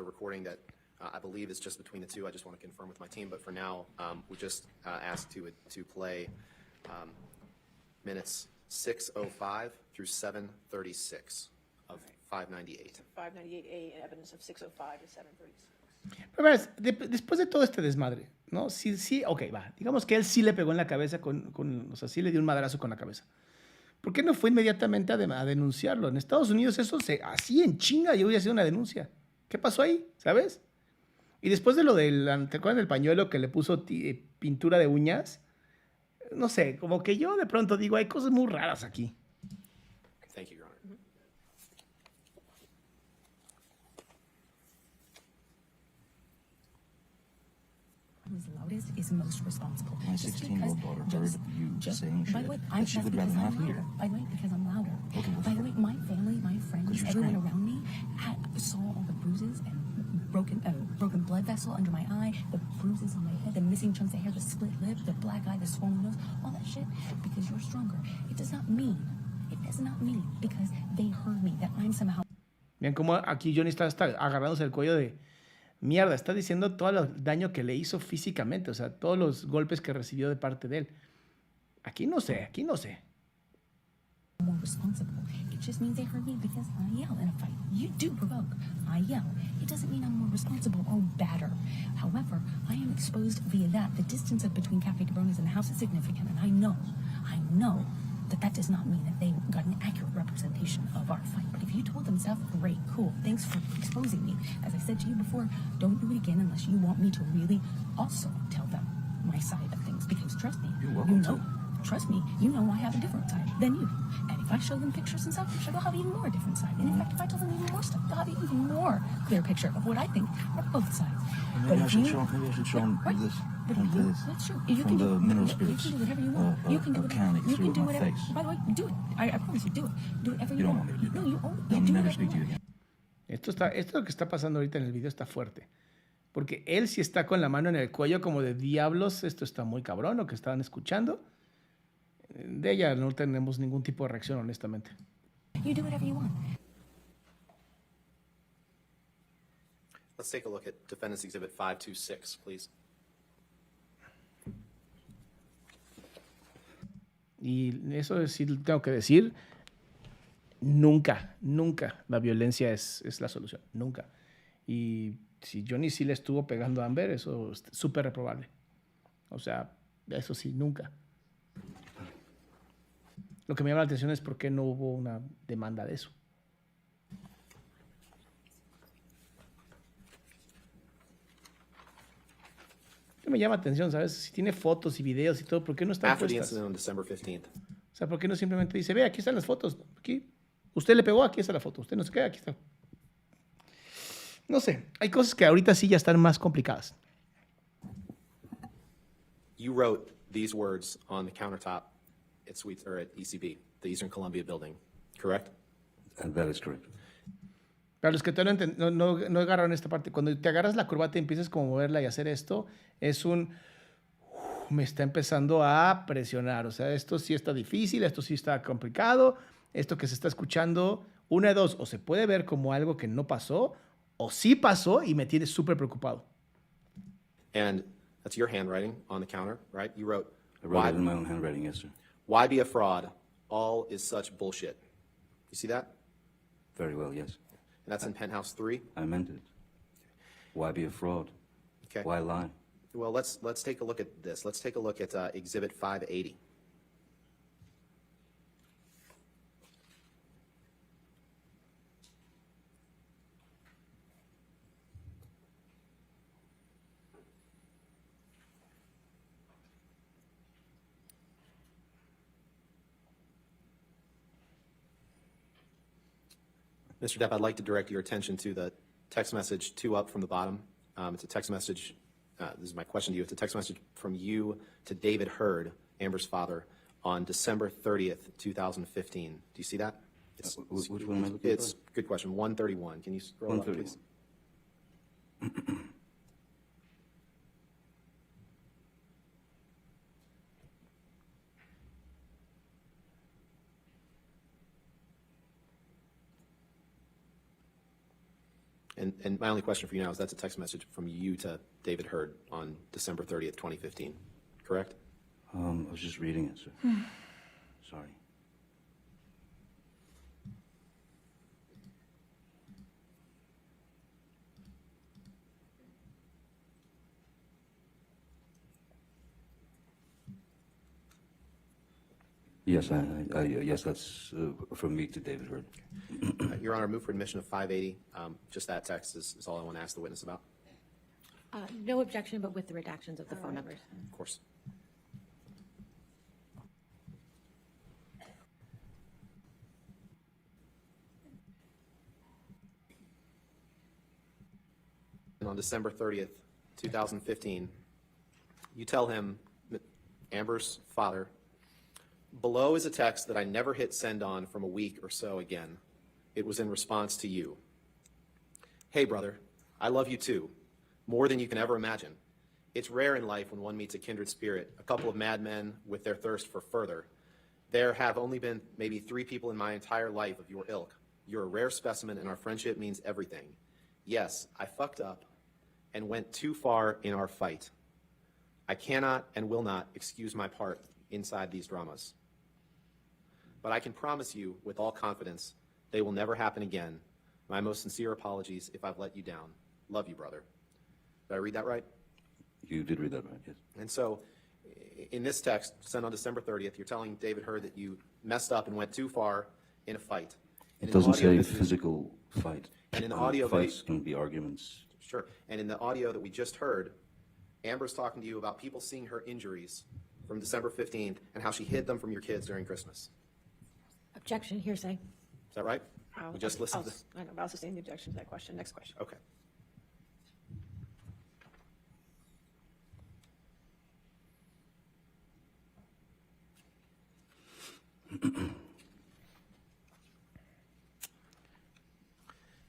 recording that I believe is just between the two. I just want to confirm with my team, but for now, we just asked to play minutes 6:05 through 7:36 of 598. 598A, evidence of 6:05 to 7:36. Pero verás, después de todo este desmadre, ¿no? Sí, ok, va. Digamos que él sí le pegó en la cabeza o sea, sí le dio un madrazo con la cabeza. ¿Por qué no fue inmediatamente a denunciarlo? En Estados Unidos eso así en chinga yo hubiera sido una denuncia. ¿Qué pasó ahí? ¿Sabes? Y después de lo del, ¿te acuerdas del pañuelo que le puso pintura de uñas? No sé, como que yo de pronto digo, hay cosas muy raras aquí. Thank you, Your Honor. Who's loudest is most responsible. My Just 16-year-old because- daughter heard you saying By the way, shit that she would that's rather because not I'm hear. louder. By the way, because I'm louder. Okay, well, By the way, my family, my friends, Because you're everyone screaming. around me saw all the bruises and broken blood vessel under my eye, the bruises on my head, the missing chunks of hair, the split lip, the black eye, the swollen nose, all that shit because you're stronger. It does not mean because they heard me that I'm somehow. Vean cómo aquí Johnny está agarrándose el cuello Mierda, está diciendo todo el daño que le hizo físicamente, o sea, todos los golpes que recibió de parte de él. Aquí no sé. More responsible. It just means they heard me because I yell in a fight. You do provoke. I yell. It doesn't mean I'm more responsible or badder. However, I am exposed via that. The distance between Cafe Cabronis and the house is significant, and I know that does not mean that they got an accurate representation of our fight. But if you told them stuff, great, cool. Thanks for exposing me. As I said to you before, don't do it again unless you want me to really also tell them my side of things. Because trust me, You're welcome to. Trust me, you know I have a different side than you. And if I show them pictures and stuff, I'm sure they'll have even more different side. And in fact, if I tell them even more stuff, they'll have an even more clear picture of what I think are both sides. Maybe I should show them Right. this. But From this. that's true. You From can the do mineral you spirits. can do whatever you want. You can do a can whatever. You through can do my whatever. face. By the way, do it. I promise you, do it. Do whatever You you don't want. want me to do No, that. you own. I'll You do never whatever speak to you you want. again. Esto que está pasando ahorita en el video está fuerte. Porque él sí está con la mano en el cuello como de diablos, esto está muy cabrón, lo que estaban escuchando. De ella no tenemos ningún tipo de reacción, honestamente. You do whatever you want. Let's take a look at Defendant's Exhibit 526, please. Y eso sí tengo que decir, nunca la violencia es la solución, nunca. Y si Johnny sí le estuvo pegando a Amber, eso es súper reprobable. O sea, eso sí, nunca. Lo que me llama la atención es por qué no hubo una demanda de eso. ¿Qué me llama la atención, sabes? Si tiene fotos y videos y todo, ¿por qué no están After the puestas? incident on December 15th, O sea, ¿por qué no simplemente dice, ve, aquí están las fotos, aquí, usted le pegó, aquí está la foto, usted no se queda, aquí está. No sé, hay cosas que ahorita sí ya están más complicadas. you wrote these words on the countertop at ECB, the Eastern Columbia building, correct? And that is correct. Para los que todavía no agarran esta parte, cuando te agarras la corbata y empiezas como a moverla y hacer esto, es un... me está empezando a presionar. O sea, esto sí está difícil, esto sí está complicado, esto que se está escuchando, una de dos, o se puede ver como algo que no pasó, o sí pasó y me tiene súper preocupado. And that's your handwriting on the counter, right? You wrote, I wrote it in my own handwriting, yes, sir. why be a fraud? All is such bullshit. You see that? Very well, yes. And that's in Penthouse 3? I meant it. Why be a fraud? Okay. Why lie? Well, let's take a look at this. Let's take a look at Exhibit 580. Mr. Depp, I'd like to direct your attention to the text message 2 up from the bottom. It's a text message. This is my question to you. It's a text message from you to David Hurd, Amber's father, on December 30th, 2015. Do you see that? Which one am I looking It's a good question. 131. Can you scroll up, 131. please? And my only question for you now is that's a text message from you to David Hurd on December 30th, 2015, correct? I was just reading it, sir. Sorry. Yes, yes, that's from me to David Hurd. Your Honor, move for admission of 580. Just that text is all I want to ask the witness about. No objection, but with the redactions of the phone numbers. Of course. And on December 30th, 2015, you tell him, Amber's father, below is a text that I never hit send on from a week or so again. It was in response to you. Hey, brother, I love you too, more than you can ever imagine. It's rare in life when one meets a kindred spirit, a couple of madmen with their thirst for further. There have only been maybe 3 people in my entire life of your ilk. You're a rare specimen, and our friendship means everything. Yes, I fucked up, and went too far in our fight. I cannot and will not excuse my part inside these dramas. But I can promise you with all confidence they will never happen again. My most sincere apologies if I've let you down. Love you, brother. Did I read that right? You did read that right, yes. And so in this text sent on December 30th, you're telling David Hurd that you messed up and went too far in a fight. And It doesn't in the audio say that you- physical fight. And in the audio that Fights can be arguments. Sure. And in the audio that we just heard, Amber's talking to you about people seeing her injuries from December 15th and how she hid them from your kids during Christmas. Objection, hearsay. Is that right? We just listened to. I know, but I'll sustain the objection to that question. Next question. Okay.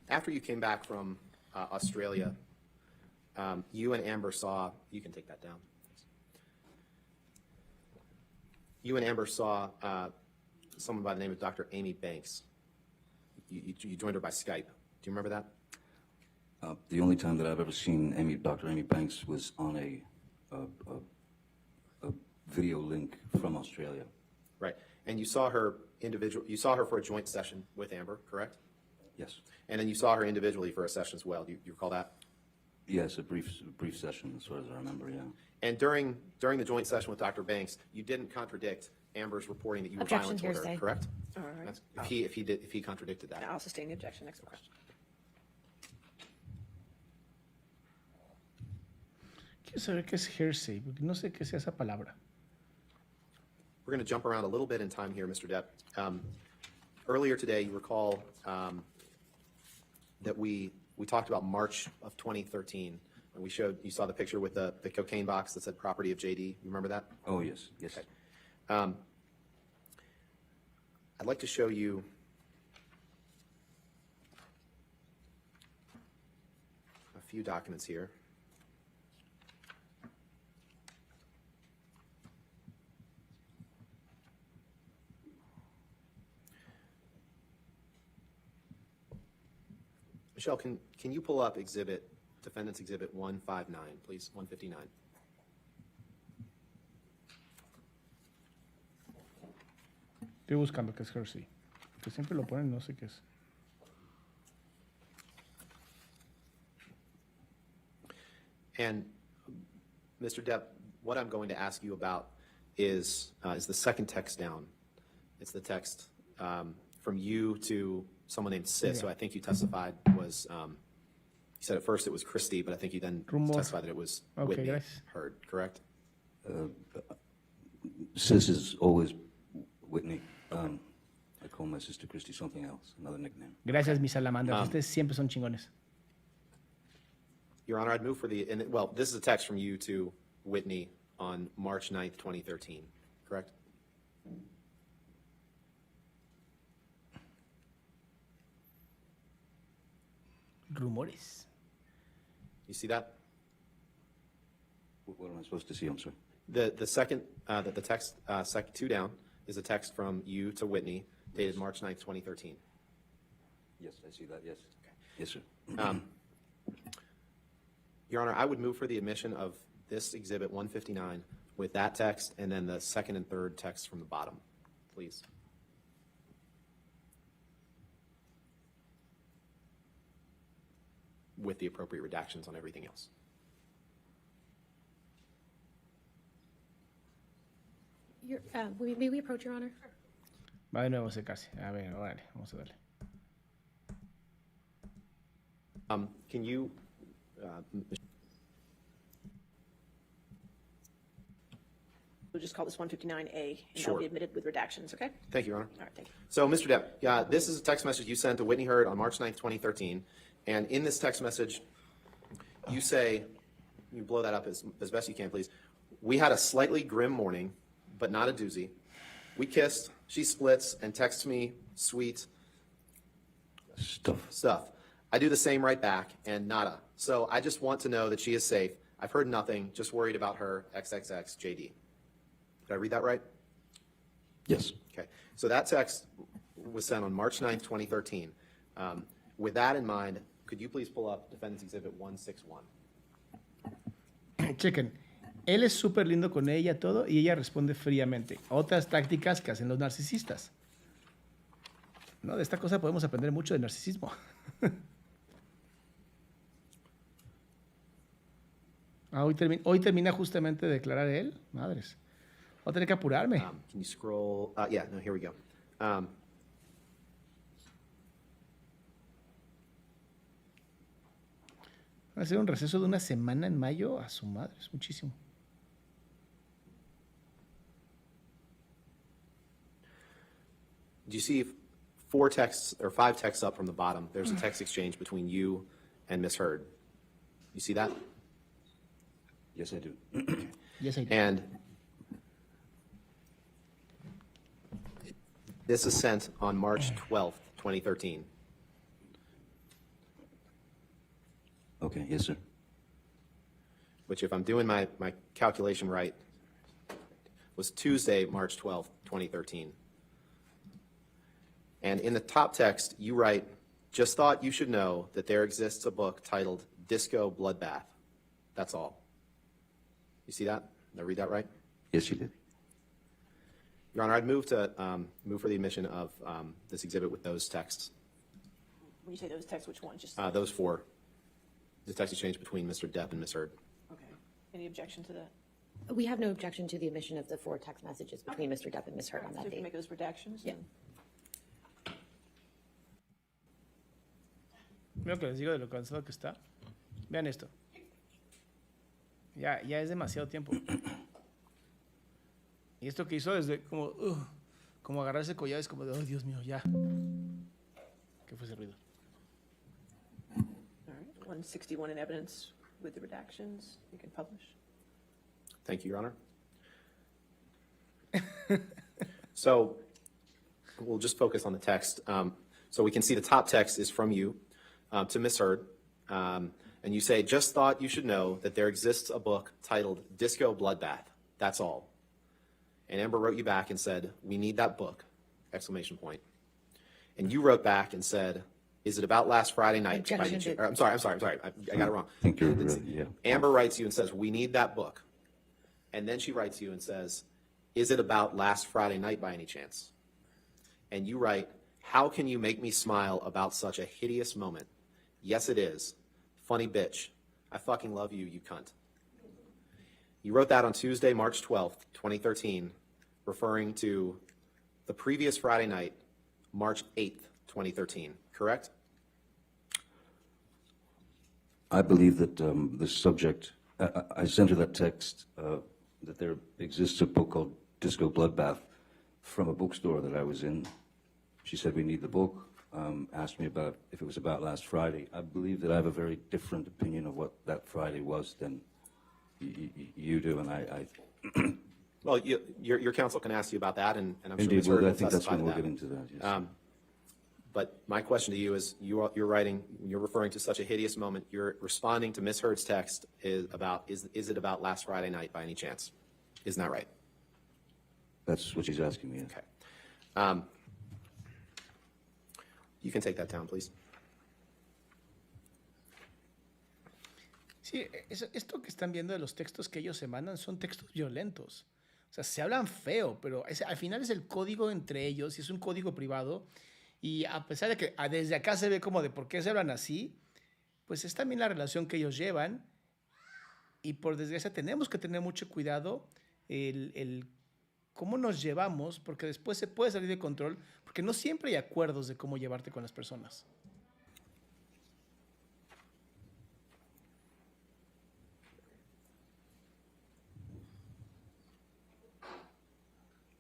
After you came back from Australia, you and Amber saw, you can take that down. You and Amber saw someone by the name of Dr. Amy Banks. You joined her by Skype. Do you remember that? The only time that I've ever seen Dr. Amy Banks was on a video link from Australia. Right. And you saw her for a joint session with Amber, correct? Yes. And then you saw her individually for a session as well. Do you recall that? Yes, a brief session, as far as I remember, yeah. And during the joint session with Dr. Banks, you didn't contradict Amber's reporting that you were Objection, violent toward her, hearsay. correct? All right. That's- If he contradicted that. I'll sustain the objection. Next question. Quiero saber qué es hearsay, porque no sé qué sea esa palabra. We're going to jump around a little bit in time here, Mr. Depp. Earlier today, you recall that we talked about March of 2013, and you saw the picture with the cocaine box that said property of JD. You remember that? Oh, yes, yes. Okay. I'd like to show you a few documents here. Michelle, can you pull up Defendant's Exhibit 159, please, 159? Estoy buscando qué es hearsay. Que siempre lo ponen, no sé qué es. And Mr. Depp, what I'm going to ask you about is the second text down. It's the text from you to someone named Sis, who I think you testified was, you said at first it was Christy, but I think you then testified that it was Whitney gracias. Hurd, correct? Sis is always Whitney. I call my sister Christy something else, another nickname. Gracias, mis salamandras. Ustedes siempre son chingones. Your Honor, I'd move for this is a text from you to Whitney on March 9th, 2013, correct? Rumores. You see that? What am I supposed to see? I'm sorry. The second, the text, two down, is a text from you to Whitney dated March 9th, 2013. Yes, I see that, yes. Okay. Yes, sir. Your Honor, I would move for the admission of this Exhibit 159 with that text and then the second and third text from the bottom, please. With the appropriate redactions on everything else. May we approach, Your Honor? Va de nuevo ese casi. A ver, órale, vamos a darle. Can you, We'll just call this 159A, and Sure. that'll be admitted with redactions, okay? thank you, Your Honor. All right, thank you. So, Mr. Depp, this is a text message you sent to Whitney Hurd on March 9th, 2013. And in this text message, you say, you blow that up as best you can, please. We had a slightly grim morning, but not a doozy. We kissed, she splits, and texts me sweet stuff. I do the same right back, and nada. So I just want to know that she is safe. I've heard nothing, just worried about her, XXX JD. Did I read that right? Yes. Okay, so that text was sent on March 9th, 2013. With that in mind, could you please pull up Defendant's Exhibit 161? Chequen, él es súper lindo con ella, todo, y ella responde fríamente. Otras tácticas que hacen los narcisistas. ¿No? De esta cosa podemos aprender mucho de narcisismo. Hoy termina justamente de declarar él. Madres. Voy a tener que apurarme. Can you scroll? Yeah, no, here we go. Va a ser un receso de una semana en mayo. A su madre, es muchísimo. Do you see 4 texts or 5 texts up from the bottom? There's a text exchange between you and Miss Heard. You see that? Yes, I do. Yes, I do. And this is sent on March 12th, 2013. Okay, yes, sir. Which, if I'm doing my calculation right, was Tuesday, March 12th, 2013. And in the top text, you write, just thought you should know that there exists a book titled Disco Bloodbath. That's all. You see that? Did I read that right? Yes, you did. Your Honor, I'd move for the admission of this exhibit with those texts. When you say those texts, which ones? Just Those 4. The text exchange between Mr. Depp and Ms. Heard. okay. Any objection to that? We have no objection to the omission of the 4 text messages between Mr. Depp and Ms. Heard on So that we can date. make those redactions. Yeah. and- Mira lo que les digo de lo cansado que está. Vean esto. Ya es demasiado tiempo. Y esto que hizo es de como agarrarse collares como de, oh, Dios mío, ya. ¿Qué fue ese ruido? All right. 161 in evidence with the redactions. You can publish. Thank you, Your Honor. So we'll just focus on the text. So we can see the top text is from you to Ms. Heard. And you say, just thought you should know that there exists a book titled Disco Bloodbath. That's all. And Amber wrote you back and said, we need that book, exclamation point. And you wrote back and said, is it about last Friday night? Objection to- I'm sorry. I got it wrong. I think you're right, yeah. Amber writes you and says, we need that book. And then she writes you and says, is it about last Friday night by any chance? And you write, how can you make me smile about such a hideous moment? Yes, it is. Funny bitch. I fucking love you, you cunt. You wrote that on Tuesday, March 12th, 2013, referring to the previous Friday night, March 8th, 2013, correct? I believe that the subject, I sent her that text that there exists a book called Disco Bloodbath from a bookstore that I was in. She said we need the book, asked me about if it was about last Friday. I believe that I have a very different opinion of what that Friday was than you do, and I Well, your counsel can ask you about that, and I'm sure indeed, Ms. Heard well, I will think that's testify when to we'll that. get into that, yes. But my question to you is, you're referring to such a hideous moment. You're responding to Ms. Heard's text is it about last Friday night by any chance? Isn't that right? That's what she's asking me. Okay. You can take that down, please. Sí, esto que están viendo de los textos que ellos se mandan son textos violentos. O sea, se hablan feo, pero al final es el código entre ellos y es un código privado. Y a pesar de que desde acá se ve como de por qué se hablan así, pues es también la relación que ellos llevan. Y por desgracia tenemos que tener mucho cuidado el cómo nos llevamos, porque después se puede salir de control, porque no siempre hay acuerdos de cómo llevarte con las personas.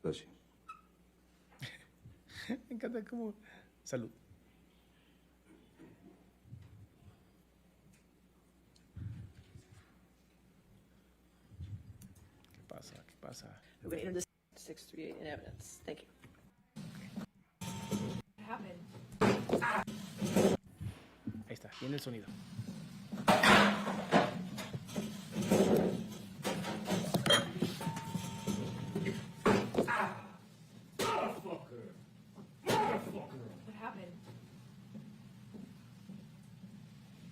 Bless you. Me encanta cómo... Salud. ¿Qué pasa? ¿Qué pasa? We're going to enter this 638 in evidence. Thank you. Ahí está, viene el sonido.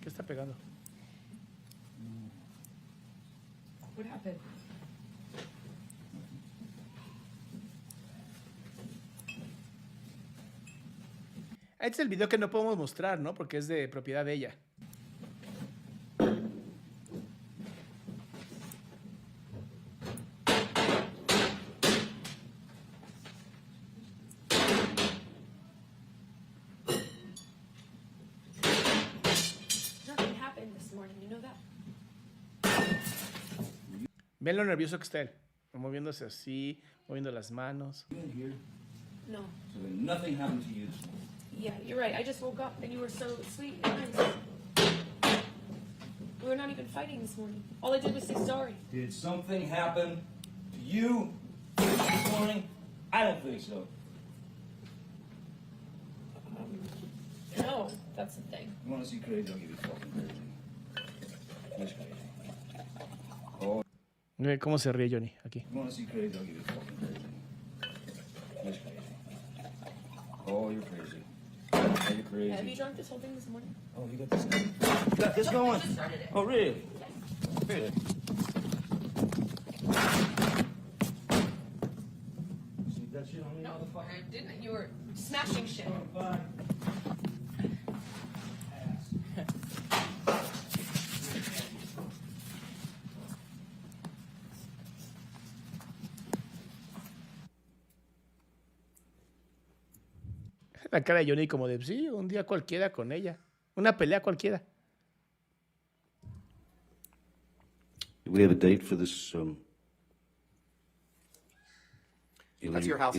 ¿Qué está pegando? Este es el video que no podemos mostrar, ¿no? Porque es de propiedad de ella. Nothing happened this morning, you know that? Ven lo nervioso que está él. Moviéndose así, moviendo las manos. No. So then nothing happened to you this morning. Yeah, you're right. I just woke up and you were so sweet and nice. We were not even fighting this morning. All I did was say sorry. Did something happen to you this morning? I don't think so. No, that's the thing. You want to see crazy? I'll give you fucking crazy. That's crazy. Oh, Ve cómo se ríe Johnny aquí. you want to see crazy? I'll give you fucking crazy. That's crazy. Oh, you're crazy. Oh, you're Have you crazy. drunk this whole thing this morning? Oh, you got this going? You got this going? Just started it. Oh, really? Really? See that shit on me, No, motherfucker? I didn't. You were smashing shit. Bye. La cara de Johnny como de, sí, un día cualquiera con ella. Una pelea cualquiera. Do we have a date for this? That's your house.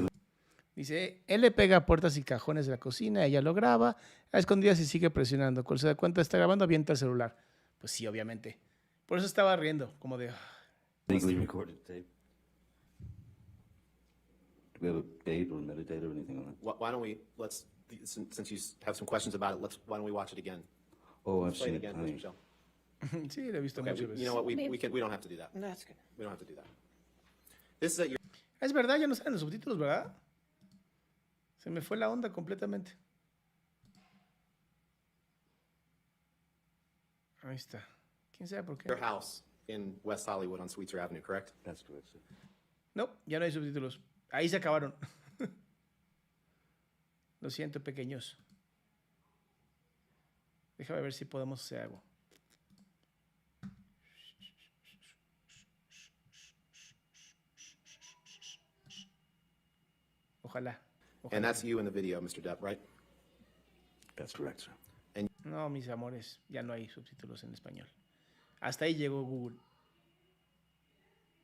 Dice, él le pega a puertas y cajones de la cocina, ella lo graba, a escondidas y sigue presionando. Cuando se da cuenta está grabando, avienta el celular. Pues sí, obviamente. Por eso estaba riendo, como de... Legally recorded tape. Do we have a date or metadata or anything on that? Why don't we, since you have some questions about it, why don't we watch it again? Oh, I've Play it seen it. again, I Mr. mean, Michelle. Sí, lo he visto Okay, muchas veces. you know what, we don't have to do that. That's good. We don't have to do that. This is at your Es verdad, ya no salen los subtítulos, ¿verdad? Se me fue la onda completamente. Ahí está. ¿Quién sabe por qué? house in West Hollywood on Sweetser Avenue, correct? that's correct, sir. No, ya no hay subtítulos. Ahí se acabaron. Lo siento, pequeños. Déjame ver si podemos hacer algo. Ojalá. And that's you in the video, Mr. Depp, right? That's correct, sir. No, mis amores, ya no hay subtítulos en español. Hasta ahí llegó Google.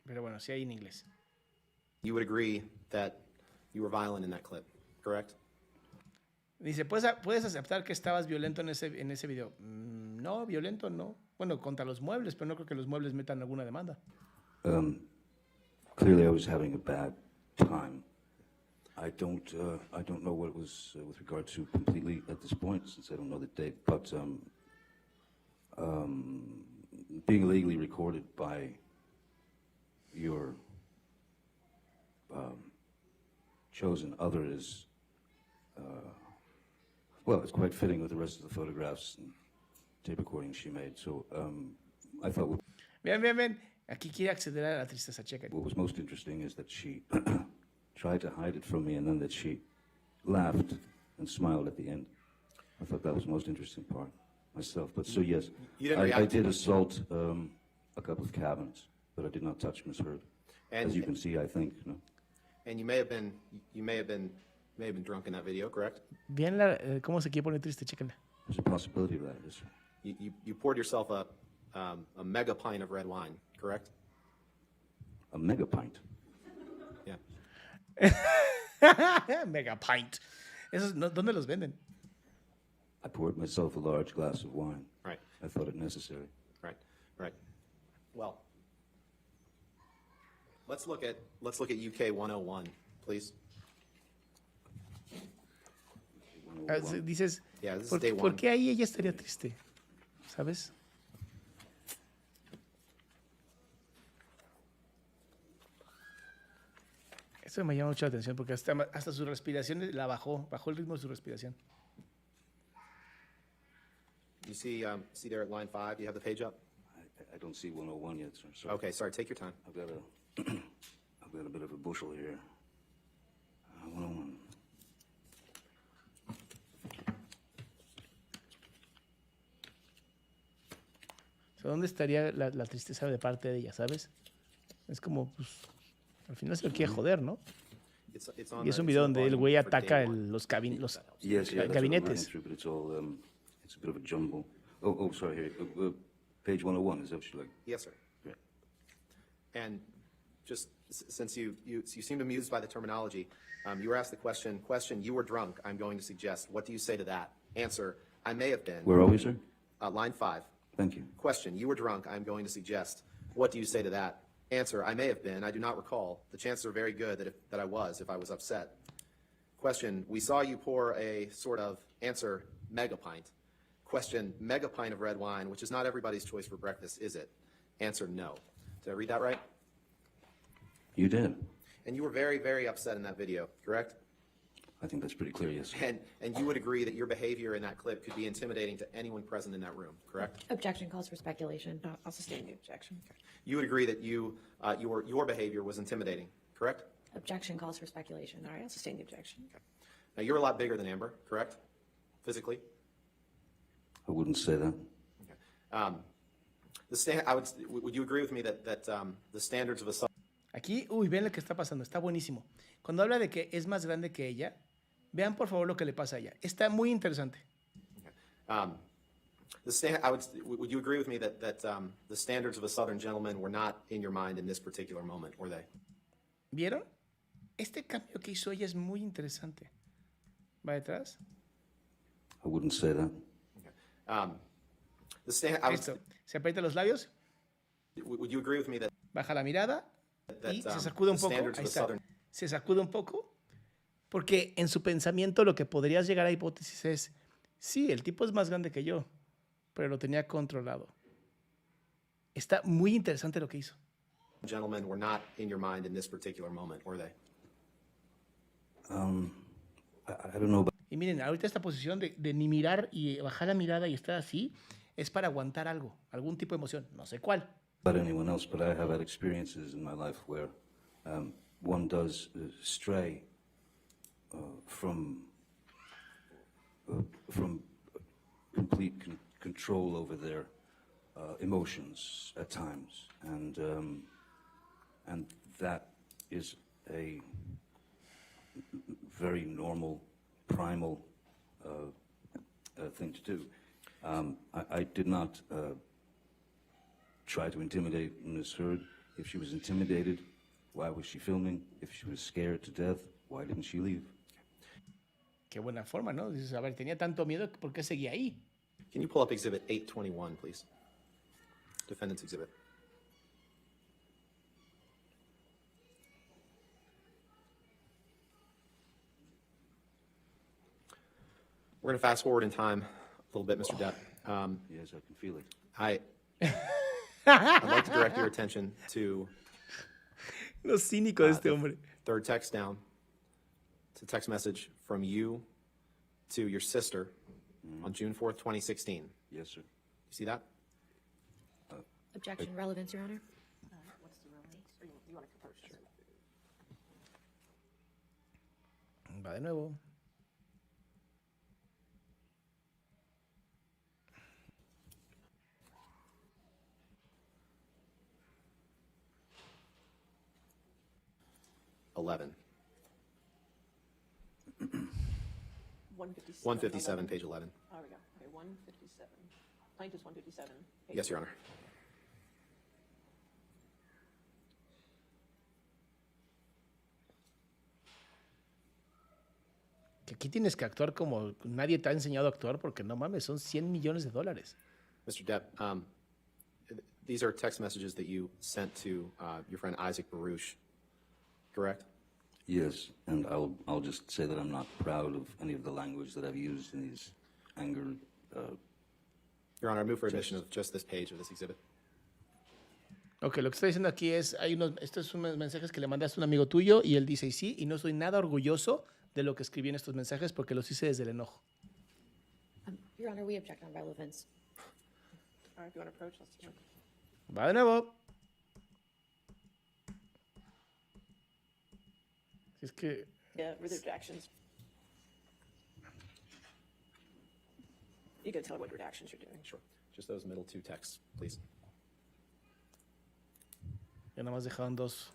Pero bueno, sí hay en inglés. You would agree that you were violent in that clip, correct? Dice, ¿puedes aceptar que estabas violento en ese video? No, violento no. Bueno, contra los muebles, pero no creo que los muebles metan alguna demanda. Clearly, I was having a bad time. I don't know what it was with regard to completely at this point, since I don't know the date. But being illegally recorded by your chosen other is, well, it's quite fitting with the rest of the photographs and tape recordings she made. So I thought Ven. Aquí quiere acceder a la tristeza, checa. what was most interesting is that she tried to hide it from me, and then that she laughed and smiled at the end. I thought that was the most interesting part myself. But so yes, You didn't I react to did it. assault a couple of cabinets, but I did not touch Miss Heard. And- As you can see, I think. No? And you may have been drunk in that video, correct? Bien cómo se quiere poner triste, chéquenla. There's a possibility of that. Yes, sir. You poured yourself a mega pint of red wine, correct? A mega pint. Yeah. Mega pint. Esos, ¿dónde los venden? I poured myself a large glass of wine. Right. I thought it necessary. Right. Well, let's look at UK 101, please. Dices, Yeah, this is ¿por, day por one. qué ahí ella estaría triste? ¿Sabes? Esto me llama mucho la atención porque hasta su respiración la bajó el ritmo de su respiración. You see there at line 5, you have the page up? I don't see 101 yet, sir. Sorry. Okay, sorry, take your time. I've got a bit of a bushel here. 101. ¿dónde estaría la tristeza de parte de ella, sabes? Es como, pues, al final se lo quiere joder, ¿no? Y es un video donde el güey ataca los Yes, yeah, that's what I'm gabinetes. reading through, but it's all, it's a bit of a jumble. Oh, sorry, here, page 101, is that what you like? Yes, sir. Great. And just since you seemed amused by the terminology, you were asked the question, you were drunk, I'm going to suggest, what do you say to that? Answer, I may have been. Where are we, sir? Line 5. Thank you. Question, you were drunk, I'm going to suggest, what do you say to that? Answer, I may have been, I do not recall. The chances are very good that I was, if I was upset. Question, we saw you pour a sort of, answer, mega pint. Question, mega pint of red wine, which is not everybody's choice for breakfast, is it? Answer, no. Did I read that right? You did. And you were very, very upset in that video, correct? I think that's pretty clear, yes, sir. And you would agree that your behavior in that clip could be intimidating to anyone present in that room, correct? Objection calls for speculation. I'll sustain the objection. You would agree that your behavior was intimidating, correct? Objection calls for speculation. All right, I'll sustain the objection. Now, you're a lot bigger than Amber, correct? Physically? I wouldn't say that. Would you agree with me that the standards of a Aquí, ven lo que está pasando, está buenísimo. Cuando habla de que es más grande que ella, vean por favor lo que le pasa a ella. Está muy interesante. would you agree with me that the standards of a Southern gentleman were not in your mind in this particular moment, were they? ¿Vieron? Este cambio que hizo ella es muy interesante. ¿Va detrás? I wouldn't say that. Esto, se aprieta los labios, Would you agree with me that baja la mirada y se sacude un the poco. standards Ahí of a está. Southern Se sacude un poco porque en su pensamiento lo que podrías llegar a hipótesis es, sí, el tipo es más grande que yo, pero lo tenía controlado. Está muy interesante lo que hizo. gentlemen were not in your mind in this particular moment, were they? I don't know about Y miren, ahorita esta posición de ni mirar y bajar la mirada y estar así es para aguantar algo, algún tipo de emoción, no sé cuál. anyone else, but I have had experiences in my life where one does stray from complete control over their emotions at times, and that is a very normal, primal thing to do. I did not try to intimidate Ms. Heard. If she was intimidated, why was she filming? If she was scared to death, why didn't she leave? Qué buena forma, ¿no? Dices, a ver, tenía tanto miedo, ¿por qué seguía ahí? Can you pull up Exhibit 821, please? Defendant's Exhibit. We're going to fast forward in time a little bit, Mr. Depp. Yes, I can feel it. I'd like to direct your attention to Lo cínico de este hombre. third text down. It's a text message from you to your sister on June 4th, 2016. You Yes, sir. see that? Objection, relevance, Your Honor. What's the relevance? Or you want to propose? Sure. Va de nuevo. Eleven. 157. 157, page 11. There we go. Okay, 157. Plaintiff's 157. Page Yes, Your Honor. Que aquí tienes que actuar como nadie te ha enseñado a actuar porque no mames, son $100 millones. Mr. Depp, these are text messages that you sent to your friend Isaac Baruch, correct? Yes, and I'll just say that I'm not proud of any of the language that I've used in these anger. Your Honor, I move for admission of just this page of this exhibit. Ok, lo que está diciendo aquí es, estos son unos mensajes que le mandaste a un amigo tuyo y él dice, y sí, y no estoy nada orgulloso de lo que escribí en estos mensajes porque los hice desde el enojo. Your Honor, we object on relevance. All right, if you want to approach, let's do it. Va de nuevo. Si es que Yeah, with redactions. You can tell what redactions you're doing. Sure. Just those middle two texts, please. Ya nada más dejaron dos.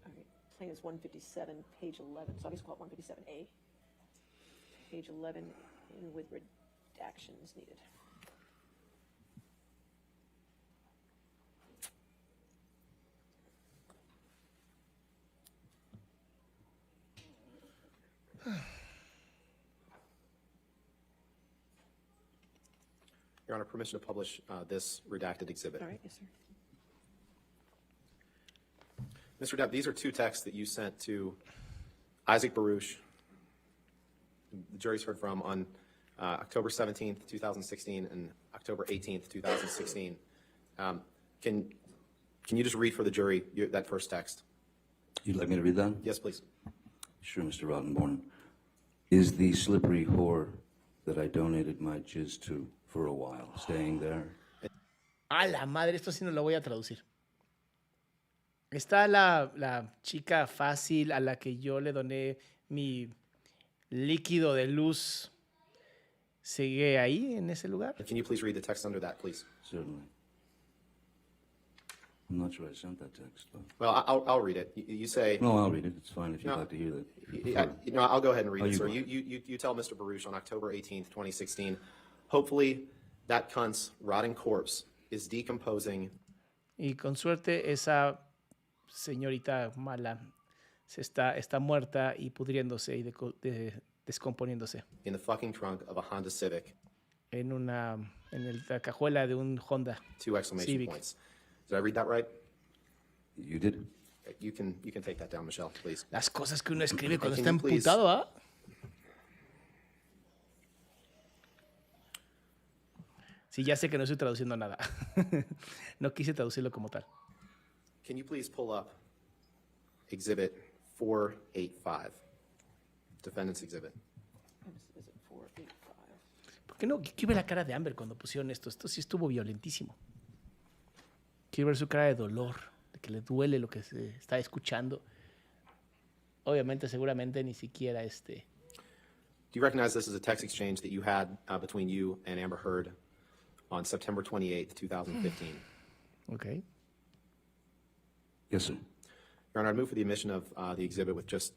All right, plaintiff's 157, page 11, so I guess we'll call it 157A. Page 11, and with redactions needed. Your Honor, permission to publish this redacted exhibit. All right, yes, sir. Mr. Depp, these are two texts that you sent to Isaac Baruch, the jury's heard from, on October 17th, 2016 and October 18th, 2016. Can you just read for the jury that first text? You'd like me to read that? Yes, please. Sure, Mr. Rottenborn. Is the slippery whore that I donated my jizz to for a while staying there? A la madre, esto sí no lo voy a traducir. Está la chica fácil a la que yo le doné mi líquido de luz. ¿Sigue ahí, en ese lugar? Can you please read the text under that, please? Certainly. I'm not sure I sent that text, but... Well, I'll read it. You say... No, I'll read it. It's fine if you'd No. like to hear that. I'll go ahead and read Oh, it, you sir. go ahead. You tell Mr. Baruch on October 18th, 2016, hopefully that cunt's rotting corpse is decomposing. Y con suerte esa señorita mala está muerta y pudriéndose y descomponiéndose In the fucking trunk of a Honda Civic. en la cajuela de un Honda 2 exclamation Civic. points. Did I read that right? You did? You can take that down, Michelle, please. Las cosas que uno escribe cuando Can está you please- emputado, ¿ah? Sí, ya sé que no estoy traduciendo nada. No quise traducirlo como tal. Can you please pull up Exhibit 485, Defendant's Exhibit? Is it 485? ¿Por qué no? Quiero ver la cara de Amber cuando pusieron esto. Esto sí estuvo violentísimo. Quiero ver su cara de dolor, de que le duele lo que se está escuchando. Obviamente, seguramente ni siquiera Do you recognize this as a text exchange that you had between you and Amber Heard on September 28th, 2015? Ok. Yes, sir. Your Honor, I'd move for the admission of the exhibit with just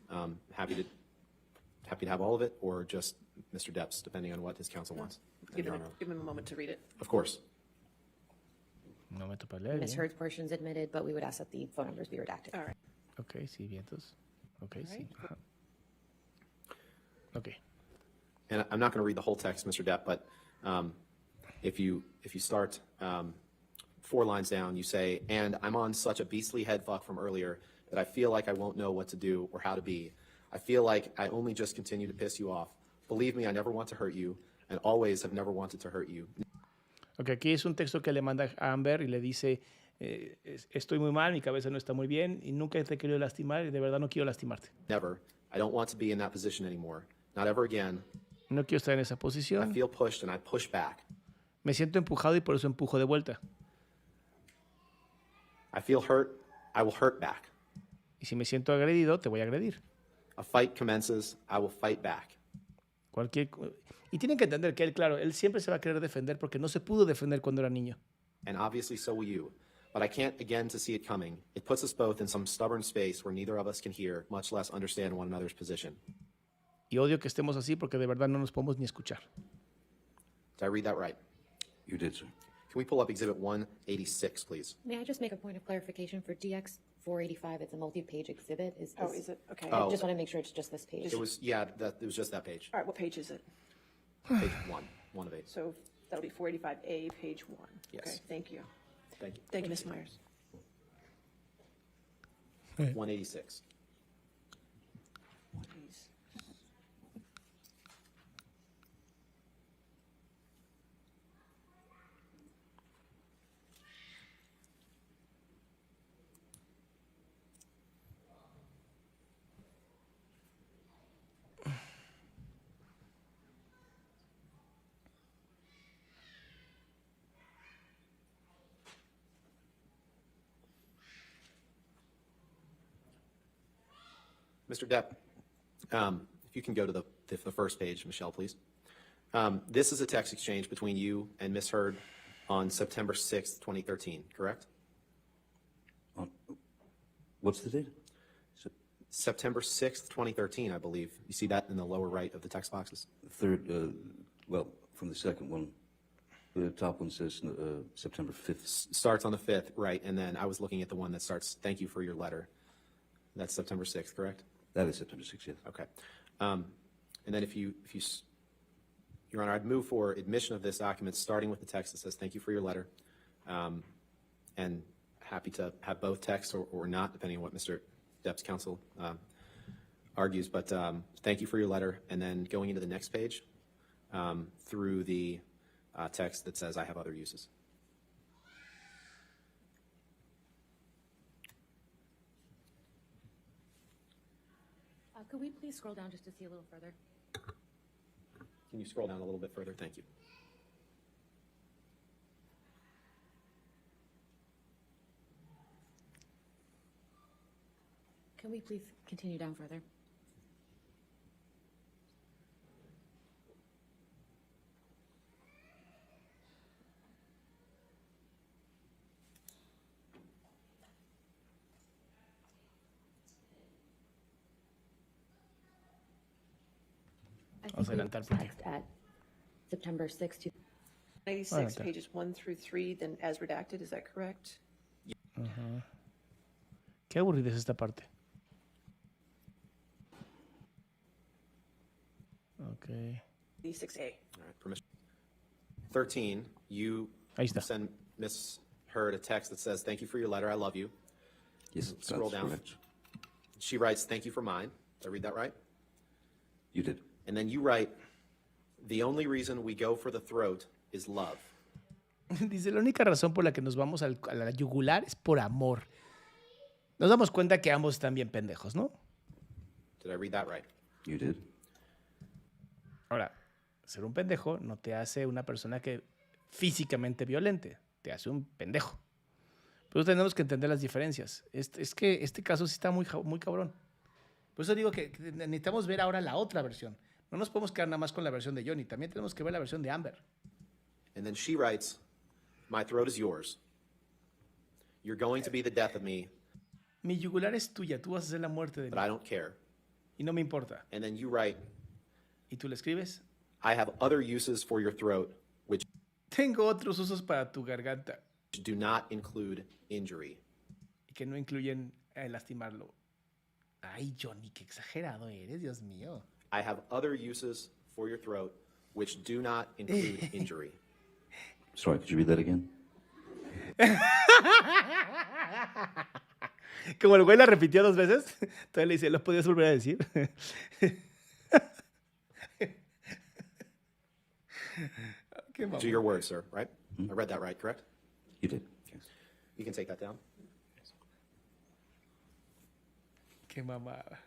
happy to have all of it, or just Mr. Depp's, depending on what his counsel wants. Give Your him, Honor. give him a moment to read it. Of course. No me topa leer. Ms. ¿eh? Heard's portion's admitted, but we would ask that the phone numbers be redacted. All right. Ok, sí, vientos. Ok, sí. Right. Ajá. Ok. And I'm not going to read the whole text, Mr. Depp, but if you start 4 lines down, you say, "And I'm on such a beastly head fuck from earlier that I feel like I won't know what to do or how to be. I feel like I only just continue to piss you off. Believe me, I never want to hurt you, and always have never wanted to hurt you." Ok, aquí es un texto que le manda a Amber y le dice, estoy muy mal, mi cabeza no está muy bien y nunca te he querido lastimar y de verdad no quiero lastimarte. Never. I don't want to be in that position anymore. Not ever again. No quiero estar en esa I posición. feel pushed and I push back. Me siento empujado y por eso empujo de vuelta. I feel hurt. I will hurt back. Y si me siento agredido, te voy a agredir. A fight commences. I will fight back. Y tienen que entender que él, claro, él siempre se va a querer defender porque no se pudo defender cuando era niño. And obviously so will you. But I can't again to see it coming. It puts us both in some stubborn space where neither of us can hear, much less understand one another's position. Y odio que estemos así porque de verdad no nos podemos ni escuchar. Did I read that right? You did, sir. Can we pull up Exhibit 186, please? May I just make a point of clarification for DX 485? It's a multi-page exhibit. Is Oh, this- is it? Okay. I just want to make sure it's just this page. It was, yeah, it was just that page. All right, what page is it? Page 1 of 8. So that'll be 485A, page 1. Yes. Okay, thank you. Thank you. Thank you, Ms. Myers. 186. Please. Mr. Depp, if you can go to the first page, Michelle, please. This is a text exchange between you and Ms. Heard on September 6th, 2013, correct? What's the date? September 6th, 2013, I believe. You see that in the lower right of the text boxes? The third, well, from the second one, the top one says September 5th. Starts on the 5th, right, and then I was looking at the one that starts, thank you for your letter. That's September 6th, correct? That is September 6th, yes. Okay. And then if you, Your Honor, I'd move for admission of this document, starting with the text that says, thank you for your letter. And happy to have both texts or not, depending on what Mr. Depp's counsel argues. But thank you for your letter. And then going into the next page through the text that says, I have other uses. Could we please scroll down just to see a little further? Can you scroll down a little bit further? Thank you. Can we please continue down further? Vamos a adelantar porque... Text at September 6th, 96, pages 1 through 3, then as redacted, is that correct? Ajá. Qué aburrida es esta parte. Okay. 86A. All right, permission. 13, you Ahí está. send Miss Heard a text that says, thank you for your letter, I love you. Yes, Scroll that's down. correct. She writes, thank you for mine. Did I read that right? You did. And then you write, the only reason we go for the throat is love. Dice, la única razón por la que nos vamos a la yugular es por amor. Nos damos cuenta que ambos están bien pendejos, ¿no? Did I read that right? You did. Ahora, ser un pendejo no te hace una persona que físicamente violente, te hace un pendejo. Pero tenemos que entender las diferencias. Es que este caso sí está muy cabrón. Por eso digo que necesitamos ver ahora la otra versión. No nos podemos quedar nada más con la versión de Johnny, también tenemos que ver la versión de Amber. And then she writes, my throat is yours. You're going to be the death of me, Mi yugular es tuya, tú vas a ser la muerte de but mí. I don't care. Y no me importa. And then you write, Y tú le escribes, I have other uses for your throat which tengo otros usos para tu garganta do not include injury. y que no incluyen lastimarlo. Ay, Johnny, qué exagerado eres, Dios mío. I have other uses for your throat which do not include injury. Sorry, could you read that again? Como el güey la repitió 2 veces, todavía le dice, ¿lo podías volver a decir? Qué To your words, sir, right? I read that right, correct? You did. Yes. You can take that down. Qué mamada.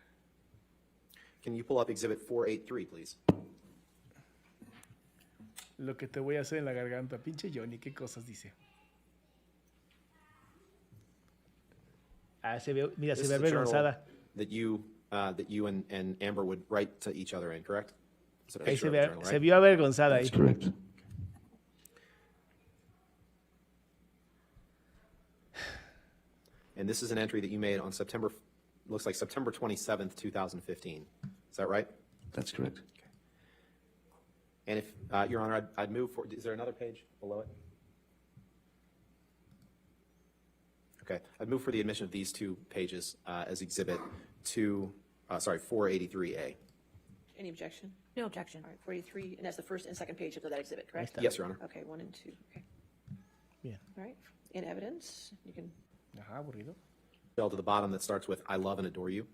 Can you pull up Exhibit 483, please? Lo que te voy a hacer en la garganta. Pinche Johnny, qué cosas dice. Ah, se ve, mira, This se ve is a journal avergonzada. that you and Amber would write to each other in, correct? It's a Ahí picture se, of the ve, journal, se right? vio avergonzada ahí. That's correct. And this is an entry that you made on looks like September 27th, 2015. Is that right? That's correct. And if, Your Honor, I'd move for, is there another page below it? Okay, I'd move for the admission of these 2 pages as Exhibit 483A. Any objection? No objection. All right, 43, and that's the first and second page of that exhibit, correct? Yes, Your Honor. Okay, 1 and 2, okay. Bien. All right, in evidence, you can, Ajá, aburrido. Bill to the bottom that starts with, I love and adore you,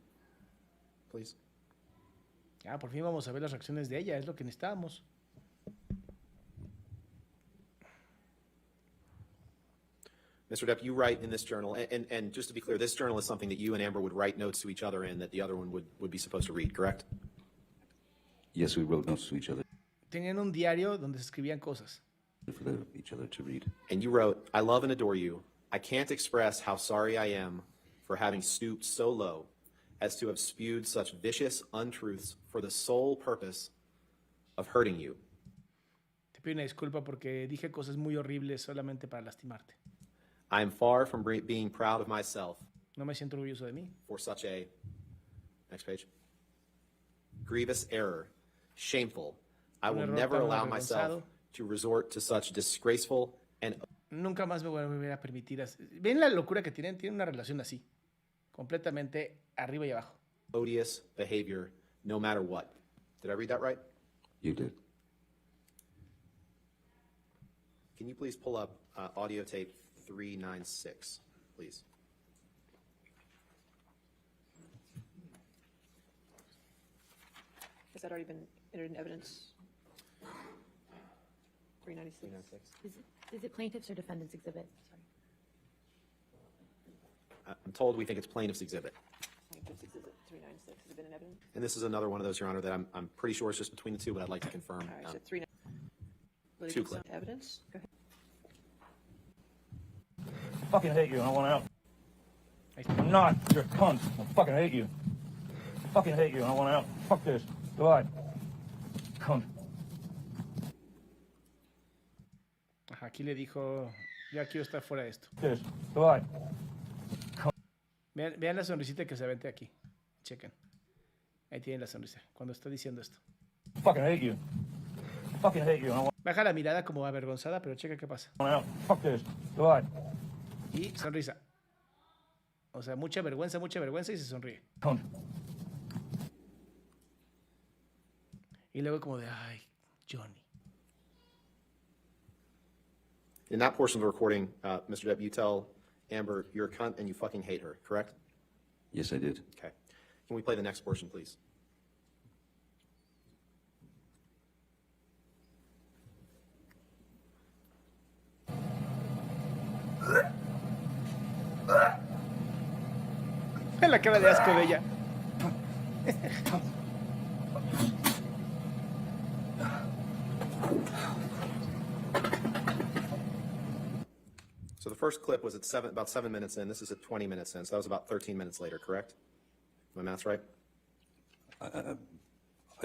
please. Ah, por fin vamos a ver las reacciones de ella, es lo que necesitábamos. Mr. Depp, you write in this journal, and just to be clear, this journal is something that you and Amber would write notes to each other in that the other one would be supposed to read, correct? Yes, we wrote notes to each other Tenían un diario donde se escribían cosas. for each other to read. And you wrote, I love and adore you. I can't express how sorry I am for having stooped so low as to have spewed such vicious untruths for the sole purpose of hurting you. Te pido una disculpa porque dije cosas muy horribles solamente para lastimarte. I am far from being proud of myself, No me siento orgulloso de mí. for such a, next page, grievous error, shameful. I will error never tan allow myself avergonzado. to resort to such disgraceful and Nunca más me voy a volver a permitir. ¿Ven la locura que tienen? Tienen una relación así. Completamente arriba y abajo. odious behavior, no matter what. Did I read that right? You did. Can you please pull up audio tape 396, please? Has that already been entered in evidence? 396. 396. Is it plaintiff's or defendant's exhibit? Sorry. I'm told we think it's plaintiff's exhibit. Plaintiff's exhibit 396. Has it been in evidence? And this is another one of those, Your Honor, that I'm pretty sure it's just between the two, but I'd like to confirm. All right, so 396. Two clip. Evidence? Go ahead. I fucking hate you and I want out. I'm not. You're a cunt. I fucking hate you. I fucking hate you and I want out. Fuck this. Goodbye. Cunt. Ajá, aquí le dijo, ya quiero estar fuera de esto. This. Goodbye. Vean la sonrisita que se avente aquí. Chequen. Ahí tienen la sonrisa. Cuando está diciendo esto. I fucking hate you. I fucking hate you and I want Baja la mirada como avergonzada, pero checa qué pasa. out. Fuck this. Goodbye. Y sonrisa. O sea, mucha vergüenza y se sonríe. Cunt. Y luego como de, ay, Johnny. In that portion of the recording, Mr. Depp, you tell Amber you're a cunt and you fucking hate her, correct? Yes, I did. Okay. Can we play the next portion, please? La cara de asco de ella. So the first clip was at about 7 minutes in. This is at 20 minutes in. So that was about 13 minutes later, correct? My math's right? I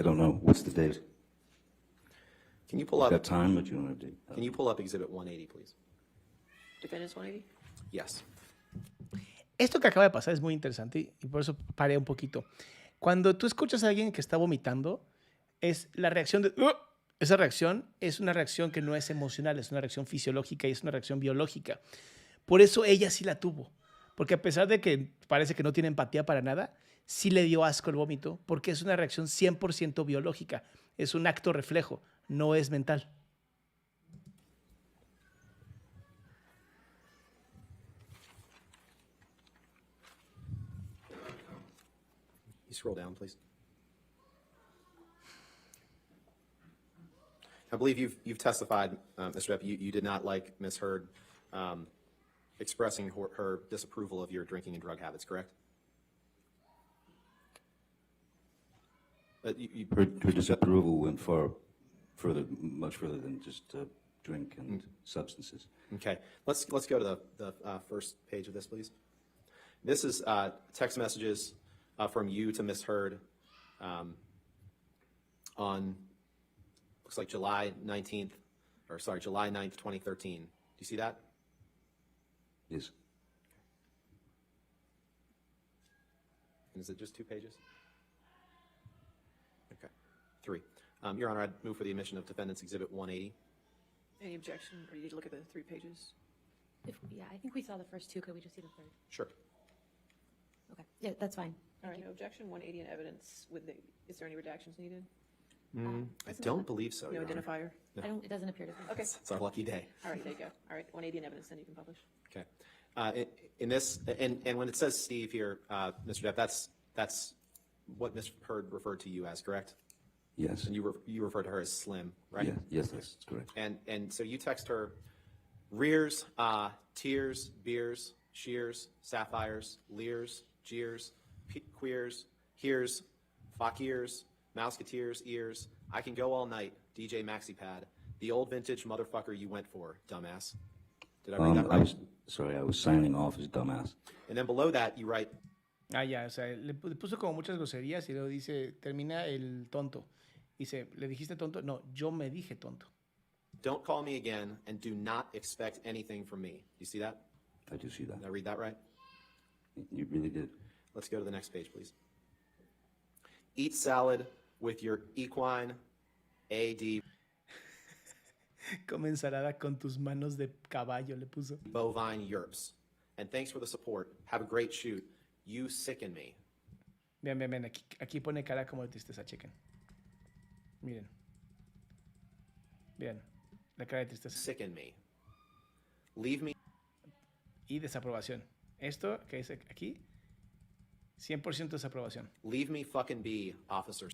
don't know. What's the date? Can you pull I've up? got time, but you don't have date. Can you pull up Exhibit 180, please? Defendant's 180? Yes. Esto que acaba de pasar es muy interesante y por eso paré un poquito. Cuando tú escuchas a alguien que está vomitando, es la reacción de... esa reacción es una reacción que no es emocional, es una reacción fisiológica y es una reacción biológica. Por eso ella sí la tuvo. Porque a pesar de que parece que no tiene empatía para nada, sí le dio asco el vómito porque es una reacción 100% biológica. Es un acto reflejo, no es mental. You scroll down, please. I believe you've testified, Mr. Depp, you did not like Ms. Heard expressing her disapproval of your drinking and drug habits, correct? Her disapproval went much further than just drink and substances. Okay, let's go to the first page of this, please. This is text messages from you to Ms. Heard on, looks like July 9th, 2013. Do you see that? Yes. And is it just 2 pages? Okay, 3. Your Honor, I'd move for the admission of Defendant's Exhibit 180. Any objection, or you need to look at the 3 pages? Yeah, I think we saw the first two. Could we just see the third? Sure. Okay, yeah, that's fine. All right, no objection, 180 in evidence. Is there any redactions needed? I don't believe so, No Your Honor. identifier? It doesn't appear to be. Okay. It's our lucky day. All right, there you go. All right, 180 in evidence, then you can publish. Okay. In this, and when it says Steve here, Mr. Depp, that's what Ms. Heard referred to you as, correct? Yes. And you referred to her as Slim, right? Yeah, yes, that's correct. And so you text her rears, tears, beers, shears, sapphires, leers, jeers, queers, hears, fakirs, mouseketeers, ears. I can go all night, DJ MaxiPad. The old vintage motherfucker you went for, dumbass. Did I read that right? I was signing off as dumbass. And then below that, you write, Ya, o sea, le puso como muchas groserías y luego dice, termina el tonto. Dice, ¿le dijiste tonto? No, yo me dije tonto. don't call me again and do not expect anything from me. You see that? I do see that. Did I read that right? You really did. Let's go to the next page, please. Eat salad with your equine AD Come ensalada con tus manos de caballo, le puso. bovine yerps. And thanks for the support. Have a great shoot. You sicken me. Bien, bien, bien. Aquí pone cara como de tristeza, chequen. Miren. Bien. La cara de tristeza. Sicken me. Leave me. Y desaprobación. Esto que dice aquí, 100% desaprobación. Leave me fucking be, officer.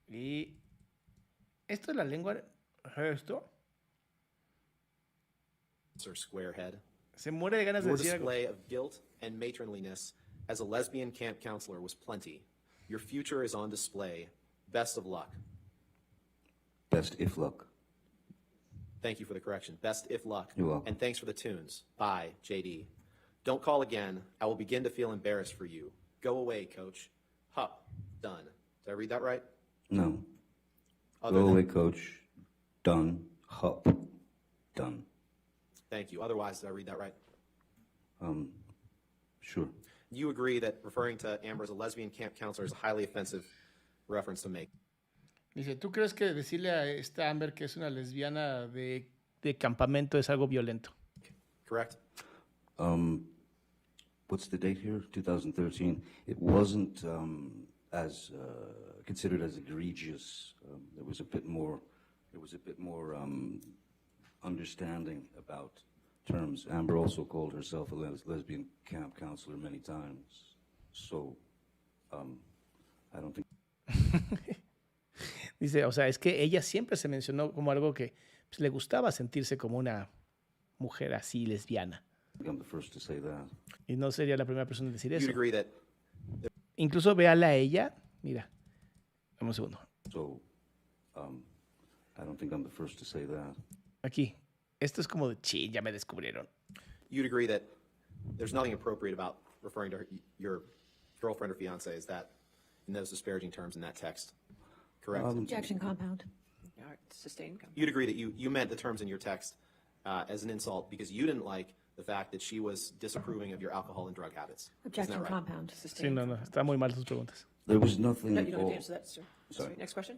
Y esto es la lengua. Esto Squarehead. se muere de ganas de Your decir algo. display of guilt and matronliness as a lesbian camp counselor was plenty. Your future is on display. Best of luck. Best if luck. Thank you for the correction. Best if luck. You're welcome. And thanks for the tunes. Bye, JD. Don't call again. I will begin to feel embarrassed for you. Go away, coach. Hup. Done. Did I read that right? No. Other Go than- away, coach. Done. Hup. Done. Thank you. Otherwise, did I read that right? Sure. You agree that referring to Amber as a lesbian camp counselor is a highly offensive reference to make. Dice, ¿tú crees que decirle a esta Amber que es una lesbiana de campamento es algo violento? Correct? What's the date here? 2013. It wasn't as considered as egregious. There was a bit more. Understanding about terms. Amber also called herself a lesbian camp counselor many times. So, I don't think. Dice, o sea, es que ella siempre se mencionó como algo que pues, le gustaba sentirse como una mujer así lesbiana. I'm the first to say that. Y no sería la primera persona en decir You'd eso. agree that Incluso véala a ella. Mira, dame un segundo. So, I don't think I'm the first to say that. Aquí. Esto es como de, sí, ya me descubrieron. you'd agree that there's nothing appropriate about referring to your girlfriend or fiance as that in those disparaging terms in that text. Correct? Objection compound. All right, sustained. You'd agree that you meant the terms in your text as an insult because you didn't like the fact that she was disapproving of your alcohol and drug habits. Isn't Objection that right? compound. Sí, Sustained. no, no, está muy mal sus preguntas. There was nothing No, at you don't have all. to answer that, sir. Sorry. Next question.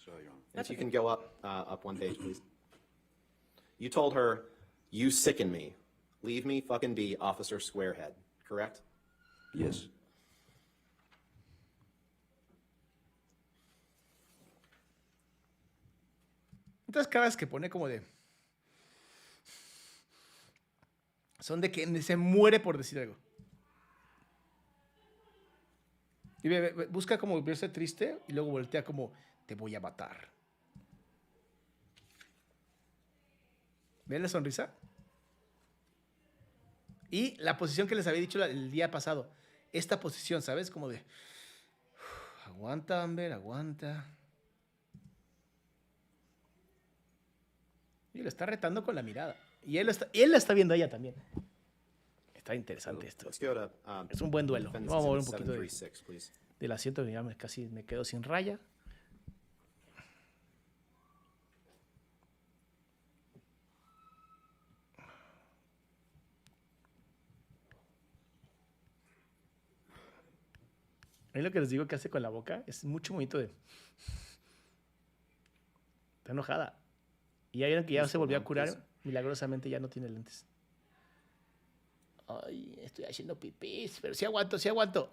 Sorry, Your Honor. And if you can go up one page, please. You told her, you sicken me. Leave me fucking be, Officer Squarehead. Correct? Yes. Estas caras que pone como de... Son de que se muere por decir algo. Y busca como verse triste y luego voltea como, te voy a matar. ¿Ven la sonrisa? Y la posición que les había dicho el día pasado. Esta posición, ¿sabes? Como de... aguanta, Amber, aguanta. Y lo está retando con la mirada. Y él la está viendo a ella también. Está interesante esto. Let's go to, Es un buen duelo. defendant's Vamos a mover un exhibit poquito de, 736, please. del asiento, que ya casi me quedo sin raya. Es lo que les digo que hace con la boca. Es mucho movimiento de... Está enojada. Y ya vieron que ya se volvió a curar. Milagrosamente ya no tiene lentes. Ay, estoy haciendo pipís, pero sí aguanto, sí aguanto.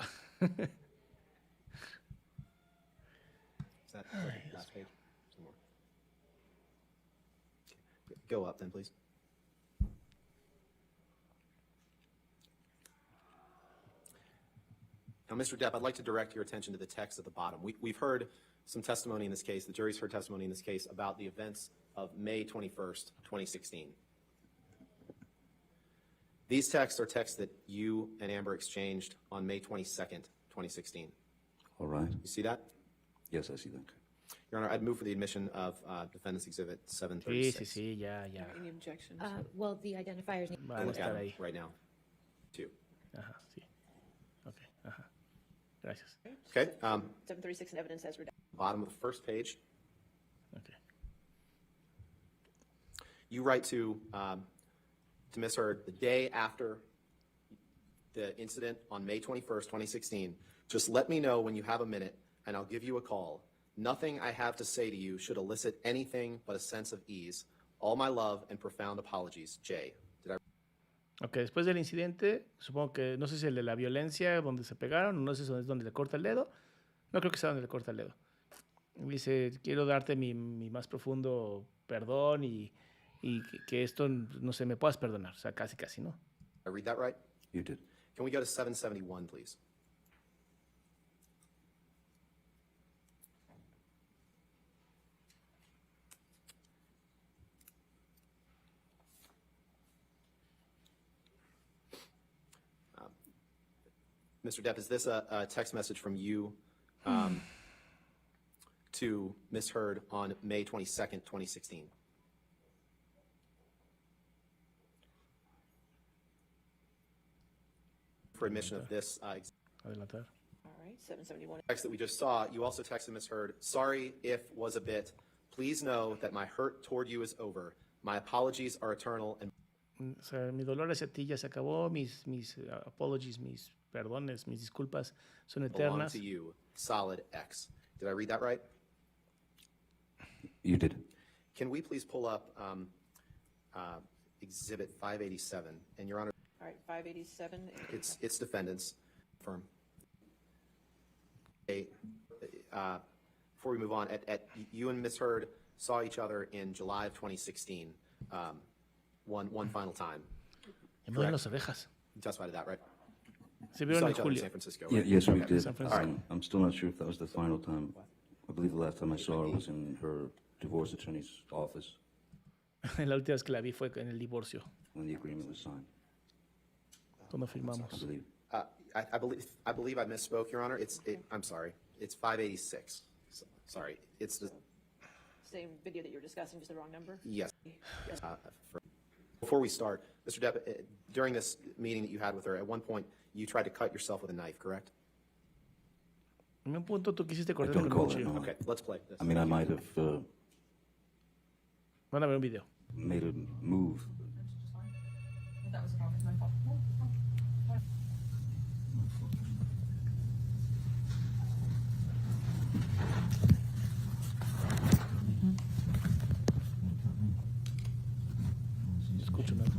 Is that last page? Some more. Okay. Go up then, please. Now, Mr. Depp, I'd like to direct your attention to the text at the bottom. We've heard some testimony in this case, the jury's heard testimony in this case about the events of May 21st, 2016. These texts are texts that you and Amber exchanged on May 22nd, 2016. All right. You see that? Yes, I see that. Your Honor, I'd move for the admission of Defendant's Exhibit Sí, 736. sí, sí, ya, ya. Any objections? Well, the identifiers need Van a Look at estar them ahí. right now. Two. Ajá, sí. Ok, ajá. Gracias. Okay, 736 in evidence as redacted. bottom of the first page. Okay. You write to Ms. Heard the day after the incident on May 21st, 2016. Just let me know when you have a minute, and I'll give you a call. Nothing I have to say to you should elicit anything but a sense of ease. All my love and profound apologies, Jay. Did I... Ok, después del incidente, supongo que, no sé si el de la violencia, donde se pegaron, no sé si es donde le corta el dedo. No creo que sea donde le corta el dedo. Dice, quiero darte mi más profundo perdón y que esto, no sé, me puedas perdonar. O sea, casi, ¿no? I read that right? You did. Can we go to 771, please? Mr. Depp, is this a text message from you to Ms. Heard on May 22nd, 2016? For admission of this Adelantar. All right, 771. text that we just saw, you also texted Ms. Heard, sorry if was a bit. Please know that my hurt toward you is over. My apologies are eternal and O sea, mi dolor hacia ti ya se acabó, mis apologies, mis perdones, mis disculpas son belong eternas. to you. Solid X. Did I read that right? You did. Can we please pull up Exhibit 587? And Your Honor, All right, 587. it's defendants firm. Before we move on, you and Ms. Heard saw each other in July of 2016, one final time. Me duelen las orejas. You testified to that, right? Se You vieron saw en each other in julio. San Francisco, Yeah, right? yes, we Okay. did. San Francisco. I'm still not sure if that was the final time. I believe the last time I saw her was in her divorce attorney's office La última vez que la vi fue en el divorcio, when the agreement was signed, cuando I firmamos. believe. I believe I misspoke, Your Honor. I'm sorry. It's 586. Sorry. It's the Same video that you were discussing, just the wrong number? yes. Before we start, Mr. Depp, during this meeting that you had with her, at one point you tried to cut yourself with a knife, correct? En un punto tú quisiste I cortar don't con un call it, cuchillo. no. Okay, let's play this. I mean, I might have Van a ver un video. made a move. That was my fault. Escucho nada.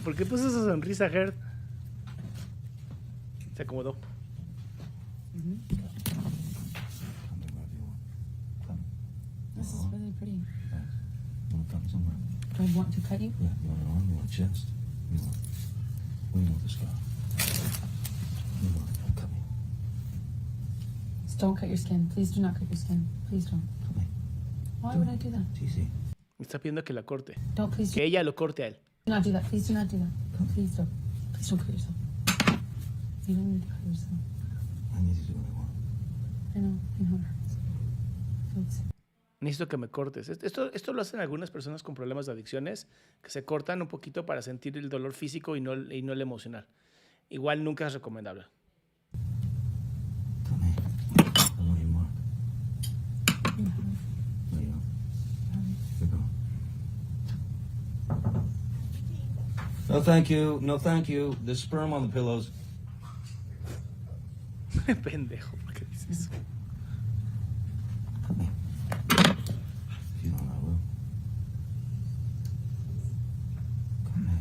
¿Por qué puso esa sonrisa, Gerd? Se acomodó. This is really pretty. Want to cut somewhere? Do I want to cut you? Yeah, you want an arm, you want a chest? You want, what do you want this guy? You want, cut me. Just don't cut your skin. Please do not cut your skin. Please don't. Cut me. Why would I do that? It's easy. Me está pidiendo que la corte. Don't, please do Que ella lo corte a él. not do that. Please do not do that. Please don't. Please don't cut yourself. You don't need to cut yourself. I need to do what I want. I know it hurts. Feels- Necesito que me cortes. Esto lo hacen algunas personas con problemas de adicciones, que se cortan un poquito para sentir el dolor físico y no el emocional. Igual nunca es recomendable. Cut me. I want you, Mark. Yeah. No, you don't. Here you go. No, thank you. No, thank you. There's sperm on the pillows. Pendejo, ¿por qué dices eso? Cut me. If you don't, I will. Cut me.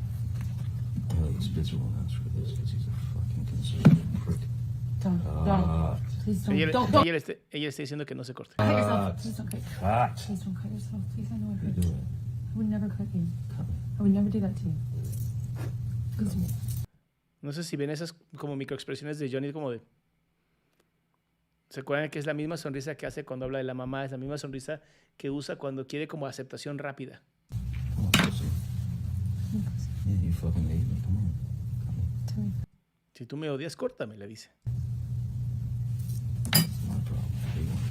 Well, Spitzer won't answer this because he's a fucking conservative prick. Don't. Don't. Please don't. Ella, Don't. ella le está diciendo que no se corte. Cut yourself. Please don't cut. Cut. Please don't cut yourself. Please, I know it You hurts. do it. I would never cut you. Cut me. I would never do that to you. Please don't. No sé si ven esas como microexpresiones de Johnny, como de... ¿Se acuerdan que es la misma sonrisa que hace cuando habla de la mamá? Es la misma sonrisa que usa cuando quiere como aceptación rápida. Come on, pussy. Yeah, you fucking hate me. Come on. Cut me. Tell me. Si tú me odias, córtame, le dice. Not a problem. What do you want?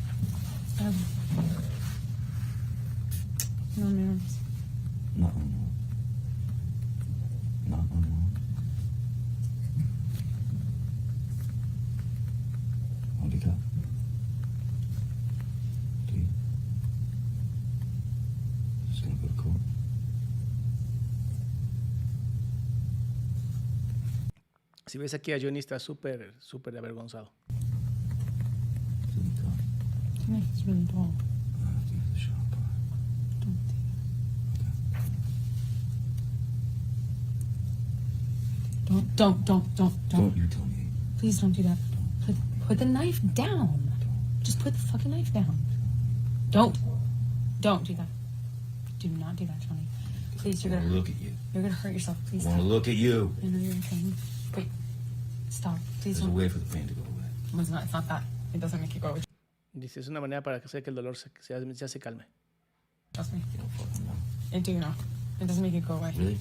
No nerves. Not unwrong. Not unwrong. Monica. Do you? Just gonna go to court. Si ves aquí a Johnny, está súper, súper avergonzado. It's really dull. Don't. Don't you tell me. Please don't do that. Put the knife down. Just put the fucking knife down. Don't do that. Do not do that, Johnny. Please, you're I gonna wanna look at you. You're gonna hurt yourself. Please I wanna stop. look at you. I know you're in pain. Wait. Stop. Please There's a don't. way for the pain to go away. It's not that. It doesn't make it go away. Dice, es una manera para que hacer que el dolor se calme. Trust me. You don't fucking know. It do not. It doesn't make it go away. Really?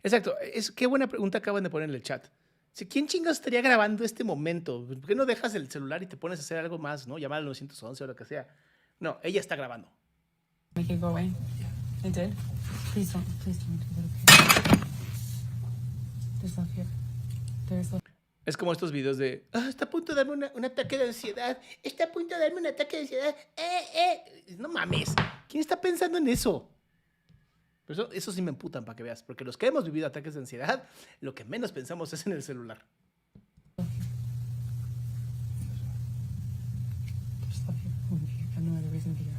Exacto. Qué buena pregunta acaban de poner en el chat. ¿Quién chingados estaría grabando este momento? ¿Por qué no dejas el celular y te pones a hacer algo más, no? Llamar al 911 o lo que sea. No, ella está grabando. Make it go away. It did. Please don't do that. Okay? There's love here. There's love. Es como estos videos de, está a punto de darme un ataque de ansiedad, está a punto de darme un ataque de ansiedad, No mames, ¿quién está pensando en eso? Pero eso sí me emputan para que veas, porque los que hemos vivido ataques de ansiedad, lo que menos pensamos es en el celular. There's love here. I have no other reason to be here.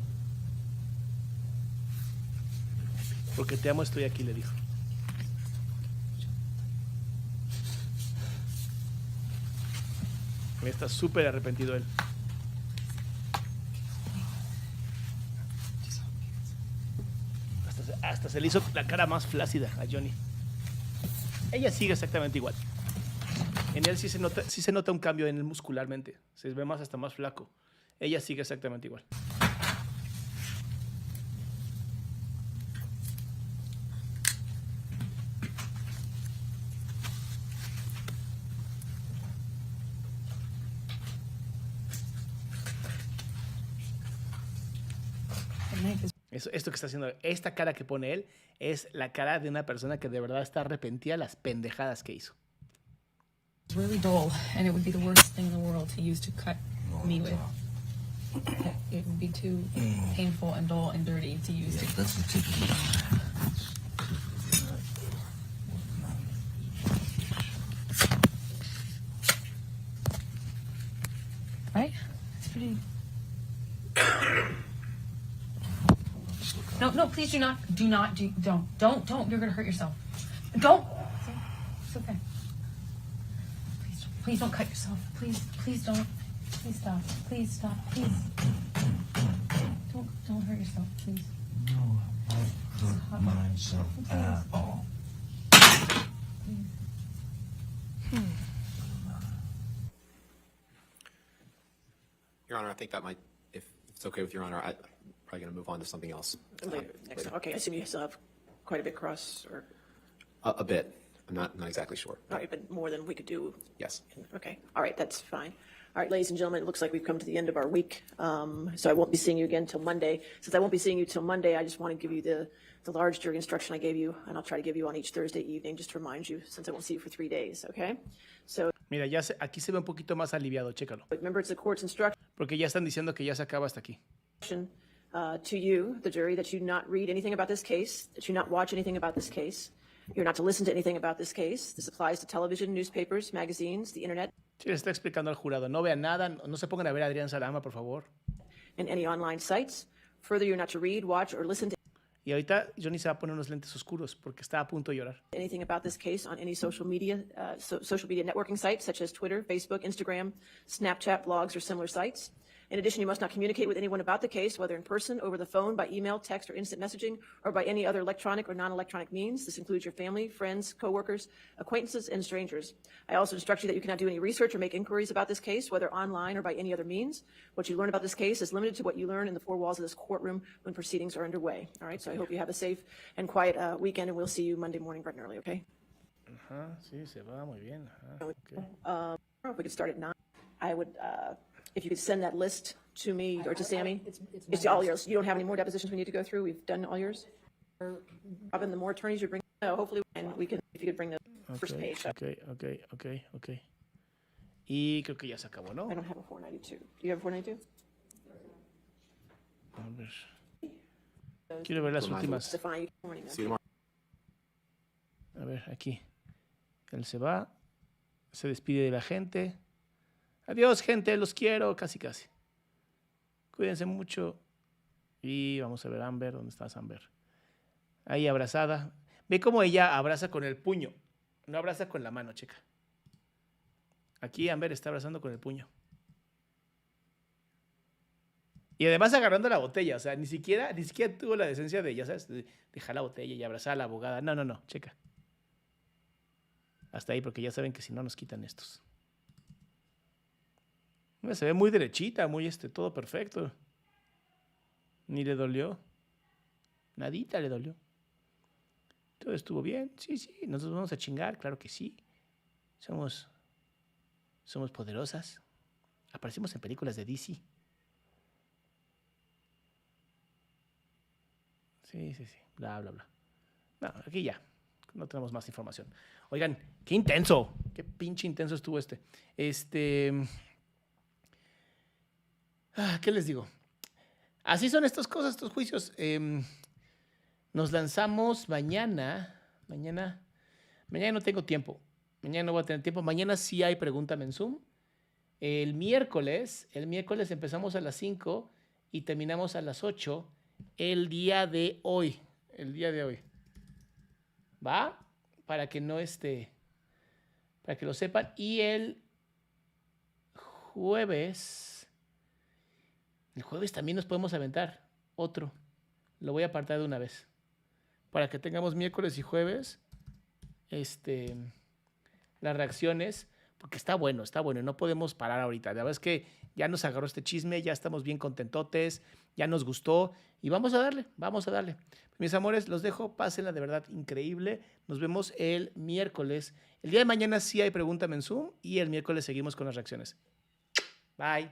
Porque te amo, estoy aquí, le dijo. Está súper arrepentido él. Hasta se le hizo la cara más flácida a Johnny. Ella sigue exactamente igual. En él sí se nota un cambio en él muscularmente. Se ve hasta más flaco. Ella sigue exactamente igual. Esto que está haciendo, esta cara que pone él, es la cara de una persona que de verdad está arrepentida de las pendejadas que hizo. It's really dull, and it would be the worst thing in the world to use to cut me with. It would be too painful and dull and dirty to use to. That's the tip of the Right? It's pretty. No, please do not. Don't. You're gonna hurt yourself. Don't. It's okay. Please don't cut yourself. Please don't. Please stop. Please stop. Please. Don't hurt yourself, please. No, I hurt myself at all. Your Honor, I think that might, if it's okay with Your Honor, I'm probably going to move on to something else. Later, next time. Okay, I assume you still have quite a bit cross, or, A bit. I'm not exactly sure. all right, but more than we could do. Yes. Okay, all right, that's fine. All right, ladies and gentlemen, it looks like we've come to the end of our week. So I won't be seeing you again till Monday. Since I won't be seeing you till Monday, I just want to give you the large jury instruction I gave you, and I'll try to give you on each Thursday evening, just to remind you, since I won't see you for 3 days, okay? So Mira, aquí se ve un poquito más aliviado, chécalo. remember, it's the court's instruction Porque ya están diciendo que ya se acaba hasta aquí. to you, the jury, that you not read anything about this case, that you not watch anything about this case. You're not to listen to anything about this case. This applies to television, newspapers, magazines, the internet, Sí, le está explicando al jurado. No vean nada, no se pongan a ver a Adrián Salama, por favor. and any online sites. Further, you're not to read, watch, or listen to Y ahorita Johnny se va a poner unos lentes oscuros porque está a punto de llorar. anything about this case on any social media networking sites such as Twitter, Facebook, Instagram, Snapchat, blogs, or similar sites. In addition, you must not communicate with anyone about the case, whether in person, over the phone, by email, text, or instant messaging, or by any other electronic or non-electronic means. This includes your family, friends, coworkers, acquaintances, and strangers. I also instruct you that you cannot do any research or make inquiries about this case, whether online or by any other means. What you learn about this case is limited to what you learn in the four walls of this courtroom when proceedings are underway. All right, so I hope you have a safe and quiet weekend, and we'll see you Monday morning bright and early, okay? Ajá, sí, se va muy bien. Ajá, okay. If we could start at 9, I would, if you could send that list to me or to Sammy. It's all yours. You don't have any more depositions we need to go through? We've done all yours? Robin, the more attorneys you bring, hopefully, and we can, if you could bring the first page up. Ok. Y creo que ya se acabó, ¿no? I don't have a 492. Do you have a 492? A ver. Quiero ver las últimas. Stefan, morning. See you tomorrow. A ver, aquí. Él se va. Se despide de la gente. Adiós, gente, los quiero. Casi. Cuídense mucho. Y vamos a ver, Amber. ¿Dónde estás, Amber? Ahí abrazada. Ve cómo ella abraza con el puño. No abraza con la mano, checa. Aquí Amber está abrazando con el puño. Y además agarrando la botella. O sea, ni siquiera tuvo la decencia de, ya sabes, de dejar la botella y abrazar a la abogada. No, checa. Hasta ahí, porque ya saben que si no nos quitan estos. Se ve muy derechita, muy todo perfecto. Ni le dolió. Nadita le dolió. Todo estuvo bien. Sí, nosotros vamos a chingar, claro que sí. Somos poderosas. Aparecimos en películas de DC. Sí. Bla. No, aquí ya. No tenemos más información. Oigan, qué intenso. Qué pinche intenso estuvo este. ¿Qué les digo? Así son estas cosas, estos juicios. Nos lanzamos mañana. Mañana no tengo tiempo. Mañana no voy a tener tiempo. Mañana sí hay Pregúntame en Zoom. El miércoles empezamos a las 5 y terminamos a las 8 el día de hoy. ¿Va? Para que no para que lo sepan. Y el jueves también nos podemos aventar otro. Lo voy a apartar de una vez. Para que tengamos miércoles y jueves las reacciones, porque está bueno, no podemos parar ahorita. La verdad es que ya nos agarró este chisme, ya estamos bien contentotes, ya nos gustó y vamos a darle. Mis amores, los dejo, pásenla de verdad increíble. Nos vemos el miércoles. El día de mañana sí hay Pregúntame en Zoom y el miércoles seguimos con las reacciones. Bye.